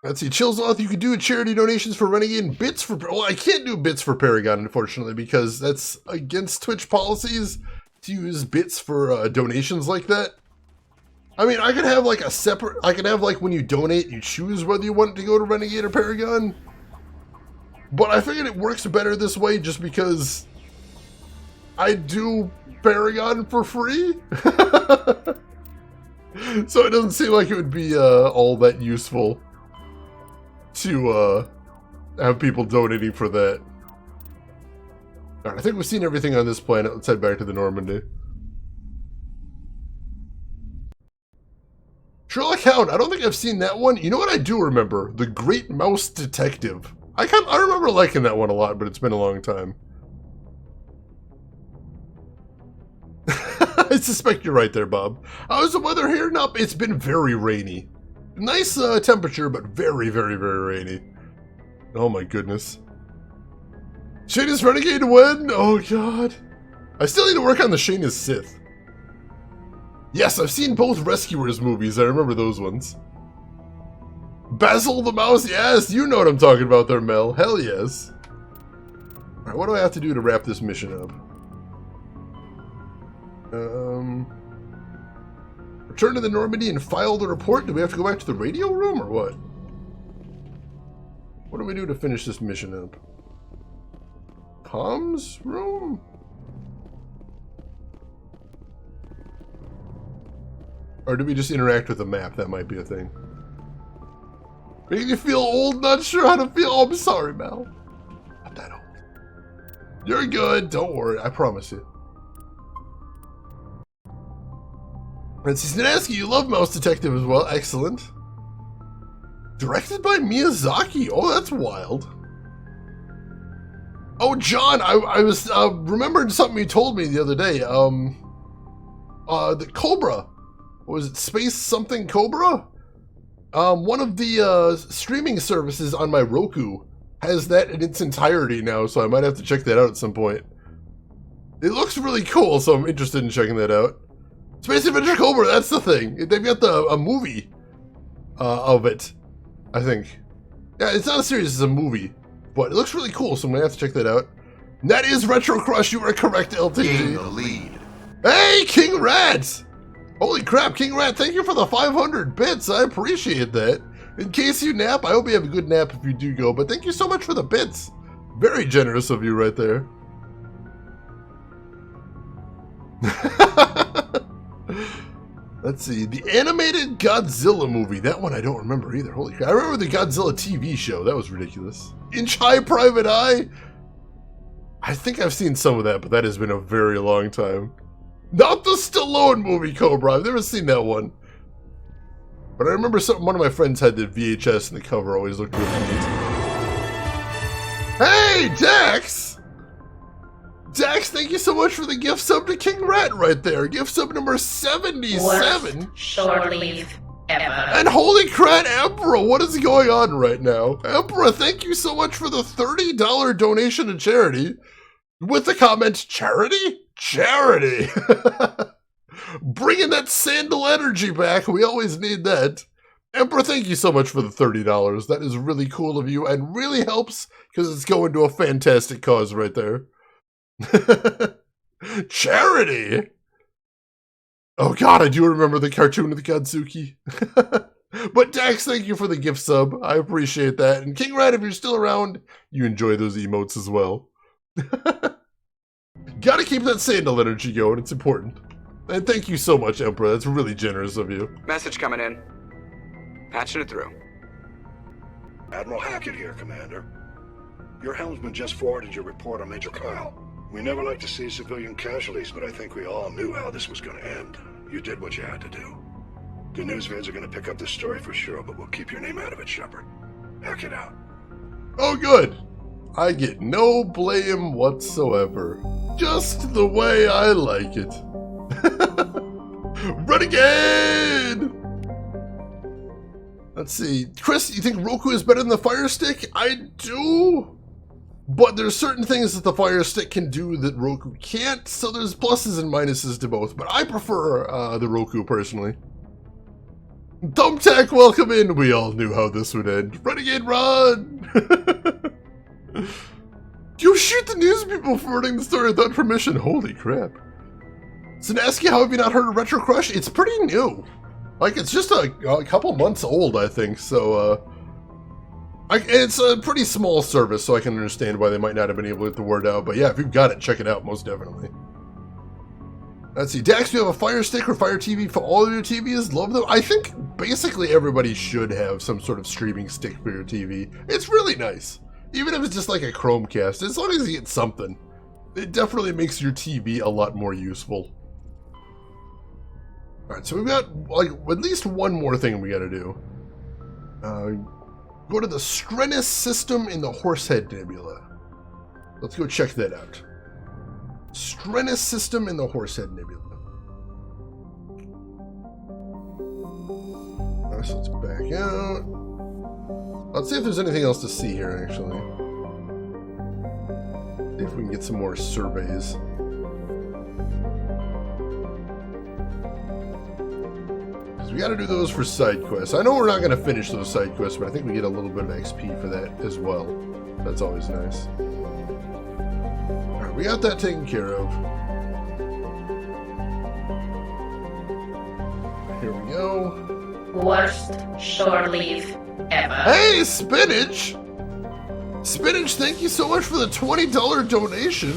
Let's see, Chillsoth, you can do charity donations for Renegade and bits for... Well, I can't do bits for Paragon, unfortunately, because that's against Twitch policies to use bits for donations like that. I mean, I could have like a separate... I could have like when you donate, you choose whether you want it to go to Renegade or Paragon. But I figured it works better this way just because I do Paragon for free. So it doesn't seem like it would be all that useful to have people donating for that. Alright, I think we've seen everything on this planet. Let's head back to the Normandy. Sherlock Hound, I don't think I've seen that one. You know what I do remember? The Great Mouse Detective. I remember liking that one a lot, but it's been a long time. I suspect you're right there, Bob. How's the weather here? Nope, it's been very rainy. Nice temperature, but very, very, very rainy. Oh my goodness. Shayna's Renegade win? Oh god. I still need to work on the Shayna's Sith. Yes, I've seen both Rescuers movies. I remember those ones. Basil the Mouse? Yes, you know what I'm talking about there, Mel. Hell yes. Alright, what do I have to do to wrap this mission up? Return to the Normandy and file the report? Do we have to go back to the radio room or what? What do we do to finish this mission up? Comms room? Or do we just interact with the map? That might be a thing. Making you feel old, not sure how to feel. Oh, I'm sorry, Mel. Not that old. You're good, don't worry, I promise you. Francis Nanaski, you love Mouse Detective as well. Excellent. Directed by Miyazaki. Oh, that's wild. Oh, John, I was remembering something you told me the other day. The Cobra. What was it? Space something Cobra? One of the streaming services on my Roku has that in its entirety now, so I might have to check that out at some point. It looks really cool, so I'm interested in checking that out. Space Adventure Cobra, that's the thing. They've got a movie of it, I think. Yeah, it's not a series, it's a movie. But it looks really cool, so I'm gonna have to check that out. And that is Retro Crush, you are correct, LTG. Gain the lead. Hey, King Rat! Holy crap, King Rat, thank you for the 500 bits. I appreciate that. In case you nap, I hope you have a good nap if you do go, but thank you so much for the bits. Very generous of you right there. Let's see, the animated Godzilla movie. That one I don't remember either. Holy crap. I remember the Godzilla TV show. That was ridiculous. Inch High Private Eye? I think I've seen some of that, but that has been a very long time. Not the Stallone movie, Cobra. I've never seen that one. But I remember one of my friends had the VHS and the cover always looked really neat. Hey, Dax! Dax, thank you so much for the gift sub to King Rat right there. Gift sub number 77. Worst short leave ever. And holy crap, Emperor, what is going on right now? Emperor, thank you so much for the $30 donation to charity. With the comment, charity? Charity! Bringing that sandal energy back, we always need that. Emperor, thank you so much for the $30. That is really cool of you and really helps because it's going to a fantastic cause right there. Charity! Oh god, I do remember the cartoon of the Godzuki. But Dax, thank you for the gift sub. I appreciate that. And King Rat, if you're still around, you enjoy those emotes as well. Gotta keep that sandal energy going, it's important. And thank you so much, Emperor. That's really generous of you. Message coming in. Patching it through. Admiral Hackett here, Commander. Your helmsman just forwarded your report on Major Kyle. We never like to see civilian casualties, but I think we all knew how this was going to end. You did what you had to do. The news vids are going to pick up this story for sure, but we'll keep your name out of it, Shepard. Hackett out. Oh, good. I get no blame whatsoever. Just the way I like it. Renegade! Let's see. Chris, you think Roku is better than the Fire Stick? I do. But there's certain things that the Fire Stick can do that Roku can't, so there's pluses and minuses to both. But I prefer the Roku personally. Thumbtack, welcome in. We all knew how this would end. Renegade, run! You shoot the news people for reading the story without permission. Holy crap. Sinaski, how have you not heard of Retro Crush? It's pretty new. Like, it's just a couple months old, I think, so, It's a pretty small service, so I can understand why they might not have been able to get the word out. But yeah, if you've got it, check it out, most definitely. Let's see. Dax, do you have a Fire Stick or Fire TV for all of your TVs? Love them. I think basically everybody should have some sort of streaming stick for your TV. It's really nice. Even if it's just like a Chromecast, as long as you get something. It definitely makes your TV a lot more useful. Alright, so we've got like at least one more thing we gotta do. Go to the Strenus system in the Horsehead Nebula. Let's go check that out. Strenus system in the Horsehead Nebula. Alright, so let's back out. Let's see if there's anything else to see here, actually. See if we can get some more surveys. We gotta do those for side quests. I know we're not gonna finish those side quests, but I think we get a little bit of XP for that as well. That's always nice. Alright, we got that taken care of. Here we go. Worst shore leave ever. Hey, Spinach! Spinach, thank you so much for the $20 donation.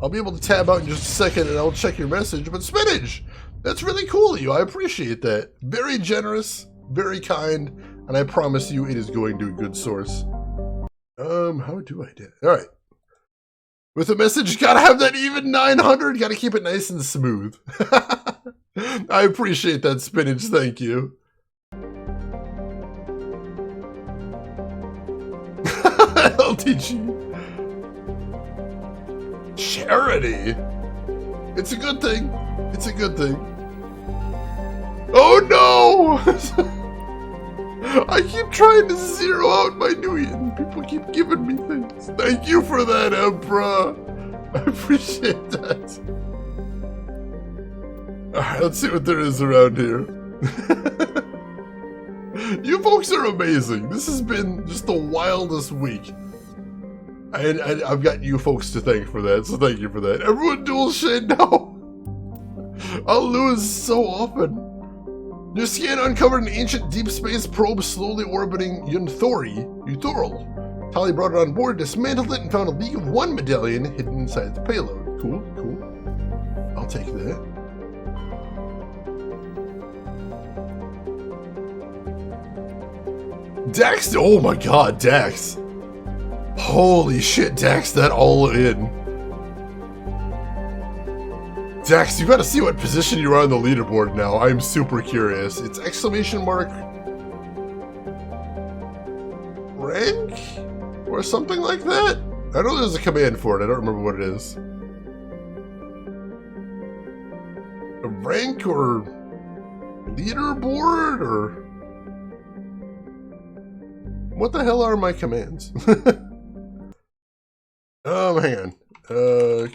I'll be able to tab out in just a second and I'll check your message, but Spinach! That's really cool of you. I appreciate that. Very generous, very kind, and I promise you it is going to a good source. How do I do it? Alright. With a message, gotta have that even 900, gotta keep it nice and smooth. I appreciate that, Spinach, thank you. LTG. Charity. It's a good thing. It's a good thing. Oh no! I keep trying to zero out my Nuyen. People keep giving me things. Thank you for that, Emperor. I appreciate that. Alright, let's see what there is around here. You folks are amazing. This has been just the wildest week. And I've got you folks to thank for that, so thank you for that. Everyone dual shade now. I'll lose so often. Your scan uncovered an ancient deep space probe slowly orbiting Yunthorl. Tali brought it on board, dismantled it, and found a League of One medallion hidden inside the payload. Cool, cool. I'll take that. Dax, oh my god, Dax. Holy shit, Dax, that all in. Dax, you gotta see what position you are on the leaderboard now. I'm super curious. It's exclamation mark rank? Or something like that? I know there's a command for it, I don't remember what it is. A rank or leaderboard or... What the hell are my commands? Oh, hang on.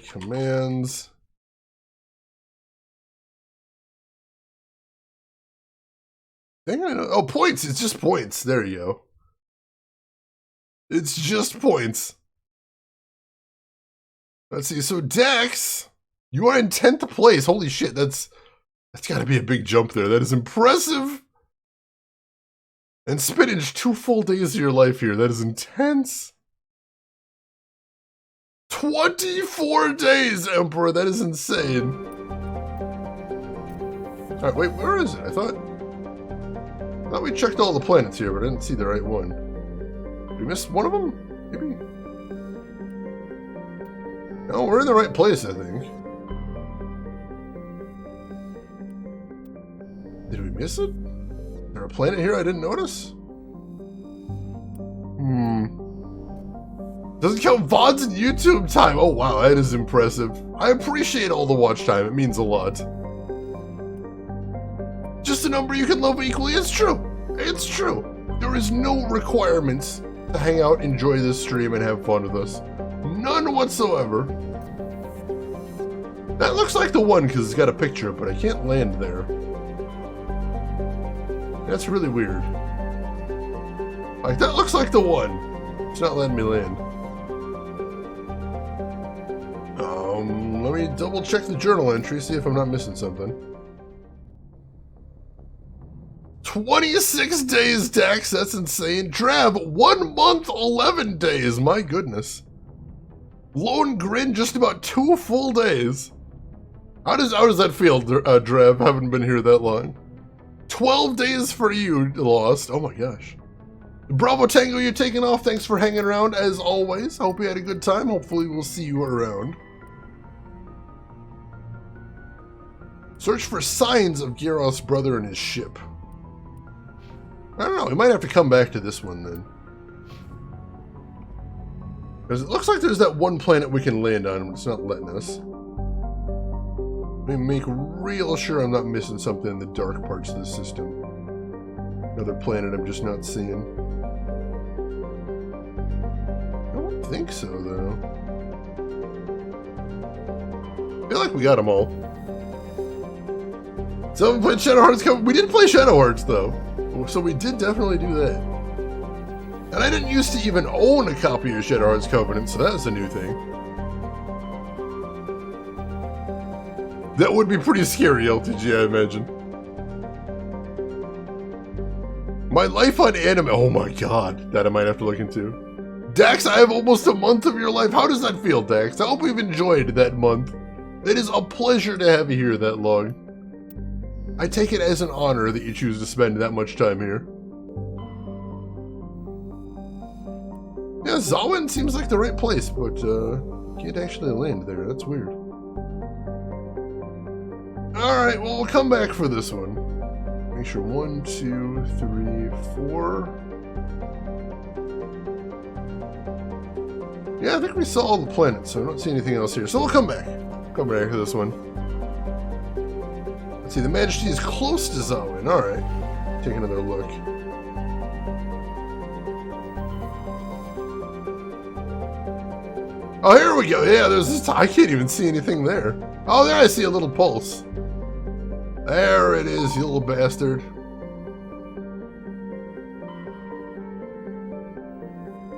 Commands... Dang, I know. Oh, points! It's just points. There you go. It's just points. Let's see. So, Dex, you are in 10th place. Holy shit, that's got to be a big jump there. That is impressive. And Spinach, 2 full days of your life here. That is intense. 24 days, Emperor. That is insane. All right, wait, where is it? I thought we checked all the planets here, but I didn't see the right one. Did we miss one of them? Maybe? No, we're in the right place, I think. Did we miss it? Is there a planet here I didn't notice? Doesn't count VODs and YouTube time. Oh wow, that is impressive. I appreciate all the watch time. It means a lot. Just a number you can love equally. It's true. It's true. There is no requirements to hang out, enjoy this stream, and have fun with us. None whatsoever. That looks like the one because it's got a picture, but I can't land there. That's really weird. Like, that looks like the one. It's not letting me land. Let me double check the journal entry, see if I'm not missing something. 26 days, Dax. That's insane. Drab, 1 month, 11 days. My goodness. Lone Grin, just about 2 full days. How does that feel, Drab? Haven't been here that long. 12 days for you, Lost. Oh my gosh. Bravo Tango, you're taking off. Thanks for hanging around as always. Hope you had a good time. Hopefully we'll see you around. Search for signs of Gyros' brother and his ship. I don't know, we might have to come back to this one then. Because it looks like there's that one planet we can land on, but it's not letting us. Let me make real sure I'm not missing something in the dark parts of the system. Another planet I'm just not seeing. I don't think so, though. I feel like we got them all. Someone played Shadow Hearts. We did play Shadow Hearts, though. So we did definitely do that. And I didn't used to even own a copy of Shadow Hearts Covenant, so that's a new thing. That would be pretty scary, LTG, I imagine. My life on anime. Oh my god, that I might have to look into. Dax, I have almost a month of your life. How does that feel, Dax? I hope you've enjoyed that month. It is a pleasure to have you here that long. I take it as an honor that you choose to spend that much time here. Yeah, Zawin seems like the right place, but can't actually land there. That's weird. Alright, well, we'll come back for this one. Make sure 1, 2, 3, 4. Yeah, I think we saw all the planets, so I don't see anything else here. So we'll come back. Come back to this one. Let's see, the Majesty is close to Zawin. Alright. Take another look. Oh, here we go. Yeah, there's this. I can't even see anything there. Oh, there I see a little pulse. There it is, you little bastard.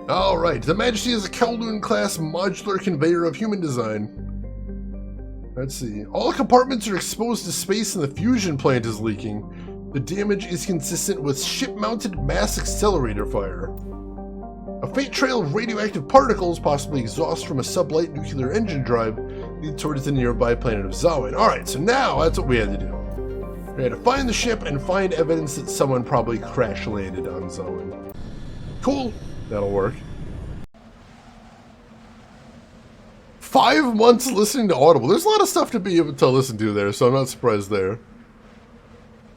Alright, the Majesty is a Kowloon-class modular conveyor of human design. Let's see. All compartments are exposed to space and the fusion plant is leaking. The damage is consistent with ship-mounted mass accelerator fire. A faint trail of radioactive particles, possibly exhaust from a sublight nuclear engine drive, lead towards the nearby planet of Zawin. Alright, so now that's what we had to do. We had to find the ship and find evidence that someone probably crash-landed on Zawin. Cool. That'll work. 5 months listening to Audible. There's a lot of stuff to be able to listen to there, so I'm not surprised there.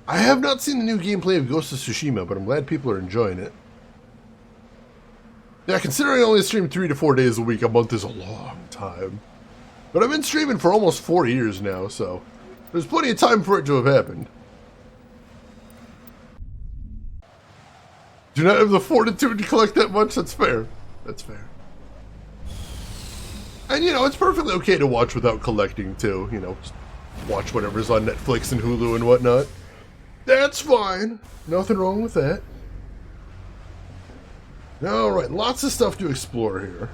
I have not seen the new gameplay of Ghost of Tsushima, but I'm glad people are enjoying it. Yeah, considering I only stream 3 to 4 days a week, a month is a long time. But I've been streaming for almost 4 years now, so there's plenty of time for it to have happened. Do not have the fortitude to collect that much? That's fair. That's fair. And, you know, it's perfectly okay to watch without collecting, too. You know, just watch whatever's on Netflix and Hulu and whatnot. That's fine. Nothing wrong with that. Alright, lots of stuff to explore here.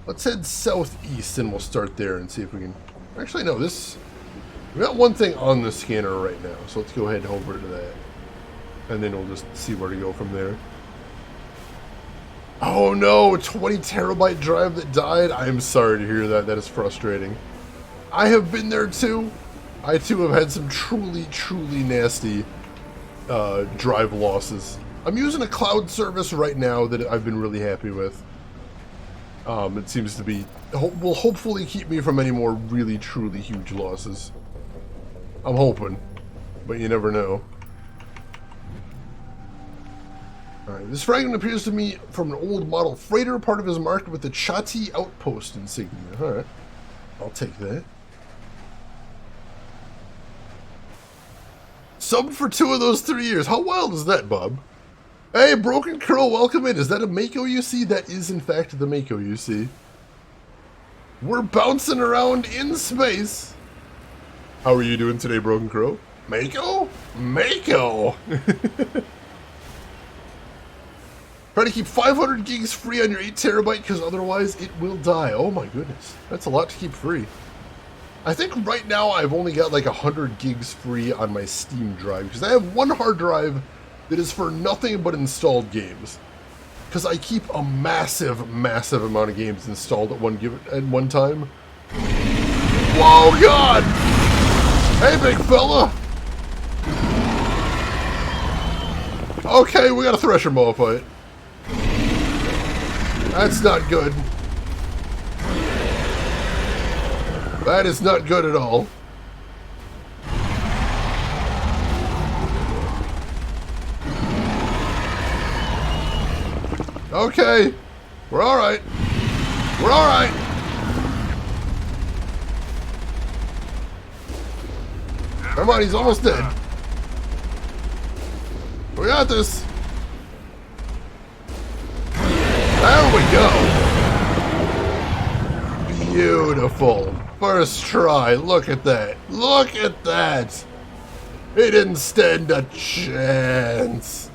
Let's head southeast and we'll start there and see if we can... Actually, no, this... We got one thing on the scanner right now, so let's go ahead and over to that. And then we'll just see where to go from there. Oh no, 20 terabyte drive that died? I'm sorry to hear that. That is frustrating. I have been there too. I too have had some truly, truly nasty drive losses. I'm using a cloud service right now that I've been really happy with. It seems to be will hopefully keep me from any more really, truly huge losses. I'm hoping, but you never know. Alright, this fragment appears to me from an old model freighter. Part of it is marked with the Chati Outpost insignia. Alright, I'll take that. Subbed for 2 of those 3 years. How wild is that, Bob? Hey, Broken Crow, welcome in. Is that a Mako you see? That is, in fact, the Mako you see. We're bouncing around in space. How are you doing today, Broken Crow? Mako? Mako! Try to keep 500 gigs free on your 8 terabyte because otherwise it will die. Oh my goodness. That's a lot to keep free. I think right now I've only got like 100 gigs free on my Steam drive because I have one hard drive that is for nothing but installed games. Because I keep a massive, massive amount of games installed at one time. Whoa, God! Hey, big fella! Okay, we got a Thresher Maw fight. That's not good. That is not good at all. Okay, we're all right. We're all right. Come on, he's almost dead. We got this. There we go. Beautiful. First try. Look at that. Look at that. He didn't stand a chance.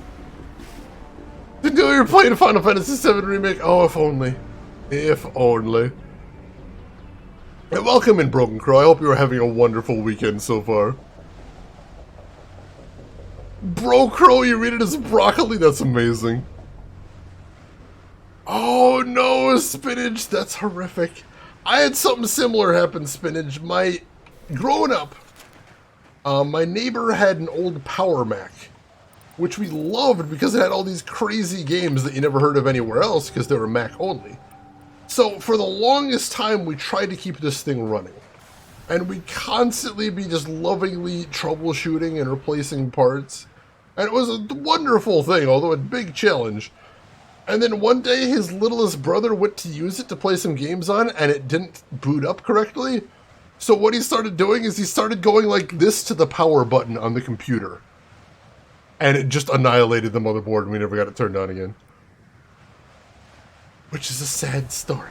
Didn't know you were playing Final Fantasy VII Remake. Oh, if only. If only. And welcome in, Broken Crow. I hope you are having a wonderful weekend so far. Bro Crow, you read it as broccoli? That's amazing. Oh no, Spinach. That's horrific. I had something similar happen, Spinach. Growing up, my neighbor had an old Power Mac, which we loved because it had all these crazy games that you never heard of anywhere else because they were Mac only. So for the longest time, we tried to keep this thing running. And we'd constantly be just lovingly troubleshooting and replacing parts. And it was a wonderful thing, although a big challenge. And then one day, his littlest brother went to use it to play some games on, and it didn't boot up correctly. So what he started doing is he started going like this to the power button on the computer. And it just annihilated the motherboard, and we never got it turned on again. Which is a sad story.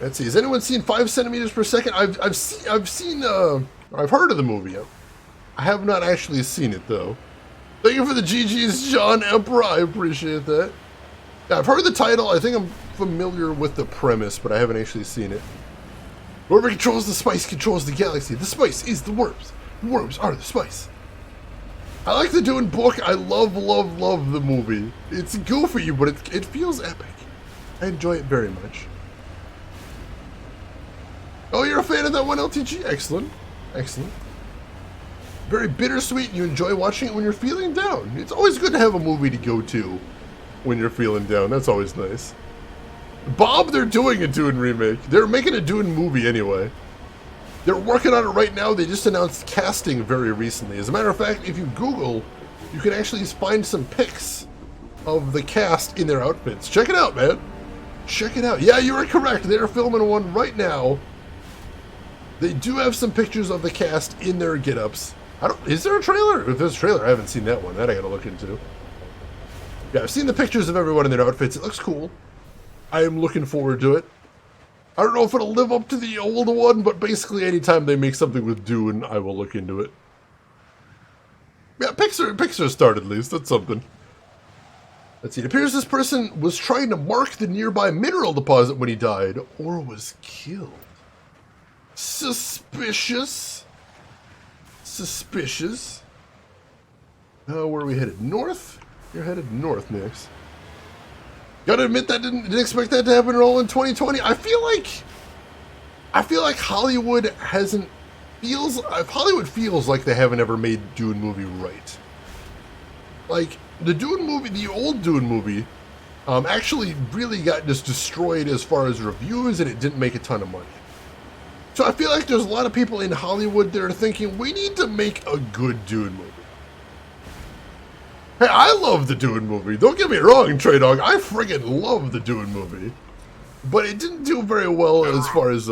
Let's see. Has anyone seen 5 centimeters per second? I've heard of the movie. I have not actually seen it though. Thank you for the GG's, John Emperor. I appreciate that. Yeah, I've heard the title. I think I'm familiar with the premise, but I haven't actually seen it. Whoever controls the spice controls the galaxy. The spice is the worms. The worms are the spice. I like the Dune book. I love, love, love the movie. It's goofy, but it feels epic. I enjoy it very much. Oh, you're a fan of that one, LTG? Excellent. Excellent. Very bittersweet, and you enjoy watching it when you're feeling down. It's always good to have a movie to go to when you're feeling down. That's always nice. Bob, they're doing a Dune remake. They're making a Dune movie anyway. They're working on it right now. They just announced casting very recently. As a matter of fact, if you Google, you can actually find some pics of the cast in their outfits. Check it out, man. Check it out. Yeah, you are correct. They're filming one right now. They do have some pictures of the cast in their get-ups. Is there a trailer? If there's a trailer, I haven't seen that one. That I gotta look into. Yeah, I've seen the pictures of everyone in their outfits. It looks cool. I am looking forward to it. I don't know if it'll live up to the old one, but basically anytime they make something with Dune, I will look into it. Yeah, Pixar started at least. That's something. Let's see. It appears this person was trying to mark the nearby mineral deposit when he died, or was killed. Suspicious. Suspicious. Where are we headed? North? You're headed north next. Gotta admit that didn't expect that to happen at all in 2020. I feel like Hollywood hasn't if Hollywood feels like they haven't ever made Dune movie right. Like the Dune movie, the old Dune movie, actually really got just destroyed as far as reviews, and it didn't make a ton of money. So I feel like there's a lot of people in Hollywood that are thinking we need to make a good Dune movie. Hey, I love the Dune movie. Don't get me wrong, Trey Dog. I friggin' love the Dune movie. But it didn't do very well as far as,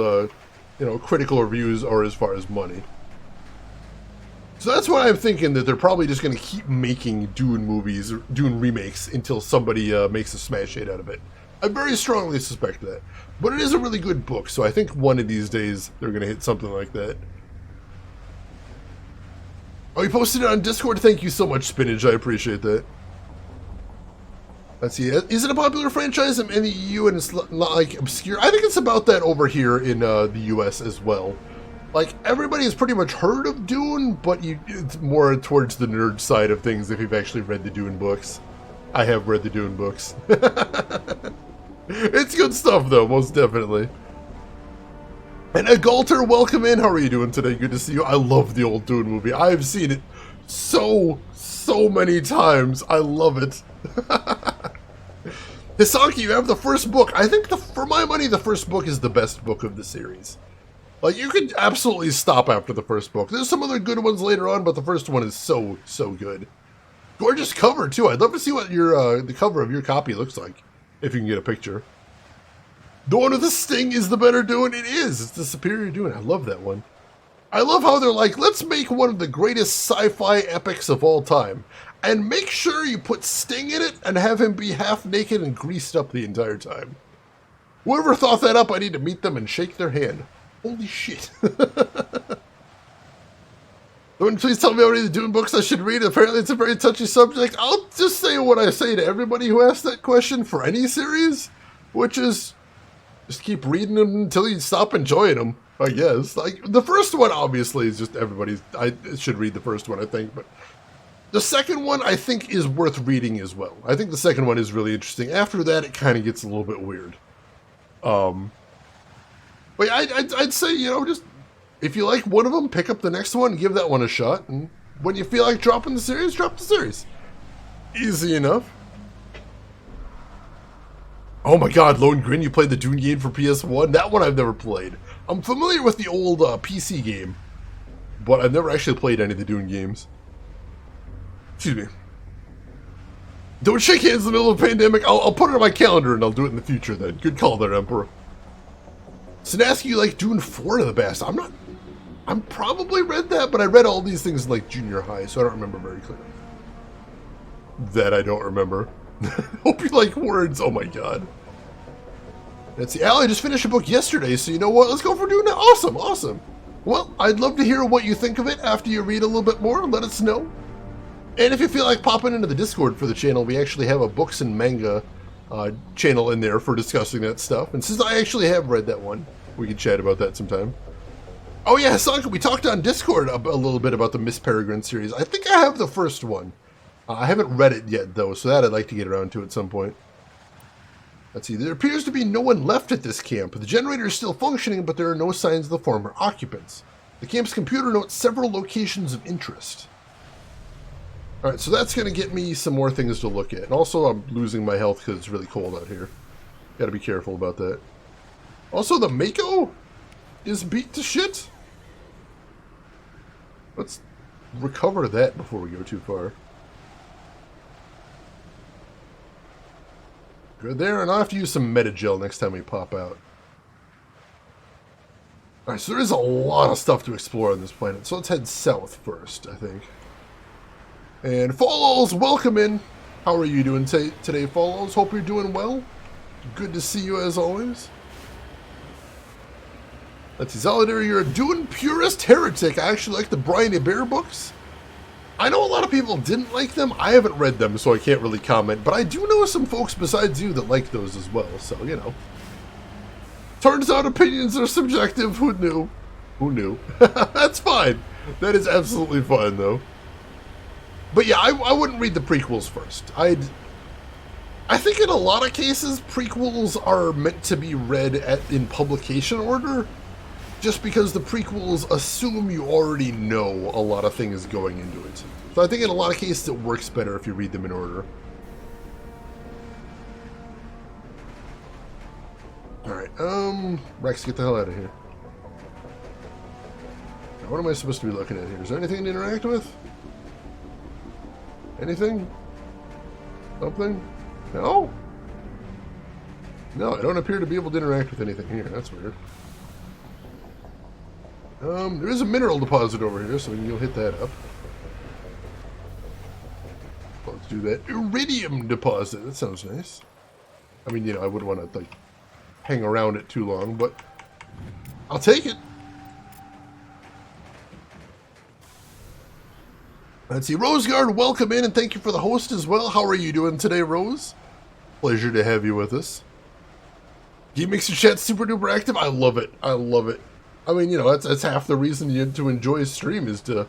critical reviews or as far as money. So that's why I'm thinking that they're probably just going to keep making Dune movies, or Dune remakes, until somebody makes a smash hit out of it. I very strongly suspect that. But it is a really good book, so I think one of these days they're going to hit something like that. Oh, you posted it on Discord? Thank you so much, Spinach. I appreciate that. Let's see. Is it a popular franchise in the EU and it's not like obscure? I think it's about that over here in the US as well. Like everybody has pretty much heard of Dune, but it's more towards the nerd side of things if you've actually read the Dune books. I have read the Dune books. It's good stuff though, most definitely. And Galter, welcome in. How are you doing today? Good to see you. I love the old Dune movie. I've seen it so many times. I love it. Hisaki, you have the first book. I think, for my money, the first book is the best book of the series. Like, you could absolutely stop after the first book. There's some other good ones later on, but the first one is so good. Gorgeous cover, too. I'd love to see what your the cover of your copy looks like, if you can get a picture. The one with the sting is the better Dune. It is. It's the superior Dune. I love that one. I love how they're like, let's make one of the greatest sci-fi epics of all time. And make sure you put Sting in it and have him be half naked and greased up the entire time. Whoever thought that up, I need to meet them and shake their hand. Holy shit. Someone please tell me how many of the Dune books I should read. Apparently it's a very touchy subject. I'll just say what I say to everybody who asks that question for any series, which is just keep reading them until you stop enjoying them, I guess. Like, the first one, obviously, is just I should read the first one, I think, but the second one, I think, is worth reading as well. I think the second one is really interesting. After that, it kind of gets a little bit weird. But I'd say, you know, just if you like one of them, pick up the next one, give that one a shot, and when you feel like dropping the series, drop the series. Easy enough. Oh my god, Lone Grin, you played the Dune game for PS1? That one I've never played. I'm familiar with the old PC game, but I've never actually played any of the Dune games. Excuse me. Don't shake hands in the middle of a pandemic. I'll put it on my calendar and I'll do it in the future then. Good call there, Emperor. Sinaski, you like Dune 4 to the best. I'm probably read that, but I read all these things in like junior high, so I don't remember very clearly. That I don't remember. Hope you like words. Oh my god. Let's see. Al, I just finished a book yesterday, so you know what? Let's go for Dune now. Awesome, awesome. Well, I'd love to hear what you think of it after you read a little bit more. Let us know. And if you feel like popping into the Discord for the channel, we actually have a books and manga channel in there for discussing that stuff. And since I actually have read that one, we can chat about that sometime. Oh yeah, Hassan, we talked on Discord a little bit about the Miss Peregrine series. I think I have the first one. I haven't read it yet, though, so that I'd like to get around to at some point. Let's see, there appears to be no one left at this camp. The generator is still functioning, but there are no signs of the former occupants. The camp's computer notes several locations of interest. Alright, so that's going to get me some more things to look at. And also, I'm losing my health because it's really cold out here. Gotta be careful about that. Also, the Mako is beat to shit. Let's recover that before we go too far. Good there, and I'll have to use some Metagel next time we pop out. Alright, so there is a lot of stuff to explore on this planet, so let's head south first, I think. And Fallos, welcome in. How are you doing today, Fallos? Hope you're doing well. Good to see you as always. Let's see, Solidary, you're a Dune purist heretic. I actually like the Brian Hebert books. I know a lot of people didn't like them. I haven't read them, so I can't really comment. But I do know some folks besides you that like those as well, so, you know. Turns out opinions are subjective. Who knew? Who knew? That's fine. That is absolutely fine, though. But yeah, I wouldn't read the prequels first. I think in a lot of cases, prequels are meant to be read in publication order, just because the prequels assume you already know a lot of things going into it. So I think in a lot of cases it works better if you read them in order. Alright, Rex, get the hell out of here. Now, what am I supposed to be looking at here? Is there anything to interact with? Anything? Something? No? No, I don't appear to be able to interact with anything here. That's weird. There is a mineral deposit over here, so we can go hit that up. Let's do that. Iridium deposit. That sounds nice. I mean, you know, I wouldn't want to, like, hang around it too long, but I'll take it. Let's see. Roseguard, welcome in, and thank you for the host as well. How are you doing today, Rose? Pleasure to have you with us. Game makes your chat super duper active. I love it. I love it. I mean, you know, that's half the reason to enjoy a stream is to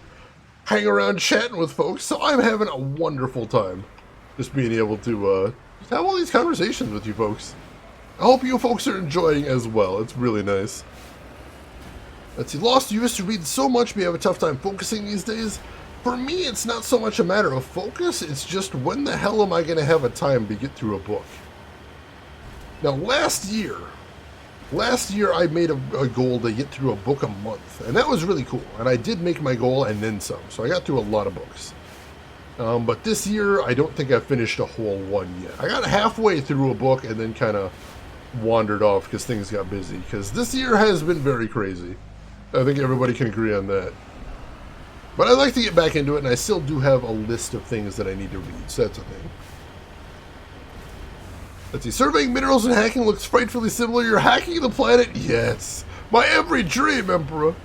hang around chatting with folks. So I'm having a wonderful time just being able to just have all these conversations with you folks. I hope you folks are enjoying as well. It's really nice. Let's see. Lost, you used to read so much, but you have a tough time focusing these days. For me, it's not so much a matter of focus. It's just when the hell am I going to have a time to get through a book? Now, last year I made a goal to get through a book a month, and that was really cool. And I did make my goal and then some, so I got through a lot of books. But this year, I don't think I finished a whole one yet. I got halfway through a book and then kind of wandered off because things got busy. Because this year has been very crazy. I think everybody can agree on that. But I'd like to get back into it, and I still do have a list of things that I need to read, so that's a thing. Let's see. Surveying minerals and hacking looks frightfully similar. You're hacking the planet? Yes. My every dream, Emperor.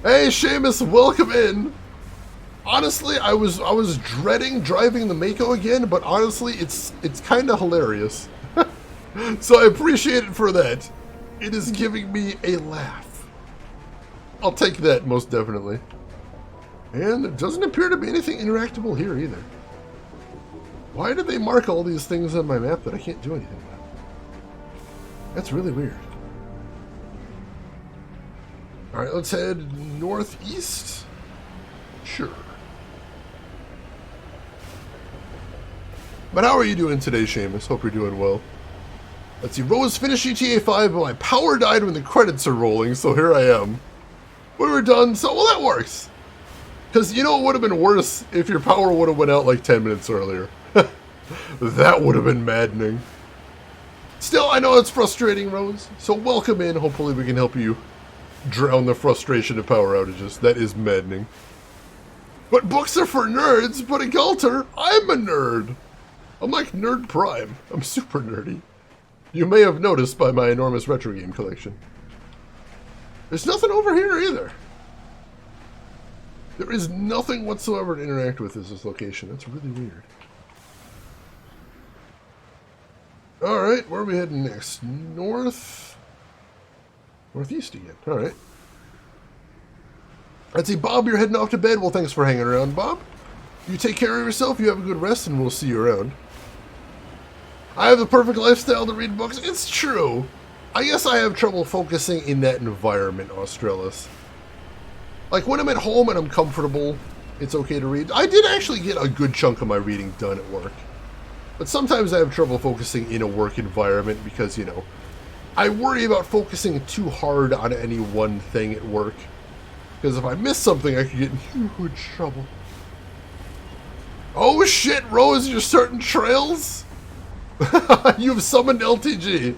Hey, Seamus, welcome in. Honestly, I was dreading driving the Mako again, but honestly, it's kind of hilarious. So I appreciate it for that. It is giving me a laugh. I'll take that, most definitely. And there doesn't appear to be anything interactable here either. Why did they mark all these things on my map that I can't do anything with? That's really weird. Alright, let's head northeast. Sure. But how are you doing today, Seamus? Hope you're doing well. Let's see, Rose finished GTA 5, but my power died when the credits are rolling, so here I am. We were done, so, well, that works. Because, you know, it would have been worse if your power would have went out like 10 minutes earlier. That would have been maddening. Still, I know it's frustrating, Rose, so welcome in. Hopefully we can help you drown the frustration of power outages. That is maddening. But books are for nerds, but a Galter, I'm a nerd. I'm like Nerd Prime. I'm super nerdy. You may have noticed by my enormous retro game collection. There's nothing over here either. There is nothing whatsoever to interact with as this location. That's really weird. Alright, where are we heading next? Northeast again. Alright. Let's see, Bob, you're heading off to bed. Well, thanks for hanging around, Bob. You take care of yourself, you have a good rest, and we'll see you around. I have the perfect lifestyle to read books. It's true. I guess I have trouble focusing in that environment, Australis. Like, when I'm at home and I'm comfortable, it's okay to read. I did actually get a good chunk of my reading done at work. But sometimes I have trouble focusing in a work environment because, you know, I worry about focusing too hard on any one thing at work. Because if I miss something, I could get in huge trouble. Oh shit, Rose, you're starting trails? You've summoned LTG.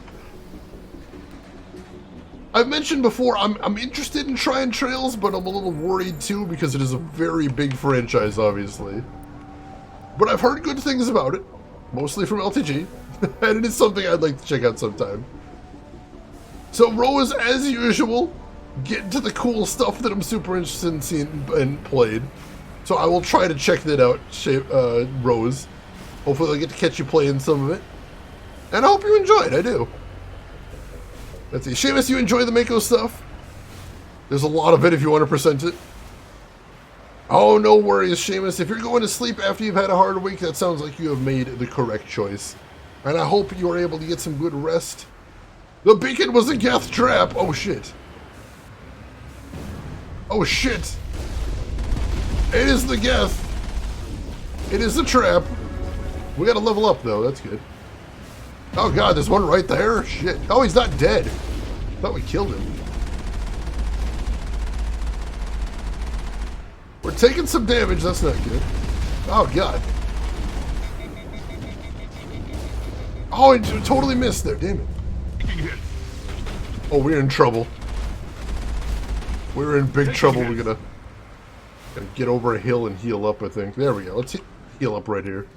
I've mentioned before, I'm interested in trying Trails, but I'm a little worried too because it is a very big franchise, obviously. But I've heard good things about it, mostly from LTG, and it is something I'd like to check out sometime. So Rose, as usual, get into the cool stuff that I'm super interested in seeing and played. So I will try to check that out, Rose. Hopefully I'll get to catch you playing some of it. And I hope you enjoy it, I do. Let's see, Seamus, you enjoy the Mako stuff? There's a lot of it if you want to present it. Oh, no worries, Seamus. If you're going to sleep after you've had a hard week, that sounds like you have made the correct choice. And I hope you are able to get some good rest. The beacon was a Geth trap! Oh, shit. Oh, shit. It is the Geth. It is the trap. We gotta level up, though. That's good. Oh, God, there's one right there? Shit. Oh, he's not dead. Thought we killed him. We're taking some damage. That's not good. Oh, God. Oh, I totally missed there. Damn it. Oh, we're in trouble. We're in big trouble. We're gonna get over a hill and heal up, I think. There we go. Let's heal up right here.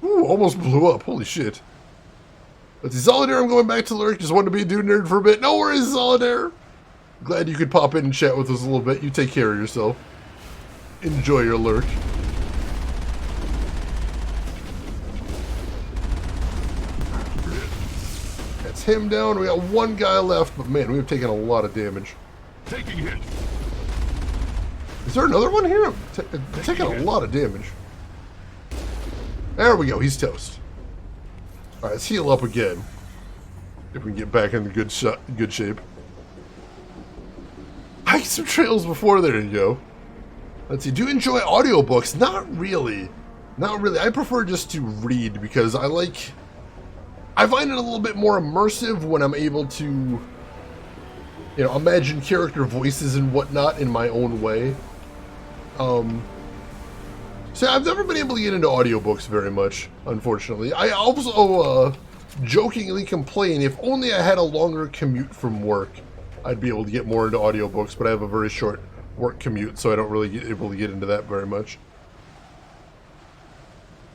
Ooh, almost blew up. Holy shit. Let's see. Solidaire, I'm going back to lurk. Just wanted to be a dude nerd for a bit. No worries, Solidaire. Glad you could pop in and chat with us a little bit. You take care of yourself. Enjoy your lurk. him down. We got one guy left, but man, we've taken a lot of damage. Taking hit. Is there another one here? I'm taking a lot of damage. There we go. He's toast. All right, let's heal up again. If we can get back in good shape. Hike some trails before. There you go. Let's see. Do you enjoy audiobooks? Not really. Not really. I prefer just to read because I find it a little bit more immersive when I'm able to, you know, imagine character voices and whatnot in my own way. So I've never been able to get into audiobooks very much, unfortunately. I also jokingly complain if only I had a longer commute from work, I'd be able to get more into audiobooks, but I have a very short work commute, so I don't really get able to get into that very much.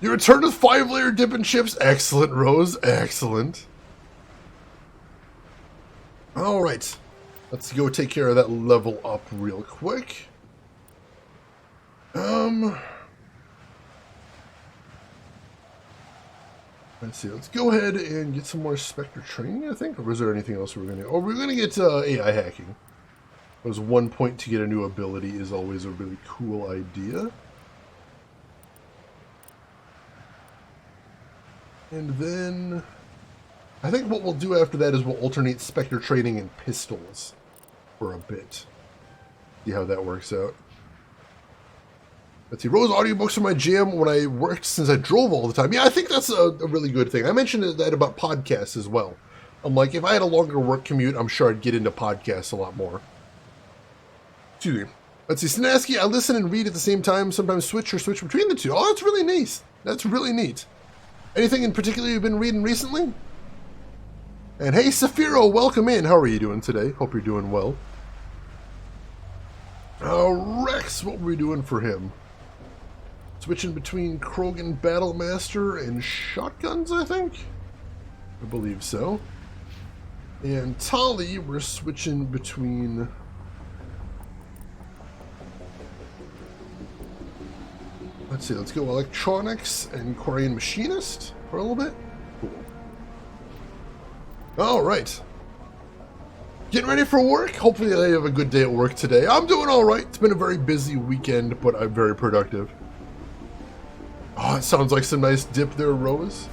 You return with 5-layer dipping chips. Excellent, Rose. Excellent. Alright. Let's go take care of that level up real quick. Let's see. Let's go ahead and get some more Spectre training, I think. Or was there anything else we were going to... Oh, we're going to get AI hacking. There's 1 point to get a new ability is always a really cool idea. And then... I think what we'll do after that is we'll alternate Spectre training and pistols for a bit. See how that works out. Let's see, Rose audiobooks are my jam when I worked since I drove all the time. Yeah, I think that's a really good thing. I mentioned that about podcasts as well. I'm like, if I had a longer work commute, I'm sure I'd get into podcasts a lot more. Excuse me. Let's see, Snasky, I listen and read at the same time, sometimes switch between the two. Oh, that's really nice. That's really neat. Anything in particular you've been reading recently? And hey, Saphiro, welcome in. How are you doing today? Hope you're doing well. Rex, what were we doing for him? Switching between Krogan Battlemaster and shotguns, I think? I believe so. And Tali, we're switching between... Let's see, let's go Electronics and Quarian Machinist for a little bit. Cool. Alright. Getting ready for work? Hopefully I have a good day at work today. I'm doing alright. It's been a very busy weekend, but I'm very productive. Oh, it sounds like some nice dip there, Rose.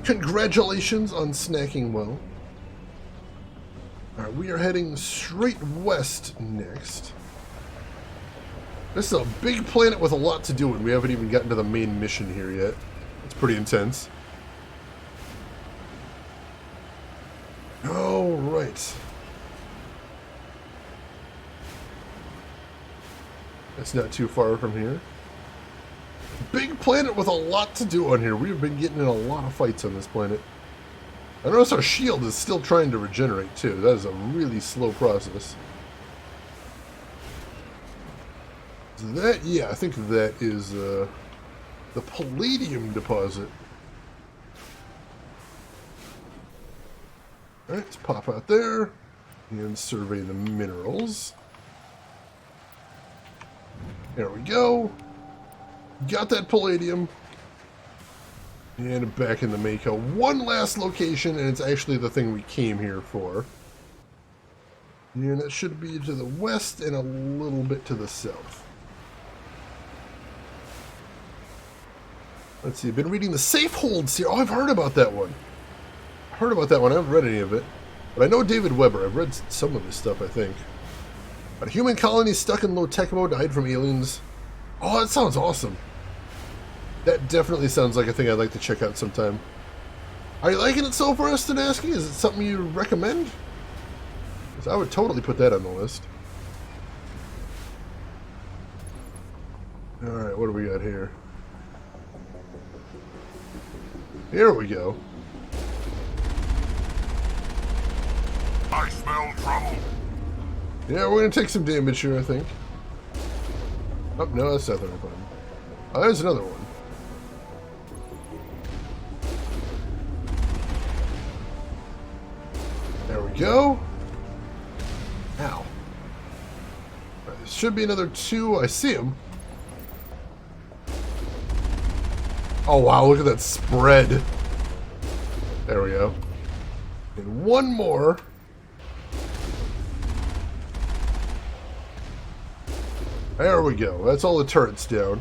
Congratulations on snacking well. Alright, we are heading straight west next. This is a big planet with a lot to do, and we haven't even gotten to the main mission here yet. It's pretty intense. Alright. That's not too far from here. Big planet with a lot to do on here. We've been getting in a lot of fights on this planet. I notice our shield is still trying to regenerate too. That is a really slow process. Is that, yeah, I think that is the palladium deposit. Alright, let's pop out there and survey the minerals. There we go. Got that palladium. And back in the Mako. One last location, and it's actually the thing we came here for. And it should be to the west and a little bit to the south. Let's see, I've been reading the Safe Hold series. Oh, I've heard about that one. I heard about that one. I haven't read any of it. But I know David Weber. I've read some of his stuff, I think. A human colony stuck in low-tech mode, died from aliens. Oh, that sounds awesome. That definitely sounds like a thing I'd like to check out sometime. Are you liking it so far, Stanaski? Is it something you recommend? Because I would totally put that on the list. Alright, what do we got here? Here we go. I smell trouble. Yeah, we're going to take some damage here, I think. Oh, no, that's nothing fun. Oh, there's another one. There we go. Ow. Right, there should be another two. I see him. Oh, wow, look at that spread. There we go. And one more. There we go. That's all the turrets down.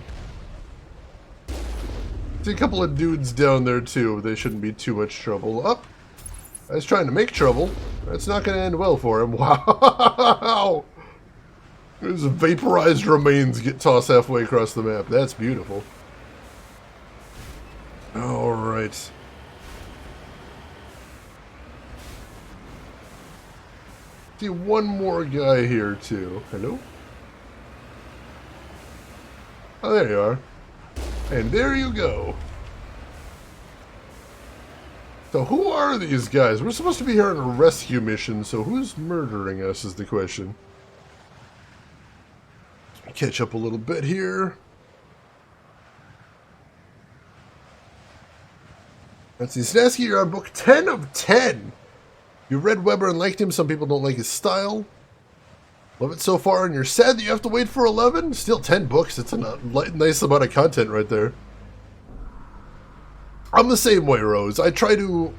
See a couple of dudes down there too. They shouldn't be too much trouble. Up. I was trying to make trouble. That's not going to end well for him. Wow! His vaporized remains get tossed halfway across the map. That's beautiful. Alright. See one more guy here too. Hello? Oh, there you are. And there you go. So who are these guys? We're supposed to be here on a rescue mission, so who's murdering us is the question. Catch up a little bit here. Let's see. Snasky, you're on book 10 of 10. You read Weber and liked him. Some people don't like his style. Love it so far, and you're sad that you have to wait for 11? Still 10 books. It's a nice amount of content right there. I'm the same way, Rose. I try to...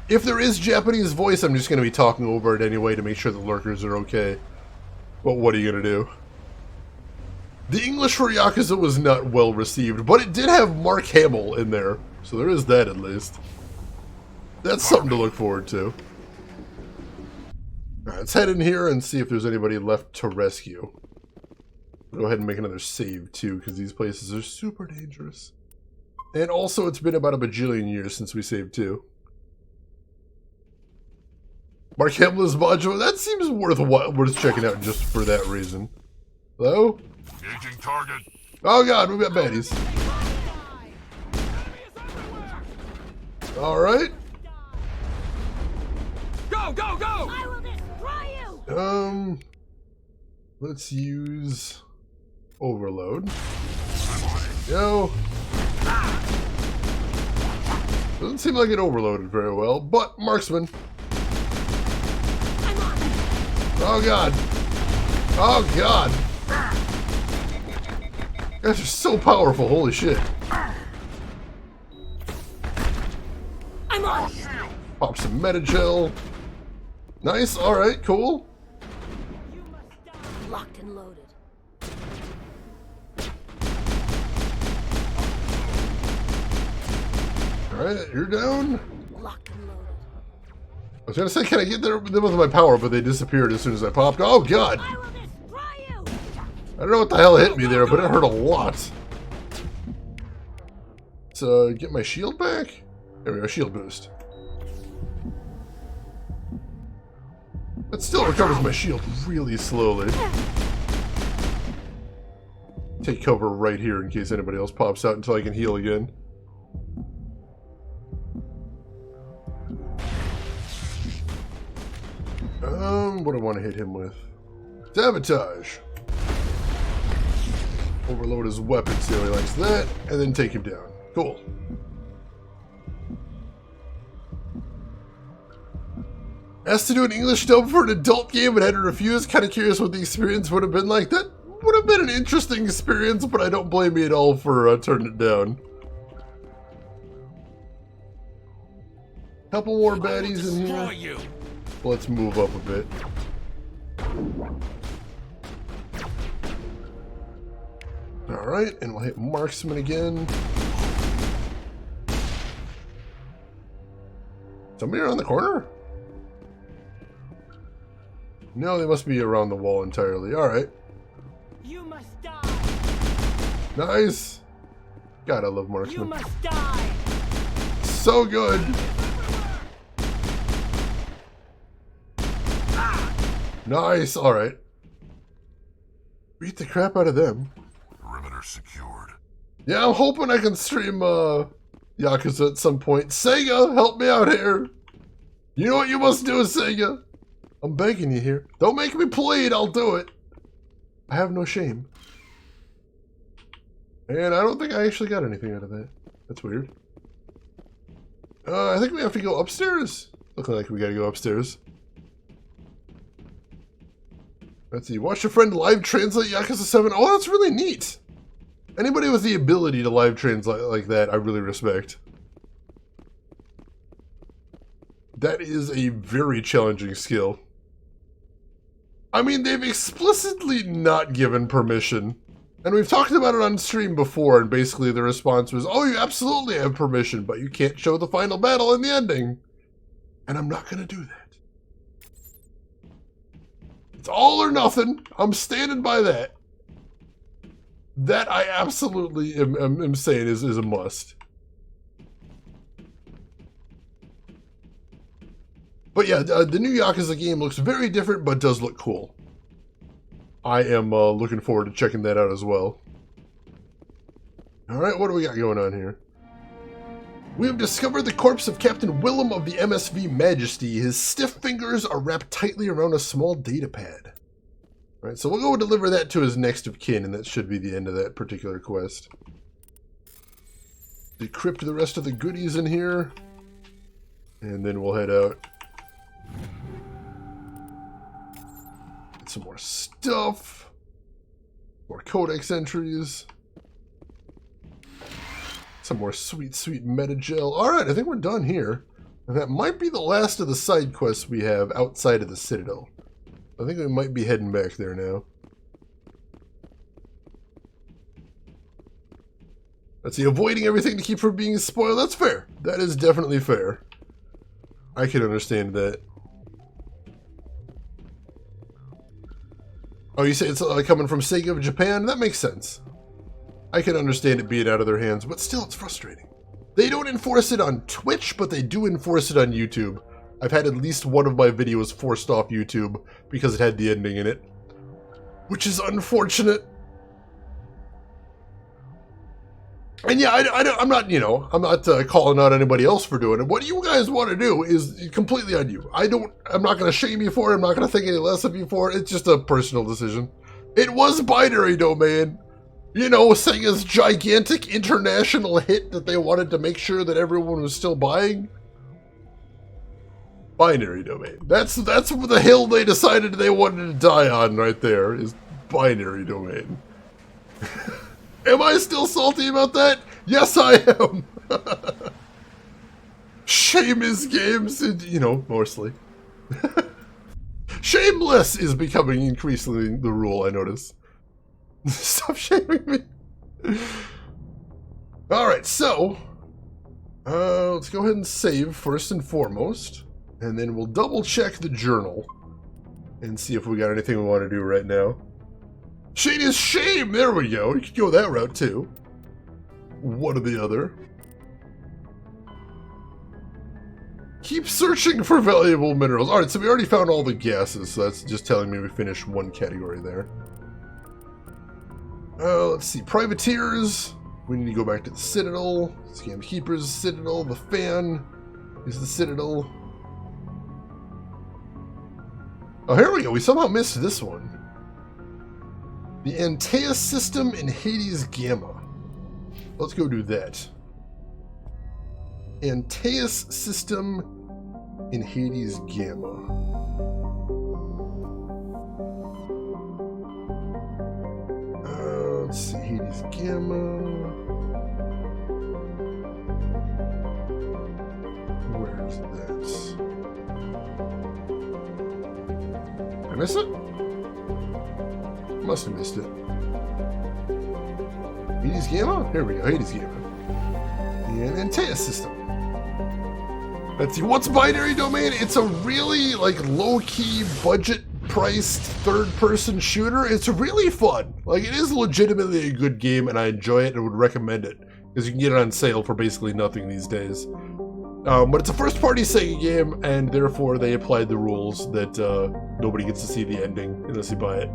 If there is Japanese voice, I'm just going to be talking over it anyway to make sure the lurkers are okay. But what are you going to do? The English for Yakuza was not well received, but it did have Mark Hamill in there. So there is that at least. That's something to look forward to. Alright, let's head in here and see if there's anybody left to rescue. Go ahead and make another save too, because these places are super dangerous. And also, it's been about a bajillion years since we saved too. Mark Hamlin's module, that seems worth checking out just for that reason. Hello? Engaging target. Oh god, we've got baddies. Alright. Go, go, go! I will destroy you! Let's use overload. Go. Doesn't seem like it overloaded very well, but marksman. Oh god. Oh god. Guys are so powerful, holy shit. I'm on. Pop some metagel. Nice, alright, cool. Locked and loaded. Alright, you're down. Locked and loaded. I was gonna say, can I get there with my power, but they disappeared as soon as I popped. Oh god! I will destroy you! I don't know what the hell hit me there, but it hurt a lot. Let's get my shield back. There we go, shield boost. That still recovers my shield really slowly. Take cover right here in case anybody else pops out until I can heal again. What do I want to hit him with? Sabotage. Overload his weapons, see how he likes that, and then take him down. Cool. Asked to do an English dub for an adult game and had to refuse. Kind of curious what the experience would have been like. That would have been an interesting experience, but I don't blame you at all for turning it down. Couple more baddies in here. Let's move up a bit. Alright, and we'll hit marksman again. Somebody around the corner? No, they must be around the wall entirely. Alright. You must die. Nice. God, I love marksman. You must die. So good. Nice. Alright. Beat the crap out of them. Perimeter secured. Yeah, I'm hoping I can stream Yakuza at some point. Sega, help me out here. You know what you must do, Sega. I'm begging you here. Don't make me plead, I'll do it. I have no shame. And I don't think I actually got anything out of that. That's weird. I think we have to go upstairs. Looking like we gotta go upstairs. Let's see. Watch your friend live translate Yakuza 7. Oh, that's really neat. Anybody with the ability to live translate like that, I really respect. That is a very challenging skill. I mean, they've explicitly not given permission. And we've talked about it on stream before, and basically the response was, oh, you absolutely have permission, but you can't show the final battle in the ending. And I'm not going to do that. It's all or nothing. I'm standing by that. That I absolutely am saying is a must. But yeah, the new Yakuza game looks very different, but does look cool. I am looking forward to checking that out as well. Alright, what do we got going on here? We have discovered the corpse of Captain Willem of the MSV Majesty. His stiff fingers are wrapped tightly around a small data pad. Alright, so we'll go deliver that to his next of kin, and that should be the end of that particular quest. Decrypt the rest of the goodies in here, and then we'll head out. Get some more stuff. More codex entries. Some more sweet, sweet metagel. Alright, I think we're done here. And that might be the last of the side quests we have outside of the Citadel. I think we might be heading back there now. Let's see, avoiding everything to keep from being spoiled. That's fair. That is definitely fair. I can understand that. Oh, you say it's coming from Sega of Japan? That makes sense. I can understand it being out of their hands, but still, it's frustrating. They don't enforce it on Twitch, but they do enforce it on YouTube. I've had at least one of my videos forced off YouTube because it had the ending in it, which is unfortunate. And yeah, I'm not, you know, I'm not calling out anybody else for doing it. What you guys want to do is completely on you. I'm not going to shame you for it. I'm not going to think any less of you for it. It's just a personal decision. It was Binary Domain. You know, Sega's gigantic international hit that they wanted to make sure that everyone was still buying. Binary Domain. That's the hill they decided they wanted to die on right there, is Binary Domain. Am I still salty about that? Yes, I am. Shame is games, you know, mostly. Shameless is becoming increasingly the rule, I notice. Stop shaming me. Alright, so let's go ahead and save first and foremost, and then we'll double check the journal and see if we got anything we want to do right now. Shane is shame! There we go. You could go that route too. One or the other. Keep searching for valuable minerals. Alright, so we already found all the gases, so that's just telling me we finished one category there. Let's see. Privateers. We need to go back to the Citadel. Scam Keepers, Citadel. The fan is the Citadel. Oh, here we go. We somehow missed this one. The Antaeus system in Hades Gamma. Let's go do that. Antaeus system in Hades Gamma. Let's see, Hades Gamma. Where's that? Did I miss it? Must have missed it. Hades Gamma? Here we go, Hades Gamma. And Antaeus system. Let's see, what's Binary Domain? It's a really, like, low-key, budget-priced, third-person shooter. It's really fun. Like, it is legitimately a good game, and I enjoy it and would recommend it. Because you can get it on sale for basically nothing these days. But it's a first-party Sega game, and therefore they applied the rules that nobody gets to see the ending unless you buy it.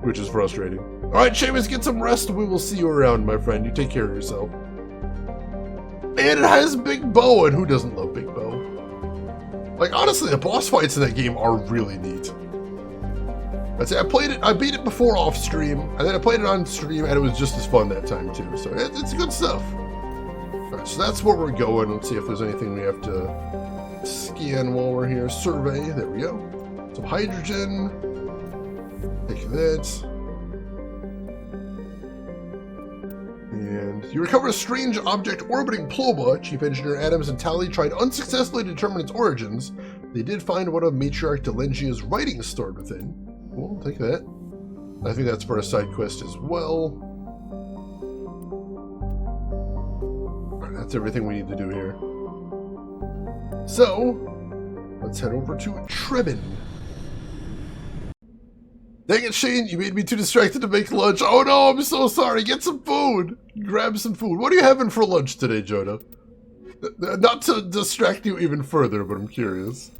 Which is frustrating. Alright, Seamus, get some rest. We will see you around, my friend. You take care of yourself. And it has Big Bow, and who doesn't love Big Bow? Like, honestly, the boss fights in that game are really neat. I'd say I beat it before off stream, and then I played it on stream, and it was just as fun that time, too. So it's good stuff. Alright, so that's where we're going. Let's see if there's anything we have to scan while we're here. Survey, there we go. Some hydrogen. Take that. And find. You recover a strange object orbiting Ploba. Chief Engineer Adams and Tally tried unsuccessfully to determine its origins. They did find one of Matriarch Delengia's writings stored within. Cool, take that. I think that's for a side quest as well. Alright, that's everything we need to do here. So, let's head over to Trebin. Dang it, Shane, you made me too distracted to make lunch. Oh no, I'm so sorry. Get some food. Grab some food. What are you having for lunch today, Jonah? Not to distract you even further, but I'm curious.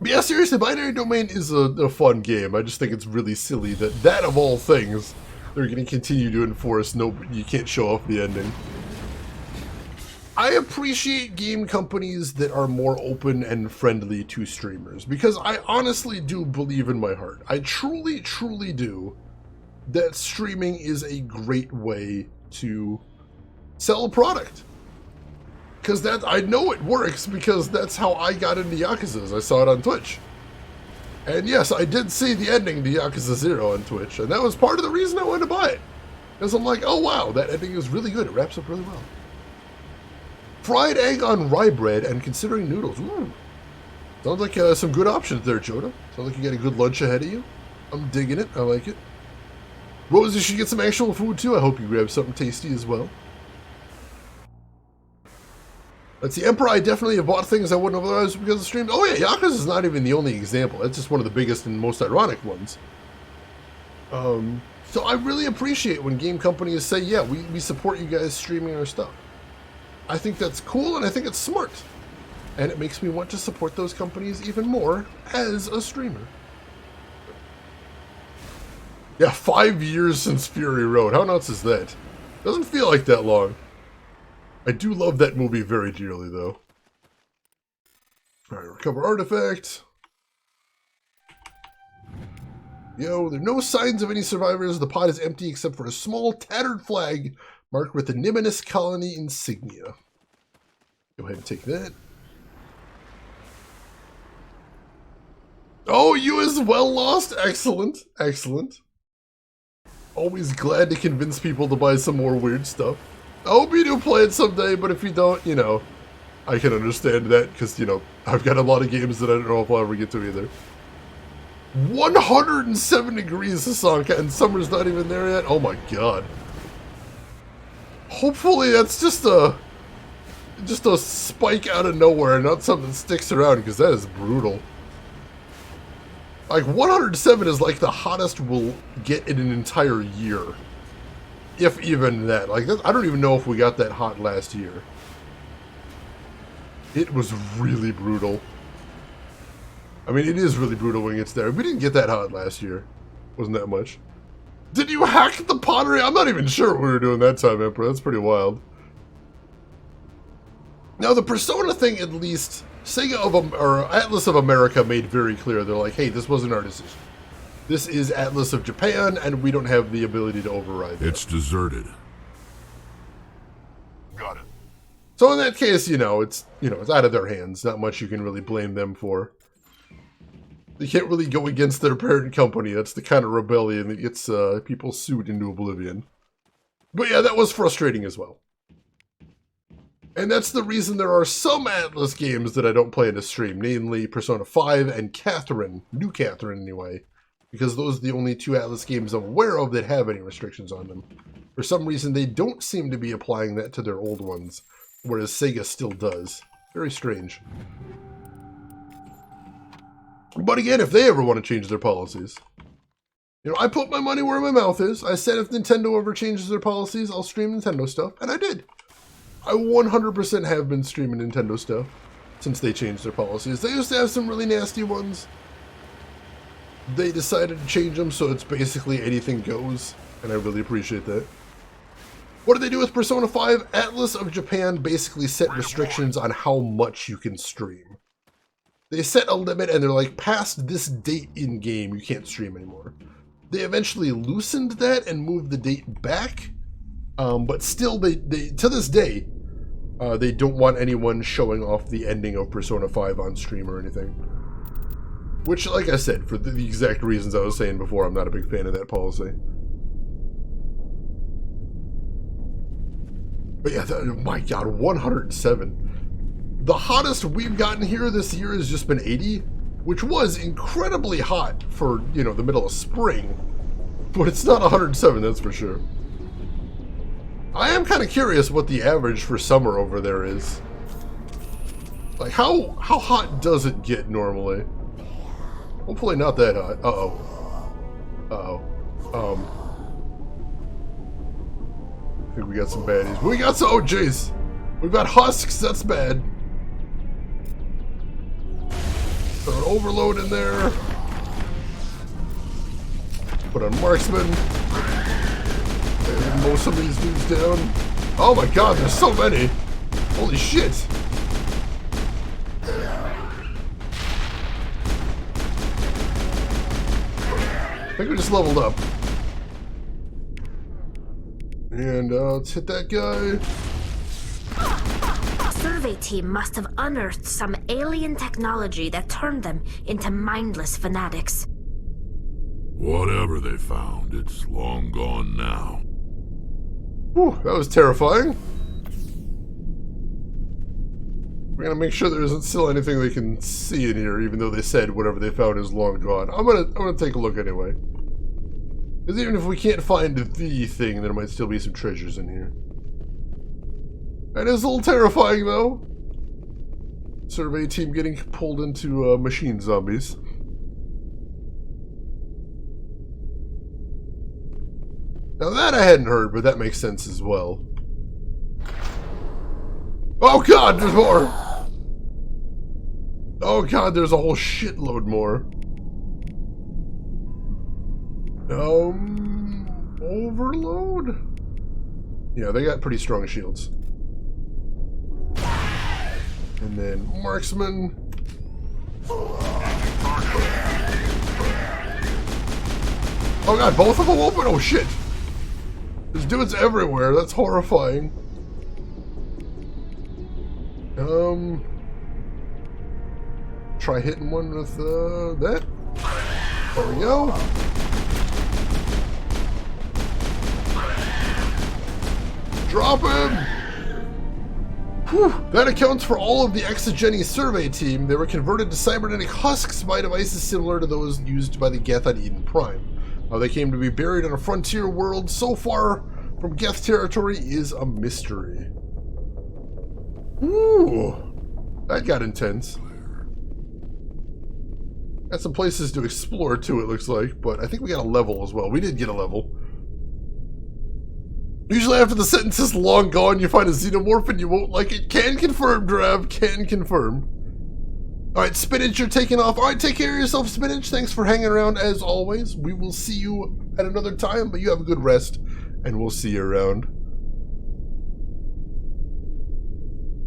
But yeah, seriously, Binary Domain is a fun game. I just think it's really silly that of all things, they're going to continue to enforce you can't show off the ending. I appreciate game companies that are more open and friendly to streamers, because I honestly do believe in my heart, I truly, truly do, that streaming is a great way to sell a product. Because I know it works, because that's how I got into Yakuza's. I saw it on Twitch. And yes, I did see the ending to Yakuza 0 on Twitch, and that was part of the reason I wanted to buy it. Because I'm like, oh wow, that ending is really good, it wraps up really well. Fried egg on rye bread and considering noodles. Ooh. Sounds like some good options there, Joda. Sounds like you got a good lunch ahead of you. I'm digging it. I like it. Rose, you should get some actual food too. I hope you grab something tasty as well. Let's see, Emperor, I definitely have bought things I wouldn't have otherwise because of streams. Oh yeah, Yakuza is not even the only example. That's just one of the biggest and most ironic ones. So I really appreciate when game companies say, yeah, we support you guys streaming our stuff. I think that's cool, and I think it's smart. And it makes me want to support those companies even more as a streamer. Yeah, 5 years since Fury Road. How nuts is that? Doesn't feel like that long. I do love that movie very dearly, though. Alright, recover artifact. Yo, there are no signs of any survivors. The pod is empty except for a small, tattered flag marked with the Nimbus Colony insignia. Go ahead and take that. Oh, you as well lost? Excellent. Excellent. Always glad to convince people to buy some more weird stuff. I hope you do play it someday, but if you don't, you know, I can understand that, because, you know, I've got a lot of games that I don't know if I'll ever get to either. 107 degrees, Sasanka, and summer's not even there yet? Oh my god. Hopefully that's just a spike out of nowhere, not something that sticks around, because that is brutal. Like, 107 is like the hottest we'll get in an entire year. If even that. Like, I don't even know if we got that hot last year. It was really brutal. I mean, it is really brutal when it gets there. We didn't get that hot last year. Wasn't that much. Did you hack the pottery? I'm not even sure what we were doing that time, Emperor. That's pretty wild. Now, the Persona thing, at least, Sega or Atlas of America made very clear. They're like, hey, this wasn't our decision. This is Atlas of Japan, and we don't have the ability to override that. It's deserted. Got it. So in that case, it's out of their hands. Not much you can really blame them for. They can't really go against their parent company. That's the kind of rebellion that gets people sued into oblivion. But yeah, that was frustrating as well. And that's the reason there are some Atlas games that I don't play in a stream, namely Persona 5 and Catherine, New Catherine anyway, because those are the only two Atlas games I'm aware of that have any restrictions on them. For some reason, they don't seem to be applying that to their old ones, whereas Sega still does. Very strange. But again, if they ever want to change their policies, I put my money where my mouth is. I said if Nintendo ever changes their policies, I'll stream Nintendo stuff, and I did. I 100% have been streaming Nintendo stuff since they changed their policies. They used to have some really nasty ones. They decided to change them, so it's basically anything goes, and I really appreciate that. What did they do with Persona 5? Atlas of Japan basically set restrictions on how much you can stream. They set a limit, and they're like, past this date in-game, you can't stream anymore. They eventually loosened that and moved the date back, but still, they to this day, they don't want anyone showing off the ending of Persona 5 on stream or anything. Which, like I said, for the exact reasons I was saying before, I'm not a big fan of that policy. But yeah, oh my god, 107. The hottest we've gotten here this year has just been 80, which was incredibly hot for, you know, the middle of spring. But it's not 107, that's for sure. I am kind of curious what the average for summer over there is. Like, how hot does it get normally? Hopefully not that hot. Uh-oh. Uh-oh. I think we got some baddies. We got some... Oh, jeez. We've got husks. That's bad. Throw an overload in there. Put on marksman. And mow some of these dudes down. Oh my god, there's so many. Holy shit. I think we just leveled up. And let's hit that guy. Survey team must have unearthed some alien technology that turned them into mindless fanatics. Whatever they found, it's long gone now. Whew, that was terrifying. We're gonna make sure there isn't still anything they can see in here, even though they said whatever they found is long gone. I'm gonna take a look anyway. Because even if we can't find the thing, there might still be some treasures in here. That is a little terrifying, though. Survey team getting pulled into machine zombies. Now that I hadn't heard, but that makes sense as well. Oh god, there's more! Oh god, there's a whole shitload more. Overload? Yeah, they got pretty strong shields. And then marksman. Oh god, both of them open? Oh shit! There's dudes everywhere, that's horrifying. Try hitting one with that. There we go. Drop him! Whew. That accounts for all of the Exogeny survey team. They were converted to cybernetic husks by devices similar to those used by the Geth on Eden Prime. How they came to be buried in a frontier world so far from Geth territory is a mystery. Ooh, that got intense. Got some places to explore too, it looks like, but I think we got a level as well. We did get a level. Usually after the sentence is long gone, you find a xenomorph and you won't like it. Can confirm, Drav. Can confirm. Alright, Spinach, you're taking off. Alright, take care of yourself, Spinach. Thanks for hanging around as always. We will see you at another time, but you have a good rest, and we'll see you around.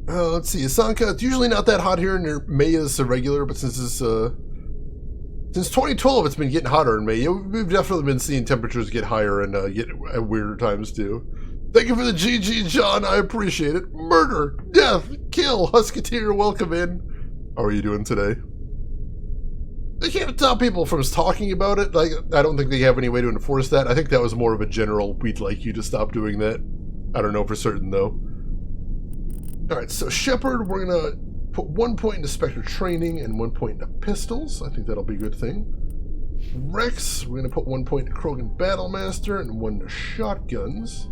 Let's see, Asanka. It's usually not that hot here near May is irregular, but since 2012 it's been getting hotter in May. We've definitely been seeing temperatures get higher and get at weirder times too. Thank you for the GG, John. I appreciate it. Murder, death, kill, Husketeer, welcome in. How are you doing today? They can't stop people from talking about it. Like, I don't think they have any way to enforce that. I think that was more of a general, we'd like you to stop doing that. I don't know for certain though. Alright, so Shepard, we're gonna put 1 point into Spectre training and 1 point into pistols. I think that'll be a good thing. Rex, we're gonna put 1 point into Krogan Battlemaster and 1 to shotguns.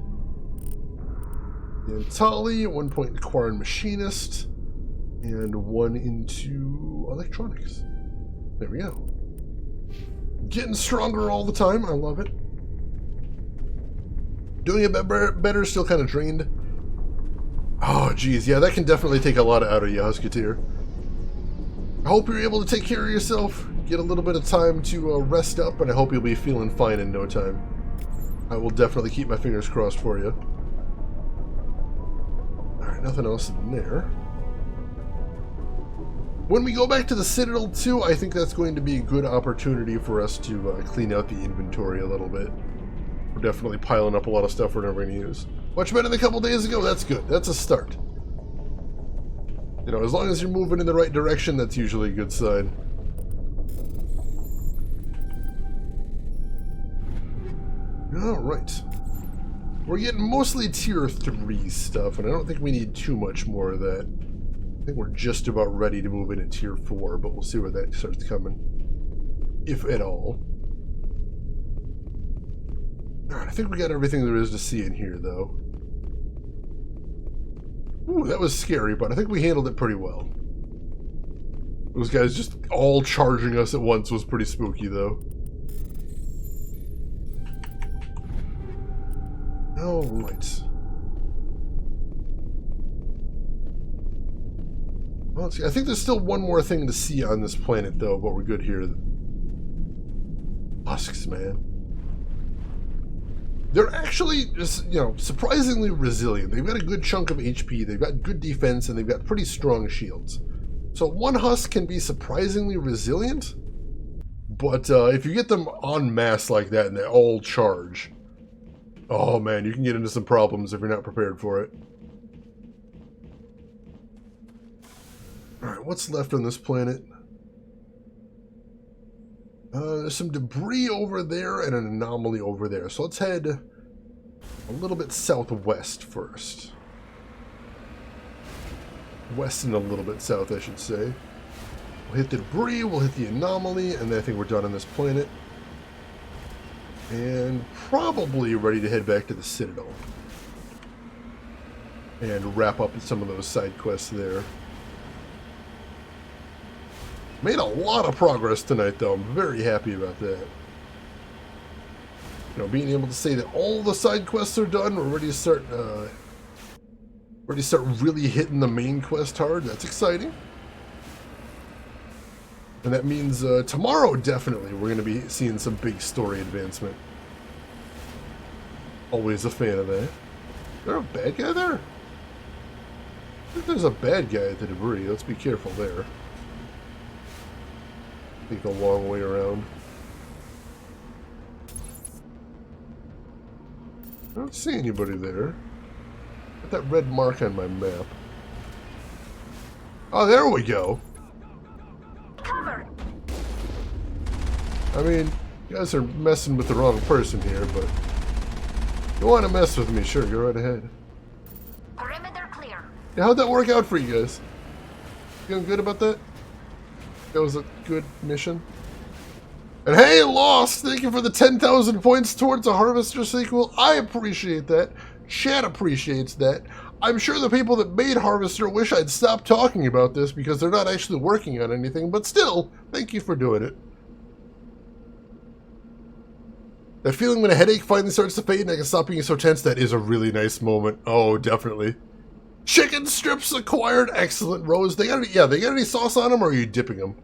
And Tali, 1 point into Quarren Machinist and 1 into electronics. There we go. Getting stronger all the time. I love it. Doing it better, still kind of drained. Oh, geez. Yeah, that can definitely take a lot out of you, Husketeer. I hope you're able to take care of yourself, get a little bit of time to rest up, and I hope you'll be feeling fine in no time. I will definitely keep my fingers crossed for you. Alright, nothing else in there. When we go back to the Citadel too, I think that's going to be a good opportunity for us to clean out the inventory a little bit. We're definitely piling up a lot of stuff we're never going to use. Much better than a couple days ago, that's good. That's a start. You know, as long as you're moving in the right direction, that's usually a good sign. Alright. We're getting mostly tier 3 stuff, and I don't think we need too much more of that. I think we're just about ready to move into tier 4, but we'll see where that starts coming. If at all. Alright, I think we got everything there is to see in here, though. Ooh, that was scary, but I think we handled it pretty well. Those guys just all charging us at once was pretty spooky, though. Alright. Well, let's see. I think there's still one more thing to see on this planet, though, but we're good here. Husks, man. They're actually just, you know, surprisingly resilient. They've got a good chunk of HP, they've got good defense, and they've got pretty strong shields. So one husk can be surprisingly resilient, but if you get them en masse like that and they all charge, oh man, you can get into some problems if you're not prepared for it. Alright, what's left on this planet? There's some debris over there and an anomaly over there. So let's head a little bit southwest first. West and a little bit south, I should say. We'll hit the debris, we'll hit the anomaly, and then I think we're done on this planet. And probably ready to head back to the Citadel. And wrap up some of those side quests there. Made a lot of progress tonight, though. I'm very happy about that. You know, being able to say that all the side quests are done, we're ready to start, really hitting the main quest hard. That's exciting. And that means tomorrow, definitely, we're going to be seeing some big story advancement. Always a fan of that. Is there a bad guy there? I think there's a bad guy at the debris. Let's be careful there. Take a long way around. I don't see anybody there. Got that red mark on my map. Oh, there we go. Cover. I mean, you guys are messing with the wrong person here, but if you want to mess with me, sure, go right ahead. Perimeter clear. Yeah, how'd that work out for you guys? Feeling good about that? That was a good mission. And hey, Lost! Thank you for the 10,000 points towards a Harvester sequel. I appreciate that. Chat appreciates that. I'm sure the people that made Harvester wish I'd stop talking about this because they're not actually working on anything, but still, thank you for doing it. That feeling when a headache finally starts to fade and I can stop being so tense, that is a really nice moment. Oh, definitely. Chicken strips acquired. Excellent, Rose. They got any sauce on them, or are you dipping them?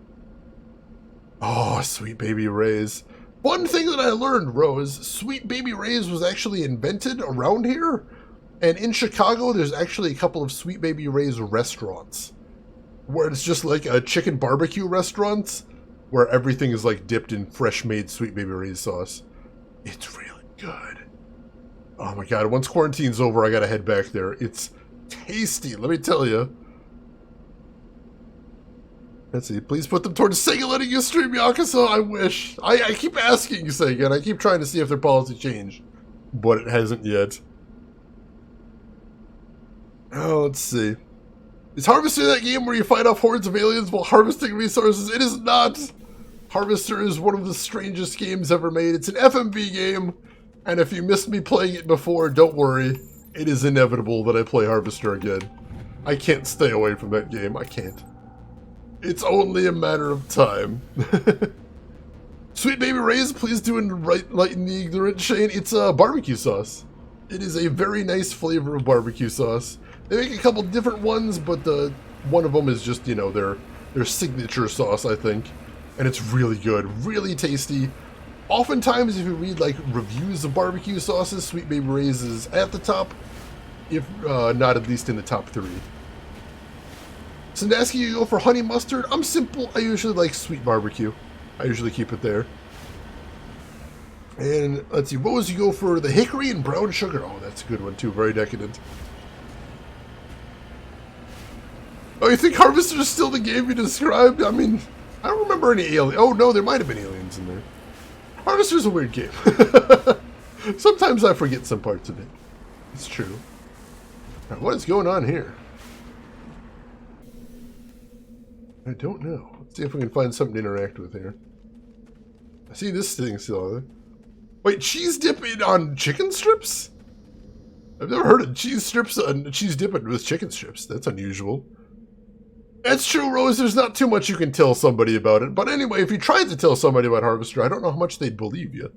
Oh, Sweet Baby Ray's. One thing that I learned, Rose, Sweet Baby Ray's was actually invented around here. And in Chicago, there's actually a couple of Sweet Baby Ray's restaurants. Where it's just like a chicken barbecue restaurant, where everything is like dipped in fresh-made Sweet Baby Ray's sauce. It's really good. Oh my god, once quarantine's over, I gotta head back there. It's tasty, let me tell you. Let's see, please put them towards Sega letting you stream Yakuza. I wish. I keep asking Sega, and I keep trying to see if their policy changed. But it hasn't yet. Oh, let's see. Is Harvester that game where you fight off hordes of aliens while harvesting resources? It is not. Harvester is one of the strangest games ever made. It's an FMV game, and if you missed me playing it before, don't worry. It is inevitable that I play Harvester again. I can't stay away from that game. I can't. It's only a matter of time. Sweet Baby Ray's, please do enlighten the ignorant, Shane. It's barbecue sauce. It is a very nice flavor of barbecue sauce. They make a couple different ones, but one of them is just, you know, their signature sauce, I think. And it's really good, really tasty. Oftentimes, if you read, like, reviews of barbecue sauces, Sweet Baby Ray's is at the top, if not at least in the top 3. Sandusky, you go for honey mustard. I'm simple. I usually like sweet barbecue. I usually keep it there. And let's see, Rose, you go for the hickory and brown sugar. Oh, that's a good one too. Very decadent. Oh, you think Harvester is still the game you described? I mean, I don't remember any aliens. Oh no, there might have been aliens in there. Harvester's a weird game. Sometimes I forget some parts of it. It's true. Now, what is going on here? I don't know. Let's see if we can find something to interact with here. I see this thing still on there. Wait, cheese dipping on chicken strips? I've never heard of cheese strips on cheese dipping with chicken strips. That's unusual. That's true, Rose. There's not too much you can tell somebody about it. But anyway, if you tried to tell somebody about Harvester, I don't know how much they'd believe you.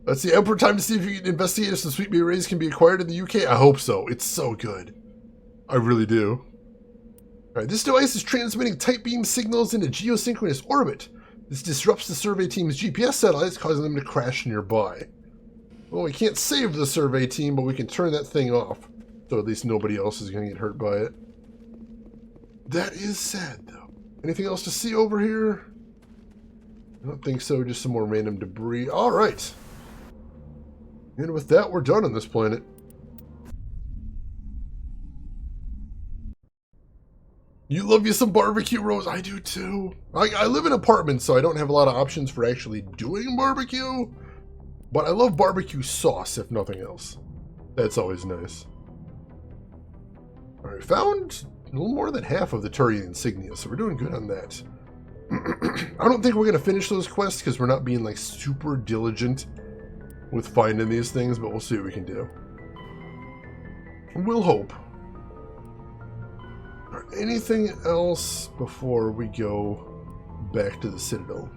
Let's see. Emperor, time to see if you can investigate if some sweet bee rays can be acquired in the UK. I hope so. It's so good. I really do. Alright, this device is transmitting tight beam signals into geosynchronous orbit. This disrupts the survey team's GPS satellites, causing them to crash nearby. Well, we can't save the survey team, but we can turn that thing off. So at least nobody else is going to get hurt by it. That is sad, though. Anything else to see over here? I don't think so. Just some more random debris. Alright. And with that, we're done on this planet. You love you some barbecue, Rose? I do too. I live in apartments, so I don't have a lot of options for actually doing barbecue. But I love barbecue sauce, if nothing else. That's always nice. Alright, found a little more than half of the Turian insignia, so we're doing good on that. I don't think we're going to finish those quests because we're not being like super diligent with finding these things, but we'll see what we can do. We'll hope. Right, anything else before we go back to the Citadel?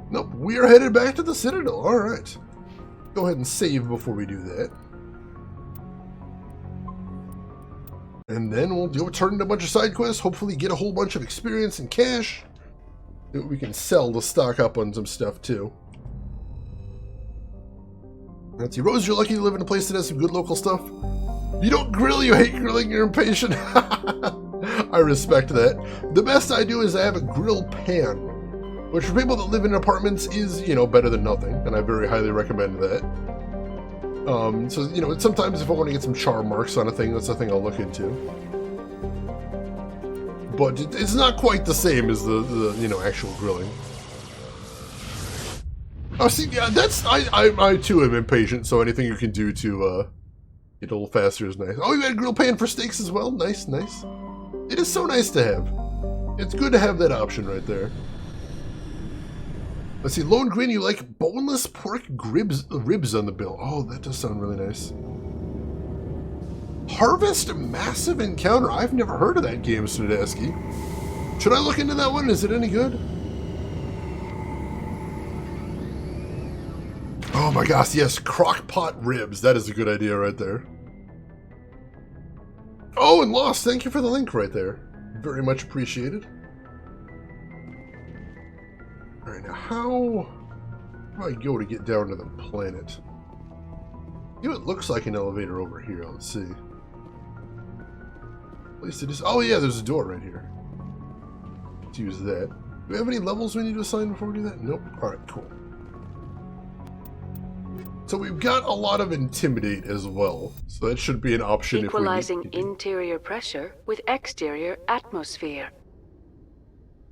Nope, we are headed back to the Citadel. Alright. Go ahead and save before we do that. And then we'll go turn in a bunch of side quests, hopefully get a whole bunch of experience and cash that we can sell to stock up on some stuff too. Let's see, Rose, you're lucky to live in a place that has some good local stuff. You don't grill, you hate grilling, you're impatient. I respect that. The best I do is I have a grill pan, which for people that live in apartments is, you know, better than nothing, and I very highly recommend that. So, you know, sometimes if I want to get some char marks on a thing, that's a thing I'll look into. But it's not quite the same as the you know, actual grilling. Oh, see, yeah, that's, I too am impatient, so anything you can do to, get a little faster is nice. Oh, you got a grill pan for steaks as well? Nice, nice. It is so nice to have. It's good to have that option right there. Let's see, Lone Green, you like boneless pork ribs on the bill. Oh, that does sound really nice. Harvest Massive Encounter. I've never heard of that game, Snodaski. Should I look into that one? Is it any good? Oh my gosh, yes, crockpot ribs. That is a good idea right there. Oh, and Lost, thank you for the link right there. Very much appreciated. Alright, now how do I go to get down to the planet? You know, it looks like an elevator over here. Let's see. At least it is. Oh yeah, there's a door right here. Let's use that. Do we have any levels we need to assign before we do that? Nope. Alright, cool. So we've got a lot of Intimidate as well. So that should be an option Equalizing if we need to. interior pressure with exterior atmosphere.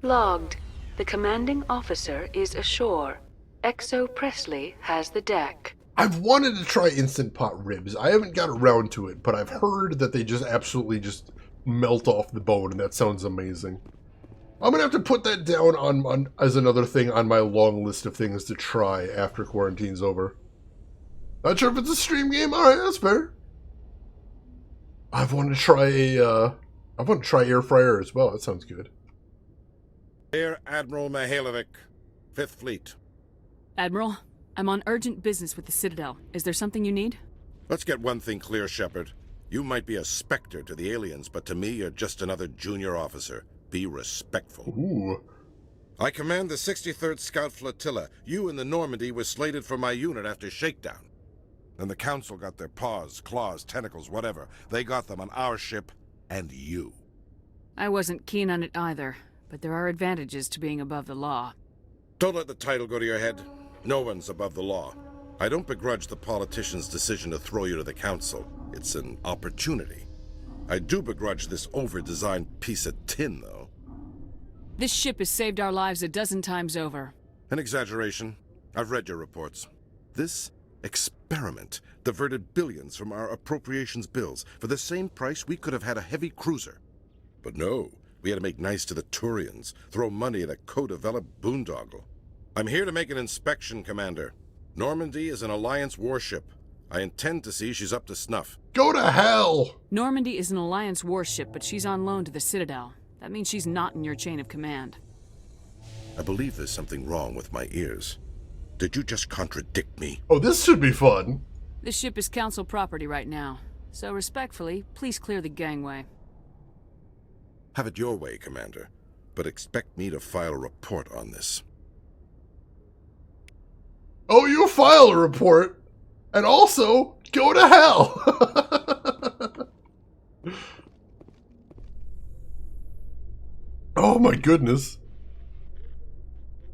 Logged. The commanding officer is ashore. Exo Presley has the deck. I've wanted to try Instant Pot ribs. I haven't got around to it, but I've heard that they just absolutely just melt off the bone, and that sounds amazing. I'm gonna have to put that down on as another thing on my long list of things to try after quarantine's over. Not sure if it's a stream game. All right, that's fair. I've wanted to try I want to try air fryer as well. That sounds good. Air Admiral Mihailovic, 5th Fleet. Admiral, I'm on urgent business with the Citadel. Is there something you need? Let's get one thing clear, Shepard. You might be a specter to the aliens, but to me, you're just another junior officer. Be respectful. Ooh. I command the 63rd Scout Flotilla. You and the Normandy were slated for my unit after shakedown. Then the Council got their paws, claws, tentacles, whatever. They got them on our ship and you. I wasn't keen on it either, but there are advantages to being above the law. Don't let the title go to your head. No one's above the law. I don't begrudge the politician's decision to throw you to the Council. It's an opportunity. I do begrudge this over-designed piece of tin, though. This ship has saved our lives a dozen times over. An exaggeration. I've read your reports. This experiment diverted billions from our appropriations bills. For the same price, we could have had a heavy cruiser. But no, we had to make nice to the Turians, throw money at a co-developed boondoggle. I'm here to make an inspection, Commander. Normandy is an Alliance warship. I intend to see she's up to snuff. Go to hell! Normandy is an Alliance warship, but she's on loan to the Citadel. That means she's not in your chain of command. I believe there's something wrong with my ears. Did you just contradict me? Oh, this should be fun. This ship is Council property right now. So respectfully, please clear the gangway. Have it your way, Commander. But expect me to file a report on this. Oh, you file a report? And also, go to hell! Oh my goodness.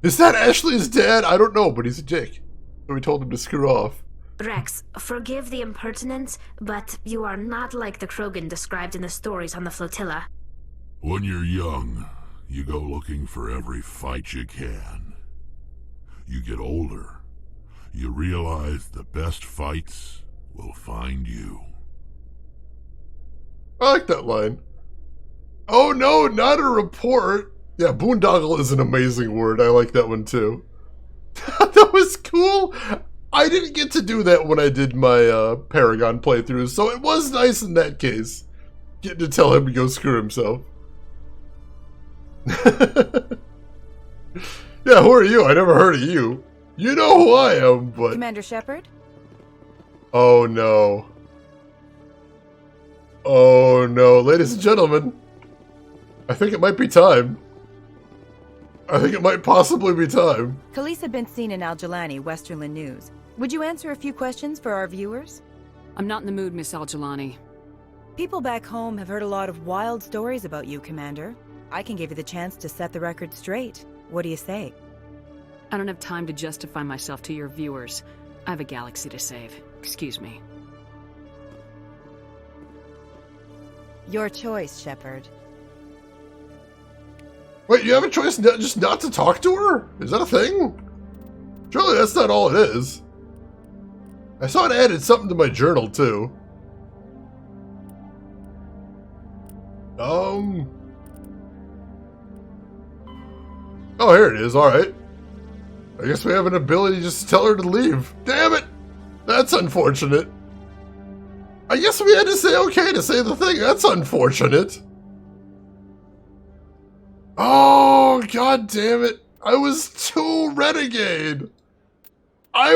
Is that Ashley's dad? I don't know, but he's a dick. So we told him to screw off. Rex, forgive the impertinence, but you are not like the Krogan described in the stories on the flotilla. When you're young, you go looking for every fight you can. You get older, you realize the best fights will find you. I like that line. Oh no, not a report. Yeah, boondoggle is an amazing word. I like that one too. That was cool. I didn't get to do that when I did my Paragon playthrough, so it was nice in that case. Getting to tell him to go screw himself. Yeah, who are you? I never heard of you. You know who I am, but... Commander Shepard? Oh no. Oh no. Ladies and gentlemen, I think it might be time. I think it might possibly be time. Khalees had been seen in Al-Jalani, Westerland News. Would you answer a few questions for our viewers? I'm not in the mood, Miss Al-Jalani. People back home have heard a lot of wild stories about you, Commander. I can give you the chance to set the record straight. What do you say? I don't have time to justify myself to your viewers. I have a galaxy to save. Excuse me. Your choice, Shepard. Wait, you have a choice just not to talk to her? Is that a thing? Surely that's not all it is. I saw it added something to my journal, too. Oh, here it is, alright. I guess we have an ability to just tell her to leave. Damn it! That's unfortunate. I guess we had to say okay to say the thing. That's unfortunate. Oh, god damn it. I was too renegade. I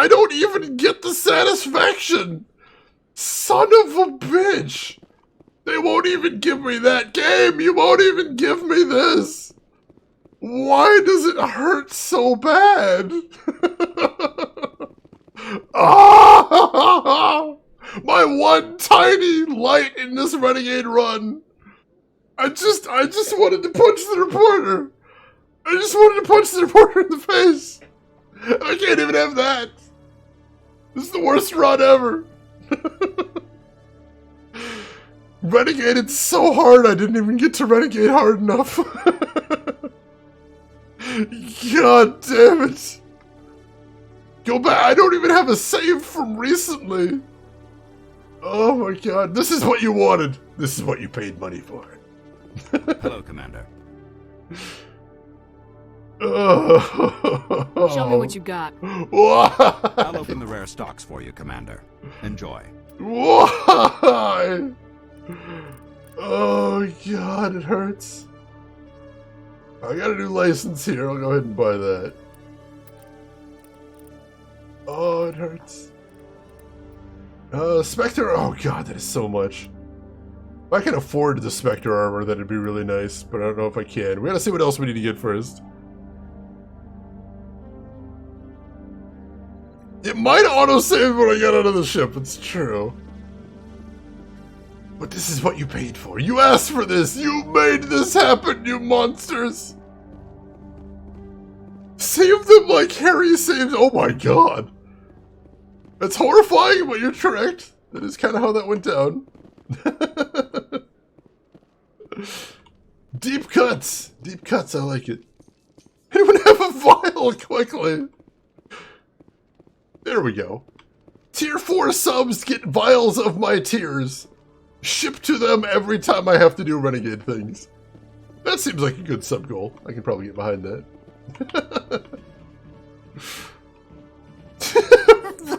don't even get the satisfaction. Son of a bitch. They won't even give me that game. You won't even give me this. Why does it hurt so bad? Ah! My one tiny light in this renegade run. I just wanted to punch the reporter. I just wanted to punch the reporter in the face. I can't even have that. This is the worst run ever. Renegaded so hard I didn't even get to renegade hard enough. God damn it. Go back. I don't even have a save from recently. Oh my god. This is what you wanted. This is what you paid money for. Hello, Commander. Show me what you got. I'll open the rare stocks for you, Commander. Enjoy. Why? Oh god, it hurts. I got a new license here. I'll go ahead and buy that. Oh, it hurts. Spectre. Oh god, that is so much. If I can afford the Spectre armor, that'd be really nice, but I don't know if I can. We gotta see what else we need to get first. It might auto-save when I get out of the ship, it's true. But this is what you paid for. You asked for this! You made this happen, you monsters! Save them like Harry saves... Oh my god. That's horrifying, but you're correct. That is kind of how that went down. Deep cuts! Deep cuts, I like it. Anyone have a vial quickly? There we go. Tier 4 subs get vials of my tears. Shipped to them every time I have to do renegade things. That seems like a good sub goal. I can probably get behind that.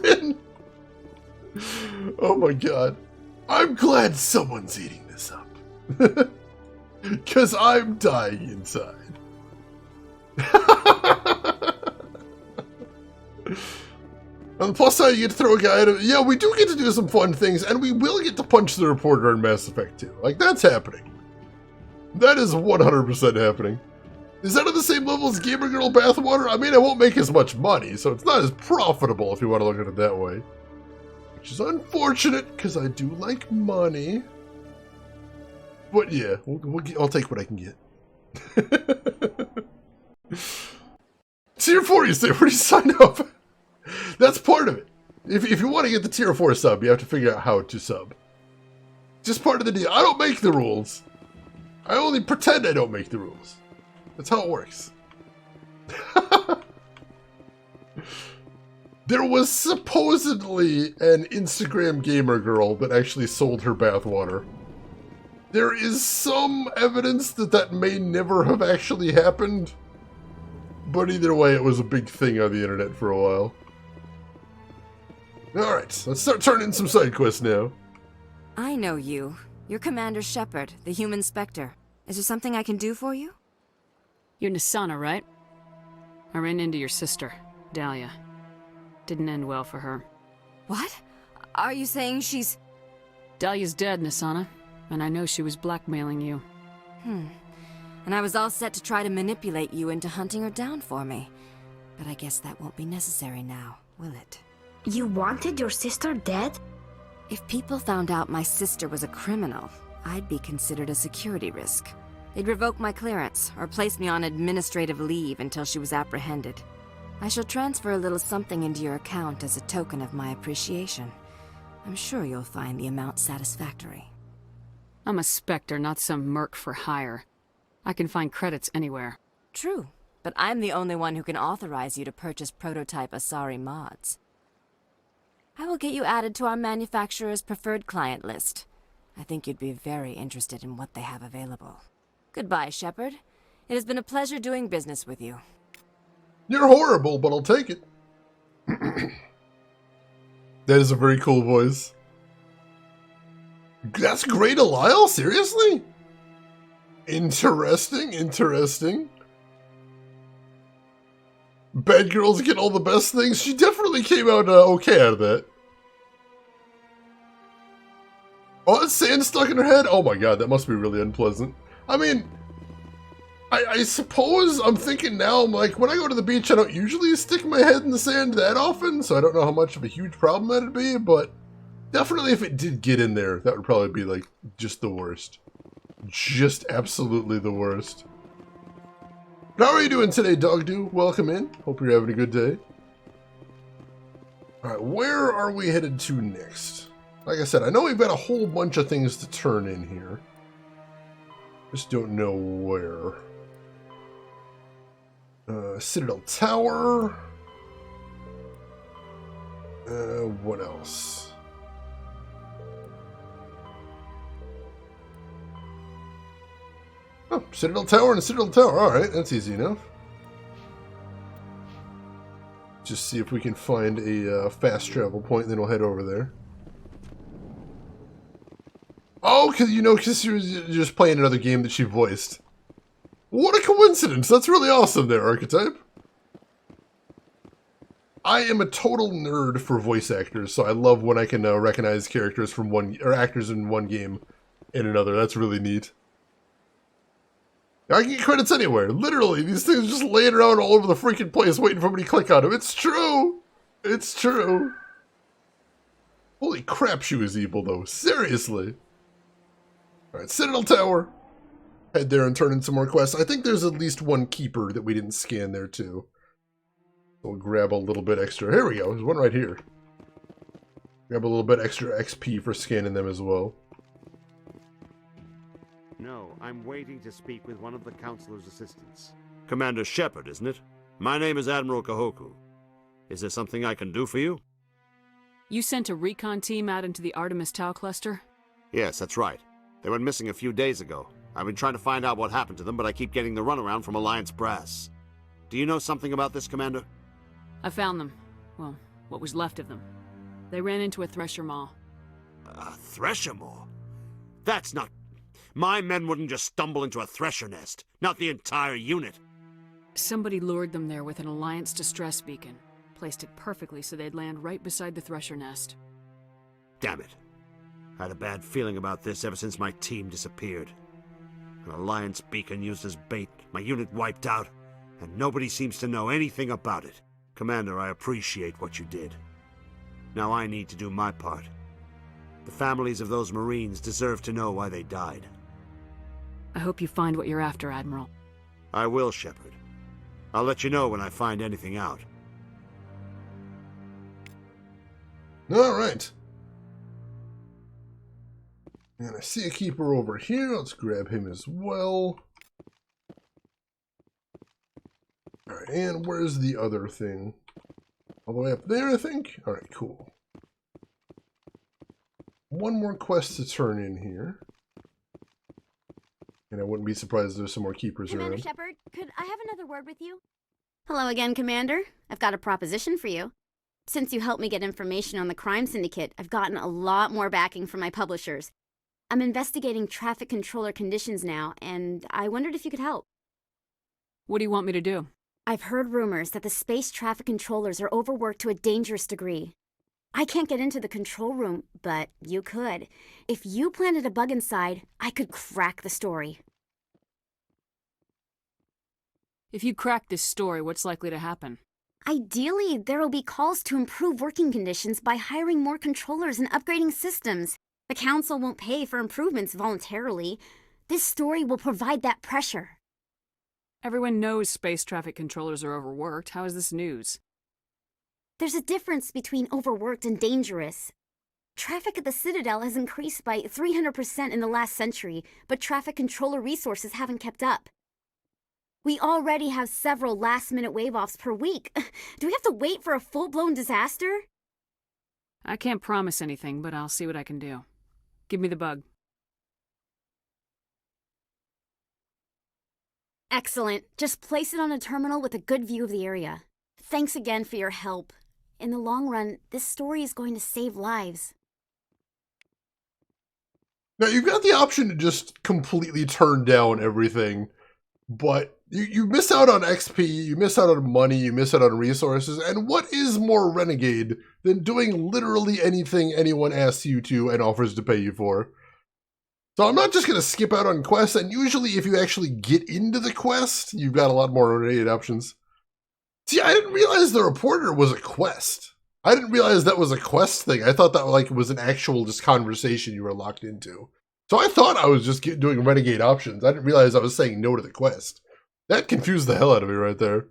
Rin. Oh my god. I'm glad someone's eating this up. Because I'm dying inside. On the plus side, you get to throw a guy at him. Yeah, we do get to do some fun things, and we will get to punch the reporter in Mass Effect 2. Like, that's happening. That is 100% happening. Is that on the same level as Gamer Girl Bathwater? I mean, I won't make as much money, so it's not as profitable if you want to look at it that way. Which is unfortunate, because I do like money. But yeah, I'll take what I can get. Tier 4, you say? Where do you sign up? That's part of it. If you want to get the Tier 4 sub, you have to figure out how to sub. Just part of the deal. I don't make the rules. I only pretend I don't make the rules. That's how it works. There was supposedly an Instagram gamer girl that actually sold her bathwater. There is some evidence that that may never have actually happened. But either way, it was a big thing on the internet for a while. Alright, let's start turning in some side quests now. I know you. You're Commander Shepard, the human Spectre. Is there something I can do for you? You're Nisana, right? I ran into your sister, Dahlia. Didn't end well for her. What? Are you saying she's... Dahlia's dead, Nisana. And I know she was blackmailing you. And I was all set to try to manipulate you into hunting her down for me. But I guess that won't be necessary now, will it? You wanted your sister dead? If people found out my sister was a criminal, I'd be considered a security risk. They'd revoke my clearance, or place me on administrative leave until she was apprehended. I shall transfer a little something into your account as a token of my appreciation. I'm sure you'll find the amount satisfactory. I'm a Spectre, not some merc for hire. I can find credits anywhere. True, but I'm the only one who can authorize you to purchase prototype Asari mods. I will get you added to our manufacturer's preferred client list. I think you'd be very interested in what they have available. Goodbye, Shepard. It has been a pleasure doing business with you. You're horrible, but I'll take it. That is a very cool voice. That's great, Lyle? Seriously? Interesting, interesting. Bad girls get all the best things. She definitely came out okay out of that. Oh, it's sand stuck in her head? Oh my god, that must be really unpleasant. I mean, I suppose I'm thinking now, I'm like, when I go to the beach, I don't usually stick my head in the sand that often, so I don't know how much of a huge problem that'd be, but definitely if it did get in there, that would probably be, like, just the worst. Just absolutely the worst. How are you doing today, Dogdo? Welcome in. Hope you're having a good day. Alright, where are we headed to next? Like I said, I know we've got a whole bunch of things to turn in here. Just don't know where. Citadel Tower. What else? Oh, Citadel Tower and Citadel Tower. Alright, that's easy enough. Just see if we can find a fast travel point, and then we'll head over there. Oh, because she was just playing another game that she voiced. What a coincidence! That's really awesome there, Archetype. I am a total nerd for voice actors, so I love when I can recognize characters from actors in one game in another. That's really neat. I can get credits anywhere. Literally, these things are just laying around all over the freaking place waiting for me to click on them. It's true! It's true. Holy crap, she was evil, though. Seriously. Alright, Citadel Tower. Head there and turn in some more quests. I think there's at least one keeper that we didn't scan there, too. We'll grab a little bit extra. Here we go. There's one right here. Grab a little bit extra XP for scanning them as well. No, I'm waiting to speak with one of the Councilor's assistants. Commander Shepard, isn't it? My name is Admiral Kahoku. Is there something I can do for you? You sent a recon team out into the Artemis Tau cluster? Yes, that's right. They went missing a few days ago. I've been trying to find out what happened to them, but I keep getting the runaround from Alliance brass. Do you know something about this, Commander? I found them. Well, what was left of them. They ran into a thresher maw. A thresher maw? That's not... My men wouldn't just stumble into a thresher nest. Not the entire unit. Somebody lured them there with an Alliance distress beacon. Placed it perfectly so they'd land right beside the thresher nest. Damn it. I had a bad feeling about this ever since my team disappeared. An Alliance beacon used as bait, my unit wiped out, and nobody seems to know anything about it. Commander, I appreciate what you did. Now I need to do my part. The families of those Marines deserve to know why they died. I hope you find what you're after, Admiral. I will, Shepard. I'll let you know when I find anything out. All right. And I see a keeper over here. Let's grab him as well. All right, and where's the other thing? All the way up there, I think? All right, cool. One more quest to turn in here. And I wouldn't be surprised if there's some more keepers Commander around. Shepard, could I have another word with you? Hello again, Commander. I've got a proposition for you. Since you helped me get information on the crime syndicate, I've gotten a lot more backing from my publishers. I'm investigating traffic controller conditions now, and I wondered if you could help. What do you want me to do? I've heard rumors that the space traffic controllers are overworked to a dangerous degree. I can't get into the control room, but you could. If you planted a bug inside, I could crack the story. If you crack this story, what's likely to happen? Ideally, there will be calls to improve working conditions by hiring more controllers and upgrading systems. The Council won't pay for improvements voluntarily. This story will provide that pressure. Everyone knows space traffic controllers are overworked. How is this news? There's a difference between overworked and dangerous. Traffic at the Citadel has increased by 300% in the last century, but traffic controller resources haven't kept up. We already have several last-minute wave-offs per week. Do we have to wait for a full-blown disaster? I can't promise anything, but I'll see what I can do. Give me the bug. Excellent. Just place it on a terminal with a good view of the area. Thanks again for your help. In the long run, this story is going to save lives. Now, you've got the option to just completely turn down everything, but you miss out on XP, you miss out on money, you miss out on resources, and what is more renegade than doing literally anything anyone asks you to and offers to pay you for? So I'm not just going to skip out on quests, and usually if you actually get into the quest, you've got a lot more renegade options. See, I didn't realize the reporter was a quest. I didn't realize that was a quest thing. I thought that was an actual just conversation you were locked into. So I thought I was just doing renegade options. I didn't realize I was saying no to the quest. That confused the hell out of me right there.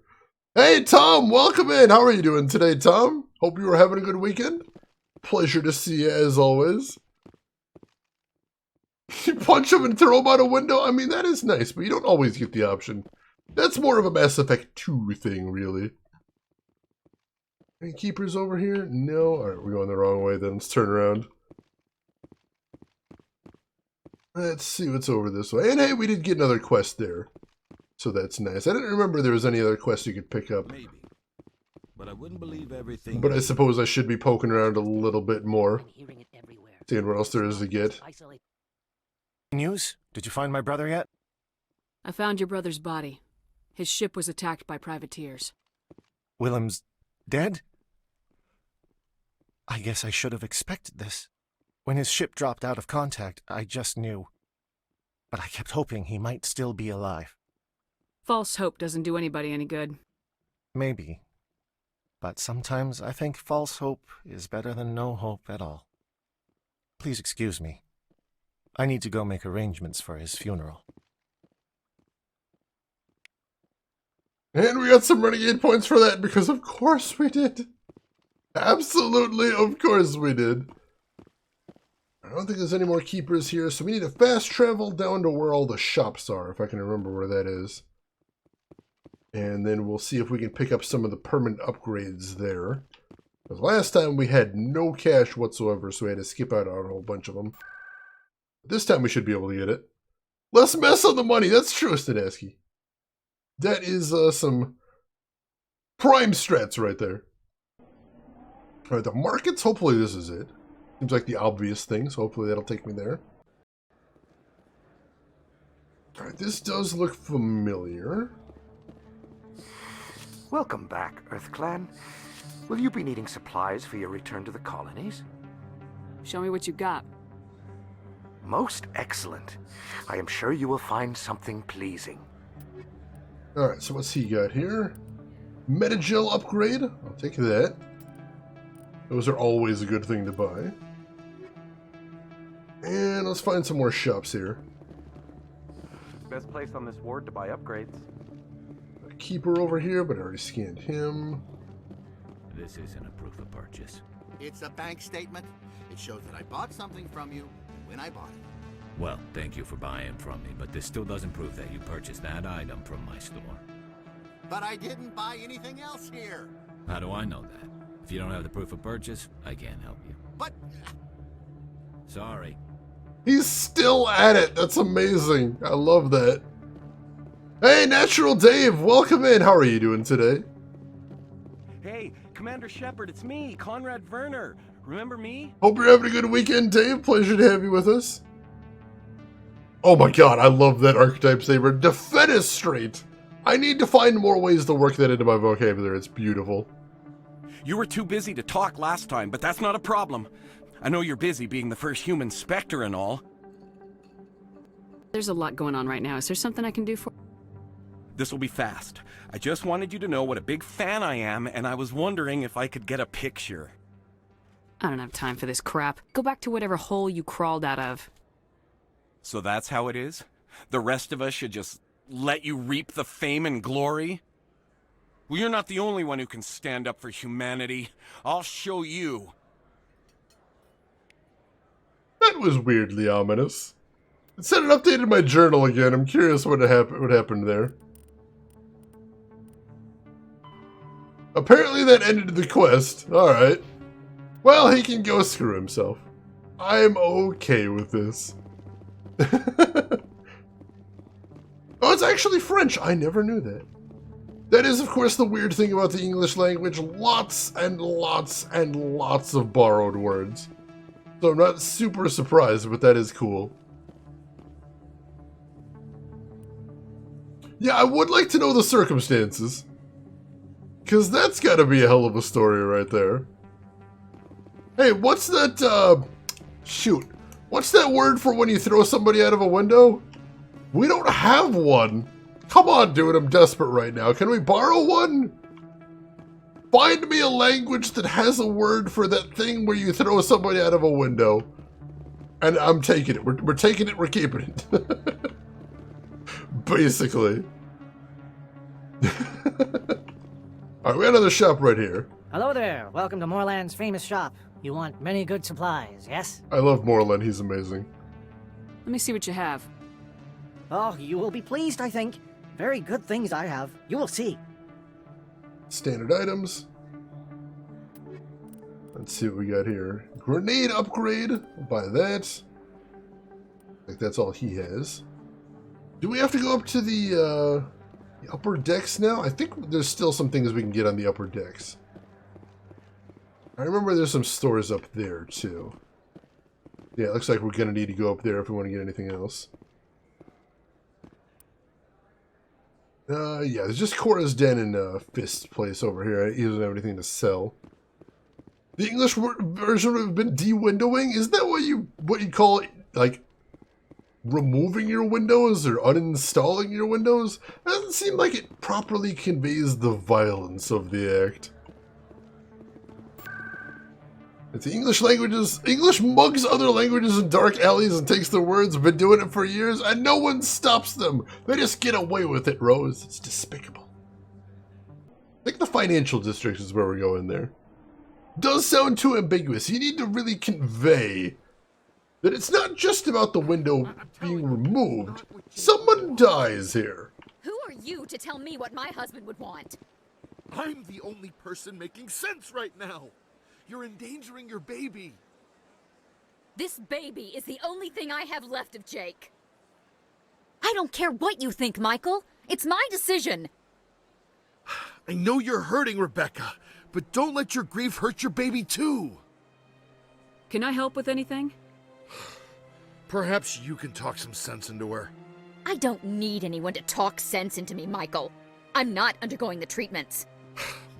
Hey, Tom, welcome in. How are you doing today, Tom? Hope you were having a good weekend. Pleasure to see you as always. You punch him and throw him out a window? I mean, that is nice, but you don't always get the option. That's more of a Mass Effect 2 thing, really. Any keepers over here? No? Alright, we're going the wrong way then. Let's turn around. Let's see what's over this way. And hey, we did get another quest there. So that's nice. I didn't remember there was any other quests you could pick up. Maybe. But I wouldn't believe everything. But I suppose I should be poking around a little bit more. Seeing what else there is to get. News? Did you find my brother yet? I found your brother's body. His ship was attacked by privateers. Willem's dead? I guess I should have expected this. When his ship dropped out of contact, I just knew. But I kept hoping he might still be alive. False hope doesn't do anybody any good. Maybe. But sometimes I think false hope is better than no hope at all. Please excuse me. I need to go make arrangements for his funeral. And we got some renegade points for that, because of course we did. Absolutely, of course we did. I don't think there's any more keepers here, so we need to fast travel down to where all the shops are, if I can remember where that is. And then we'll see if we can pick up some of the permanent upgrades there. Because last time we had no cash whatsoever, so we had to skip out on a whole bunch of them. This time we should be able to get it. Less mess on the money. That's true, Stadaski. That is some prime strats right there. Alright, the markets. Hopefully this is it. Seems like the obvious thing, so hopefully that'll take me there. Alright, this does look familiar. Welcome back, EarthClan. Will you be needing supplies for your return to the colonies? Show me what you got. Most excellent. I am sure you will find something pleasing. Alright, so what's he got here? Metagel upgrade. I'll take that. Those are always a good thing to buy. And let's find some more shops here. Best place on this ward to buy upgrades. A keeper over here, but I already scanned him. This isn't a proof of purchase. It's a bank statement. It shows that I bought something from you when I bought it. Well, thank you for buying from me, but this still doesn't prove that you purchased that item from my store. But I didn't buy anything else here. How do I know that? If you don't have the proof of purchase, I can't help you. But... Sorry. He's still at it. That's amazing. I love that. Hey, Natural Dave, welcome in. How are you doing today? Hey, Commander Shepard, it's me, Conrad Werner. Remember me? Hope you're having a good weekend, Dave. Pleasure to have you with us. Oh my god, I love that archetype saber. Defenestrate! I need to find more ways to work that into my vocabulary. It's beautiful. You were too busy to talk last time, but that's not a problem. I know you're busy being the first human Spectre and all. There's a lot going on right now. Is there something I can do for... This will be fast. I just wanted you to know what a big fan I am, and I was wondering if I could get a picture. I don't have time for this crap. Go back to whatever hole you crawled out of. So that's how it is? The rest of us should just let you reap the fame and glory? Well, you're not the only one who can stand up for humanity. I'll show you. That was weirdly ominous. It said it updated my journal again. I'm curious what happened there. Apparently that ended the quest. Alright. Well, he can go screw himself. I'm okay with this. Oh, it's actually French. I never knew that. That is, of course, the weird thing about the English language. Lots and lots and lots of borrowed words. So I'm not super surprised, but that is cool. Yeah, I would like to know the circumstances. Because that's got to be a hell of a story right there. Hey, what's that, shoot. What's that word for when you throw somebody out of a window? We don't have one. Come on, dude, I'm desperate right now. Can we borrow one? Find me a language that has a word for that thing where you throw somebody out of a window. And I'm taking it. We're taking it, we're keeping it. Basically. Alright, we got another shop right here. Hello there. Welcome to Moorland's famous shop. You want many good supplies, yes? I love Moorland. He's amazing. Let me see what you have. Oh, you will be pleased, I think. Very good things I have. You will see. Standard items. Let's see what we got here. Grenade upgrade. We'll buy that. I think that's all he has. Do we have to go up to the upper decks now? I think there's still some things we can get on the upper decks. I remember there's some stores up there, too. Yeah, it looks like we're going to need to go up there if we want to get anything else. Yeah, there's just Cora's Den and Fist's place over here. He doesn't have anything to sell. The English version would have been de-windowing? Isn't that what you call it, like, removing your windows or uninstalling your windows? That doesn't seem like it properly conveys the violence of the act. If the English mugs other languages in dark alleys and takes their words, been doing it for years, and no one stops them. They just get away with it, Rose. It's despicable. I think the financial district is where we're going there. Does sound too ambiguous. You need to really convey that it's not just about the window being removed. Someone dies here. Who are you to tell me what my husband would want? I'm the only person making sense right now. You're endangering your baby. This baby is the only thing I have left of Jake. I don't care what you think, Michael. It's my decision. I know you're hurting, Rebecca, but don't let your grief hurt your baby too. Can I help with anything? Perhaps you can talk some sense into her. I don't need anyone to talk sense into me, Michael. I'm not undergoing the treatments.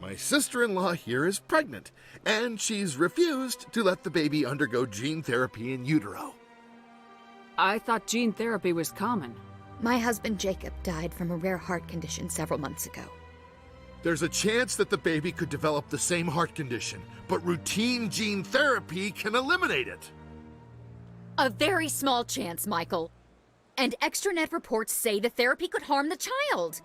My sister-in-law here is pregnant, and she's refused to let the baby undergo gene therapy in utero. I thought gene therapy was common. My husband Jacob died from a rare heart condition several months ago. There's a chance that the baby could develop the same heart condition, but routine gene therapy can eliminate it. A very small chance, Michael. And extranet reports say the therapy could harm the child.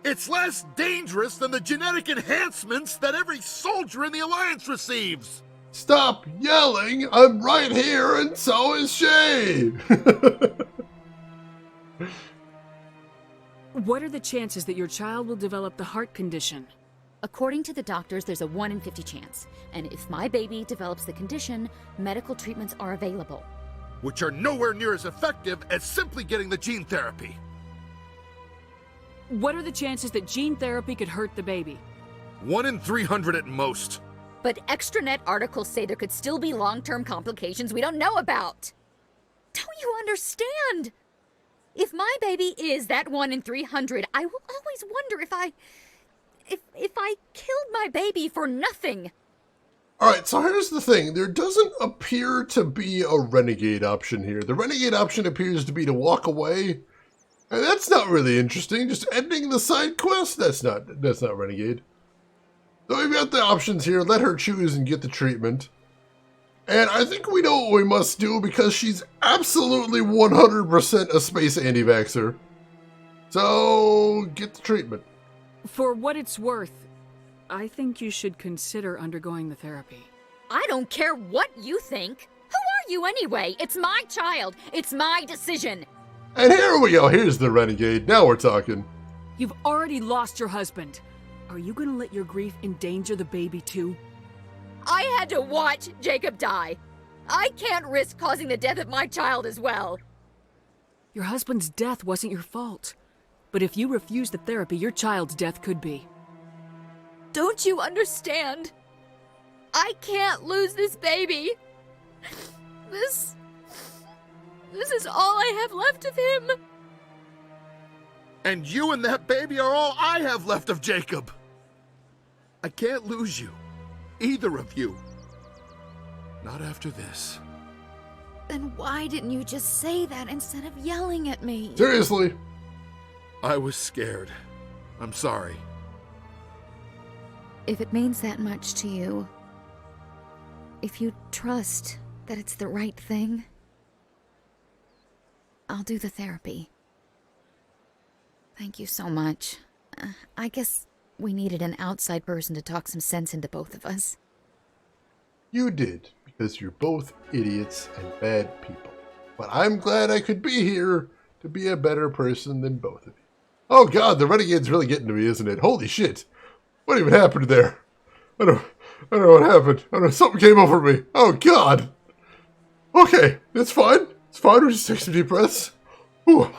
It's less dangerous than the genetic enhancements that every soldier in the Alliance receives. Stop yelling! I'm right here, and so is she! What are the chances that your child will develop the heart condition? According to the doctors, there's a 1 in 50 chance. And if my baby develops the condition, medical treatments are available. Which are nowhere near as effective as simply getting the gene therapy. What are the chances that gene therapy could hurt the baby? 1 in 300 at most. But extranet articles say there could still be long-term complications we don't know about. Don't you understand? If my baby is that 1 in 300, I will always wonder if I killed my baby for nothing. Alright, so here's the thing. There doesn't appear to be a renegade option here. The renegade option appears to be to walk away. And that's not really interesting. Just ending the side quest? That's not renegade. So we've got the options here. Let her choose and get the treatment. And I think we know what we must do because she's absolutely 100% a space anti-vaxxer. So, get the treatment. For what it's worth, I think you should consider undergoing the therapy. I don't care what you think. Who are you anyway? It's my child. It's my decision. And here we go. Here's the renegade. Now we're talking. You've already lost your husband. Are you going to let your grief endanger the baby too? I had to watch Jacob die. I can't risk causing the death of my child as well. Your husband's death wasn't your fault. But if you refuse the therapy, your child's death could be. Don't you understand? I can't lose this baby. This is all I have left of him. And you and that baby are all I have left of Jacob. I can't lose you. Either of you. Not after this. Then why didn't you just say that instead of yelling at me? Seriously. I was scared. I'm sorry. If it means that much to you, if you trust that it's the right thing, I'll do the therapy. Thank you so much. I guess we needed an outside person to talk some sense into both of us. You did, because you're both idiots and bad people. But I'm glad I could be here to be a better person than both of you. Oh god, the renegade's really getting to me, isn't it? Holy shit. What even happened there? I don't know what happened. I don't know, something came over me. Oh god. Okay, it's fine. It's fine, we'll just take some deep breaths. Whew.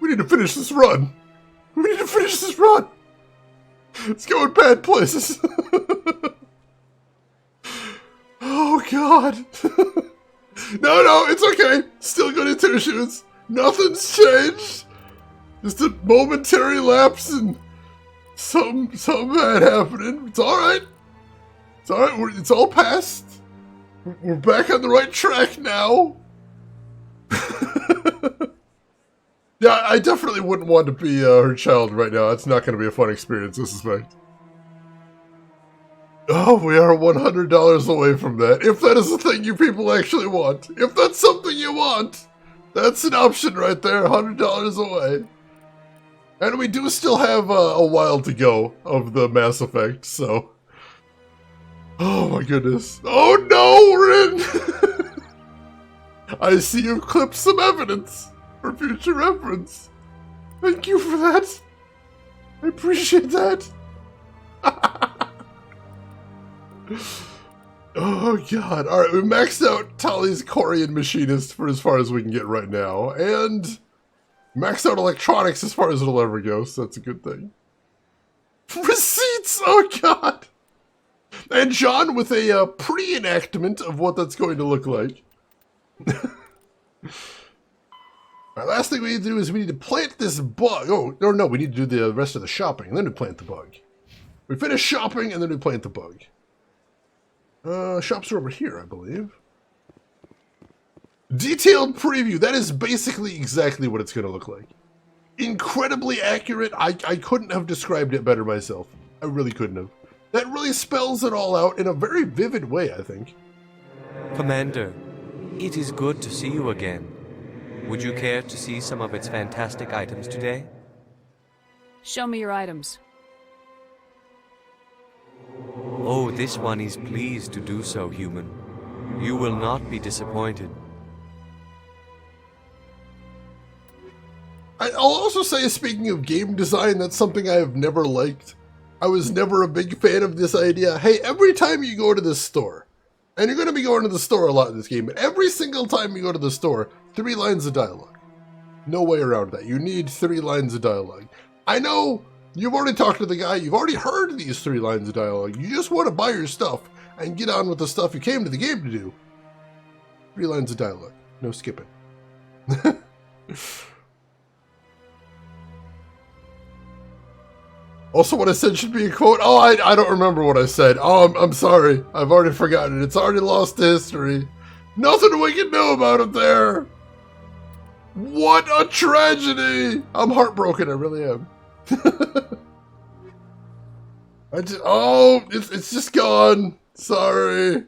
We need to finish this run. We need to finish this run. It's going bad places. Oh god. No, it's okay. Still good at two shoes. Nothing's changed. Just a momentary lapse and some bad happening. It's alright. It's alright. It's all past. We're back on the right track now. Yeah, I definitely wouldn't want to be her child right now. It's not going to be a fun experience, I suspect. Oh, we are $100 away from that. If that is the thing you people actually want. If that's something you want, that's an option right there. $100 away. And we do still have a while to go of the Mass Effect, so... Oh my goodness. Oh no, we're in! I see you've clipped some evidence for future reference. Thank you for that. I appreciate that. Oh god. Alright, we maxed out Tali's Korean machinist for as far as we can get right now. And maxed out electronics as far as it'll ever go, so that's a good thing. Receipts! Oh god! And John with a pre-enactment of what that's going to look like. Alright, last thing we need to do is we need to plant this bug. Oh, no, we need to do the rest of the shopping, and then we plant the bug. We finish shopping, and then we plant the bug. Shops are over here, I believe. Detailed preview. That is basically exactly what it's going to look like. Incredibly accurate. I couldn't have described it better myself. I really couldn't have. That really spells it all out in a very vivid way, I think. Commander, it is good to see you again. Would you care to see some of its fantastic items today? Show me your items. Oh, this one is pleased to do so, human. You will not be disappointed. I'll also say, speaking of game design, that's something I have never liked. I was never a big fan of this idea. Hey, every time you go to this store, and you're going to be going to the store a lot in this game, but every single time you go to the store, 3 lines of dialogue. No way around that. You need 3 lines of dialogue. I know you've already talked to the guy, you've already heard these 3 lines of dialogue. You just want to buy your stuff and get on with the stuff you came to the game to do. 3 lines of dialogue. No skipping. Also, what I said should be a quote. Oh, I don't remember what I said. Oh, I'm sorry. I've already forgotten it. It's already lost to history. Nothing we can do about it there. What a tragedy. I'm heartbroken. I really am. It's just gone. Sorry.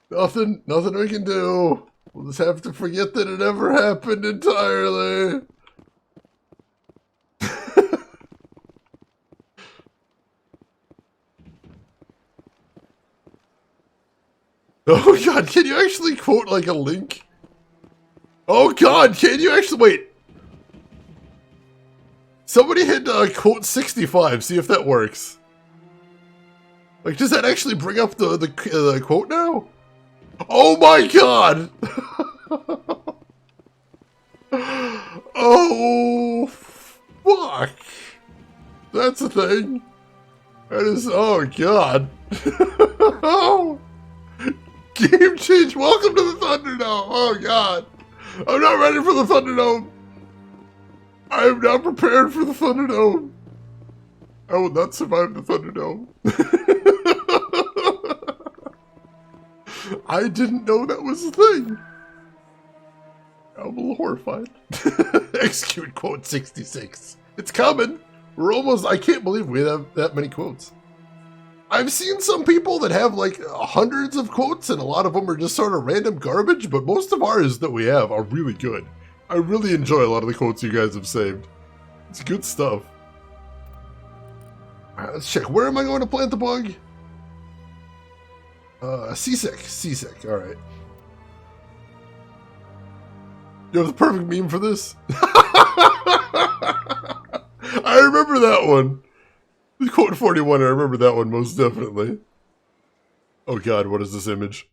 Nothing we can do. We'll just have to forget that it ever happened entirely. Oh god, can you actually quote like a link? Oh god, can you actually, wait. Somebody hit quote 65, see if that works. Like, does that actually bring up the quote now? Oh my god! Oh, fuck. That's a thing. That is, oh god. Oh. Game change. Welcome to the Thunderdome. Oh god. I'm not ready for the Thunderdome. I am not prepared for the Thunderdome. I will not survive the Thunderdome. I didn't know that was a thing. I'm a little horrified. Execute quote 66. It's coming. We're almost, I can't believe we have that many quotes. I've seen some people that have like hundreds of quotes and a lot of them are just sort of random garbage, but most of ours that we have are really good. I really enjoy a lot of the quotes you guys have saved. It's good stuff. Alright, let's check. Where am I going to plant the bug? Seasick, alright. You have the perfect meme for this? I remember that one. Quote 41, I remember that one most definitely. Oh god, what is this image?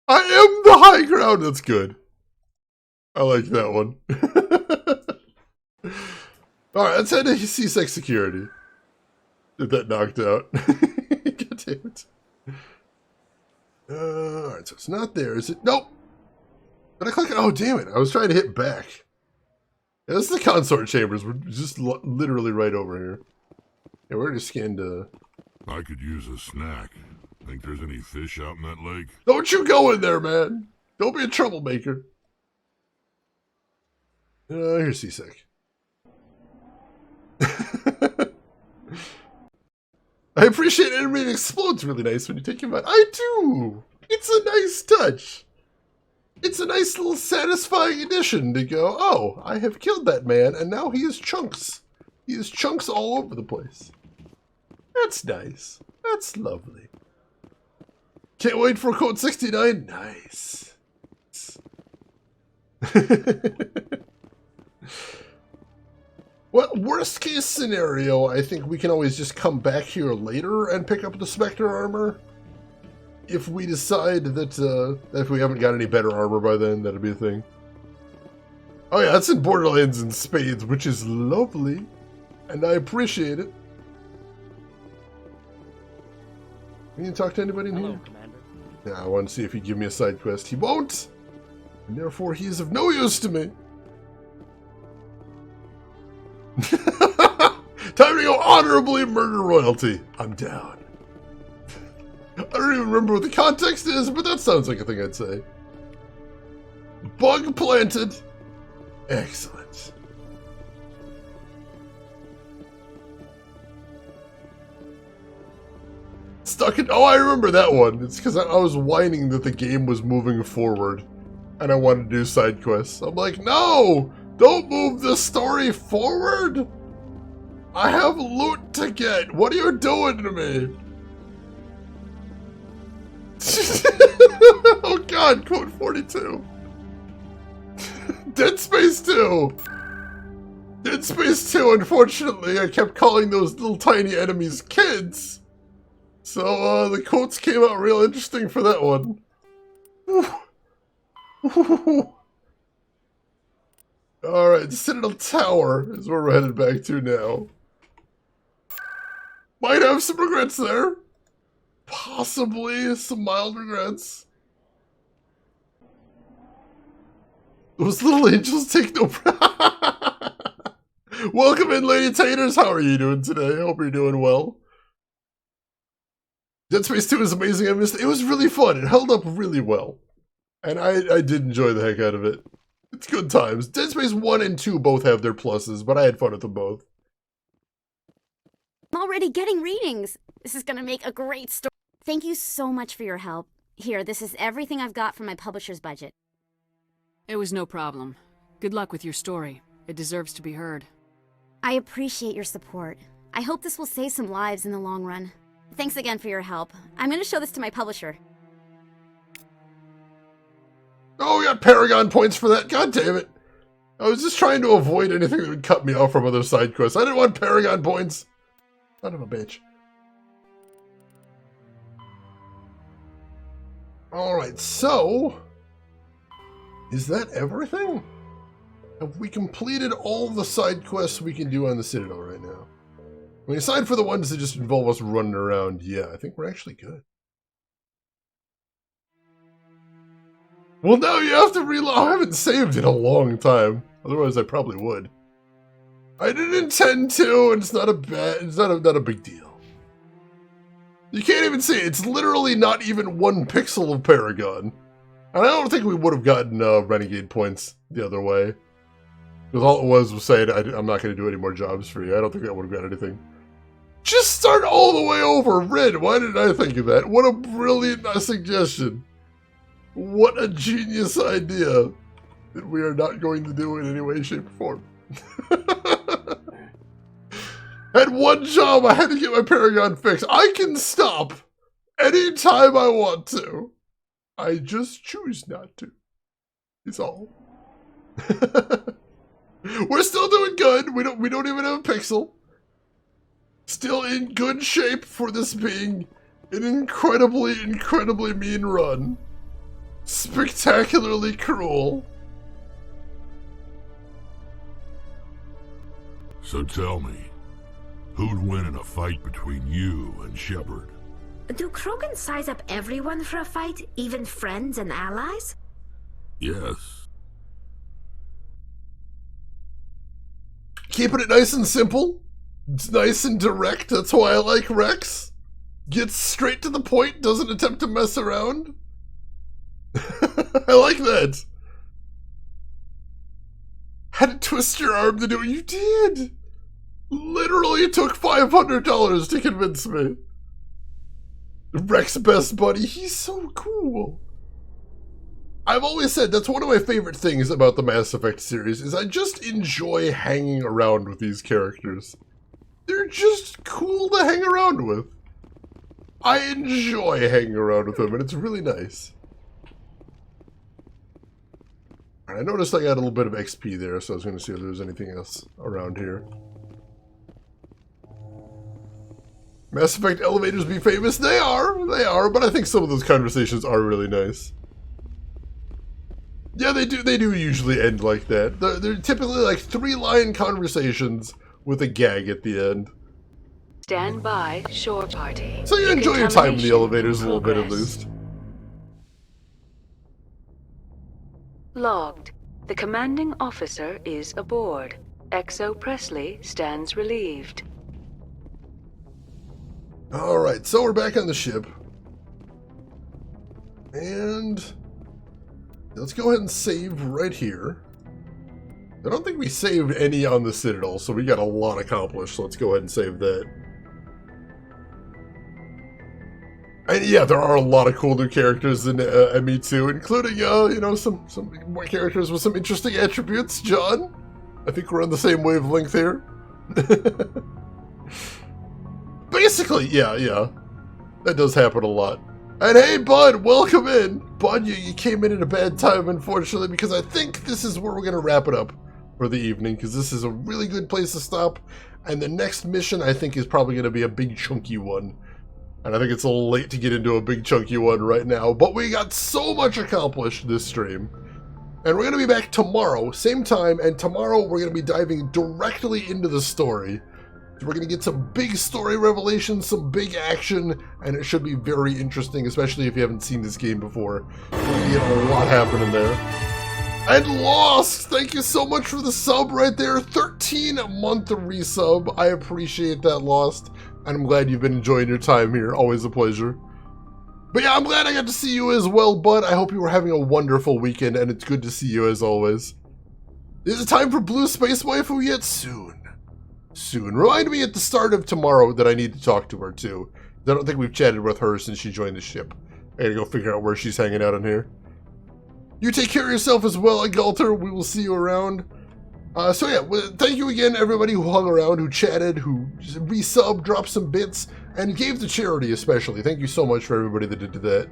I am the high ground, that's good. I like that one. Alright, let's head to CSEC security. Get that knocked out. God damn it. Alright, so it's not there, is it? Nope! Did I click it? Oh, damn it, I was trying to hit back. Yeah, this is the consort chambers. We're just literally right over here. Yeah, we're just scanned. I could use a snack. Think there's any fish out in that lake? Don't you go in there, man. Don't be a troublemaker. Here's Seasick. I appreciate enemy explodes really nice when you take him out. I do. It's a nice touch. It's a nice little satisfying addition to go, oh, I have killed that man, and now he is chunks. He is chunks all over the place. That's nice. That's lovely. Can't wait for code 69. Nice. Well, worst case scenario, I think we can always just come back here later and pick up the Spectre armor. If we decide that if we haven't got any better armor by then, that'd be a thing. Oh yeah, that's in Borderlands in spades, which is lovely. And I appreciate it. You can talk to anybody in here? Commander. Yeah, I want to see if he'd give me a side quest. He won't! And therefore he is of no use to me. Time to go honorably murder royalty. I'm down. I don't even remember what the context is, but that sounds like a thing I'd say. Bug planted. Excellent. Stuck in... Oh, I remember that one. It's because I was whining that the game was moving forward. And I wanted to do side quests. I'm like, no! Don't move the story forward! I have loot to get. What are you doing to me? Oh god, code 42. Dead Space 2. Dead Space 2, unfortunately, I kept calling those little tiny enemies kids. So, the quotes came out real interesting for that one. Alright, Citadel Tower is where we're headed back to now. Might have some regrets there. Possibly some mild regrets. Those little angels take no Welcome in, Lady Taters. How are you doing today? I hope you're doing well. Dead Space 2 is amazing. I missed it. It was really fun. It held up really well. And I did enjoy the heck out of it. It's good times. Dead Space 1 and 2 both have their pluses, but I had fun with them both. I'm already getting readings. This is gonna make a great story. Thank you so much for your help. Here, this is everything I've got from my publisher's budget. It was no problem. Good luck with your story. It deserves to be heard. I appreciate your support. I hope this will save some lives in the long run. Thanks again for your help. I'm gonna show this to my publisher. Oh, we got Paragon points for that. God damn it. I was just trying to avoid anything that would cut me off from other side quests. I didn't want Paragon points. Son of a bitch. Alright, so... is that everything? Have we completed all the side quests we can do on the Citadel right now? I mean, aside for the ones that just involve us running around, yeah, I think we're actually good. Well, now you have to reload. I haven't saved in a long time. Otherwise, I probably would. I didn't intend to, and it's not a big deal. You can't even see it. It's literally not even 1 pixel of Paragon. And I don't think we would have gotten Renegade points the other way. Because all it was saying, I'm not going to do any more jobs for you. I don't think that would have got anything. Just start all the way over, Rid. Why didn't I think of that? What a brilliant suggestion. What a genius idea that we are not going to do in any way, shape, or form. Had one job, I had to get my Paragon fixed. I can stop anytime I want to. I just choose not to. It's all. We're still doing good. We don't even have a pixel. Still in good shape for this being an incredibly, incredibly mean run. Spectacularly cruel. So tell me, who'd win in a fight between you and Shepard? Do Krogan size up everyone for a fight, even friends and allies? Yes. Keeping it nice and simple. It's nice and direct. That's why I like Rex. Gets straight to the point, doesn't attempt to mess around. I like that. Had to twist your arm to do what you did. Literally took $500 to convince me. Rex best buddy, he's so cool. I've always said that's one of my favorite things about the Mass Effect series is I just enjoy hanging around with these characters. They're just cool to hang around with. I enjoy hanging around with him, and it's really nice. I noticed I got a little bit of XP there, so I was going to see if there was anything else around here. Mass Effect elevators be famous? They are, but I think some of those conversations are really nice. Yeah, they do usually end like that. They're typically like 3-line conversations with a gag at the end. Stand by, shore party. So you enjoy your time in the elevators a little bit at least. Logged. The commanding officer is aboard. XO Presley stands relieved. Alright, so we're back on the ship. And let's go ahead and save right here. I don't think we saved any on the Citadel, so we got a lot accomplished, so let's go ahead and save that. And yeah, there are a lot of cool new characters in ME2, including, you know, some more characters with some interesting attributes. John, I think we're on the same wavelength here. Basically, yeah. That does happen a lot. And hey, Bud, welcome in. Bud, you came in at a bad time, unfortunately, because I think this is where we're going to wrap it up for the evening, because this is a really good place to stop. And the next mission, I think, is probably going to be a big, chunky one. And I think it's a little late to get into a big, chunky one right now. But we got so much accomplished this stream. And we're going to be back tomorrow, same time. And tomorrow, we're going to be diving directly into the story. We're going to get some big story revelations, some big action, and it should be very interesting, especially if you haven't seen this game before. We're going to get a lot happening there. And Lost, thank you so much for the sub right there. 13-month resub. I appreciate that, Lost. And I'm glad you've been enjoying your time here. Always a pleasure. But yeah, I'm glad I got to see you as well, bud. I hope you were having a wonderful weekend, and it's good to see you as always. Is it time for Blue Space Waifu yet? Soon. Remind me at the start of tomorrow that I need to talk to her too. I don't think we've chatted with her since she joined the ship. I gotta go figure out where she's hanging out in here. You take care of yourself as well, Galter. We will see you around. So yeah, thank you again, everybody who hung around, who chatted, who resubbed, dropped some bits, and gave to charity especially. Thank you so much for everybody that did that.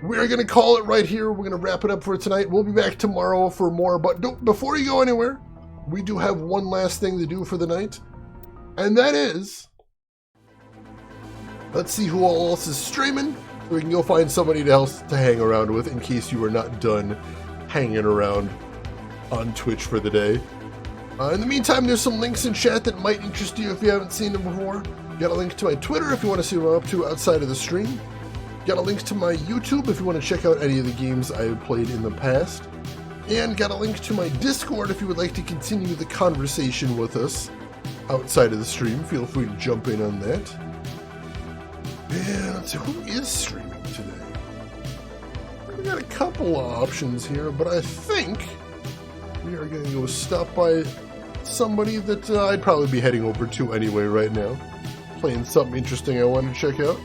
We're gonna call it right here. We're gonna wrap it up for tonight. We'll be back tomorrow for more, but before you go anywhere, we do have one last thing to do for the night. And that is, let's see who else is streaming, so we can go find somebody else to hang around with in case you are not done hanging around on Twitch for the day. In the meantime, there's some links in chat that might interest you if you haven't seen them before. Got a link to my Twitter if you want to see what I'm up to outside of the stream. Got a link to my YouTube if you want to check out any of the games I have played in the past. And got a link to my Discord if you would like to continue the conversation with us outside of the stream. Feel free to jump in on that. And let's see, who is streaming today? We got a couple of options here, but I think we are going to go stop by somebody that I'd probably be heading over to anyway right now. Playing something interesting I want to check out.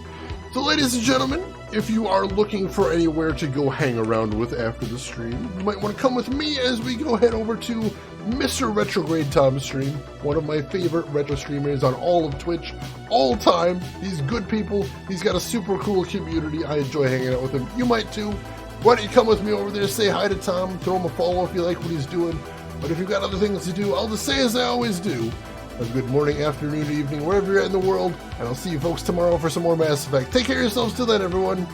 So ladies and gentlemen, if you are looking for anywhere to go hang around with after the stream, you might want to come with me as we go head over to Mr. Retrograde Tom's stream, one of my favorite retro streamers on all of Twitch, all time. He's good people. He's got a super cool community. I enjoy hanging out with him. You might too. Why don't you come with me over there, say hi to Tom, throw him a follow if you like what he's doing. But if you've got other things to do, I'll just say as I always do. Have a good morning, afternoon, evening, wherever you're at in the world, and I'll see you folks tomorrow for some more Mass Effect. Take care of yourselves till then, everyone.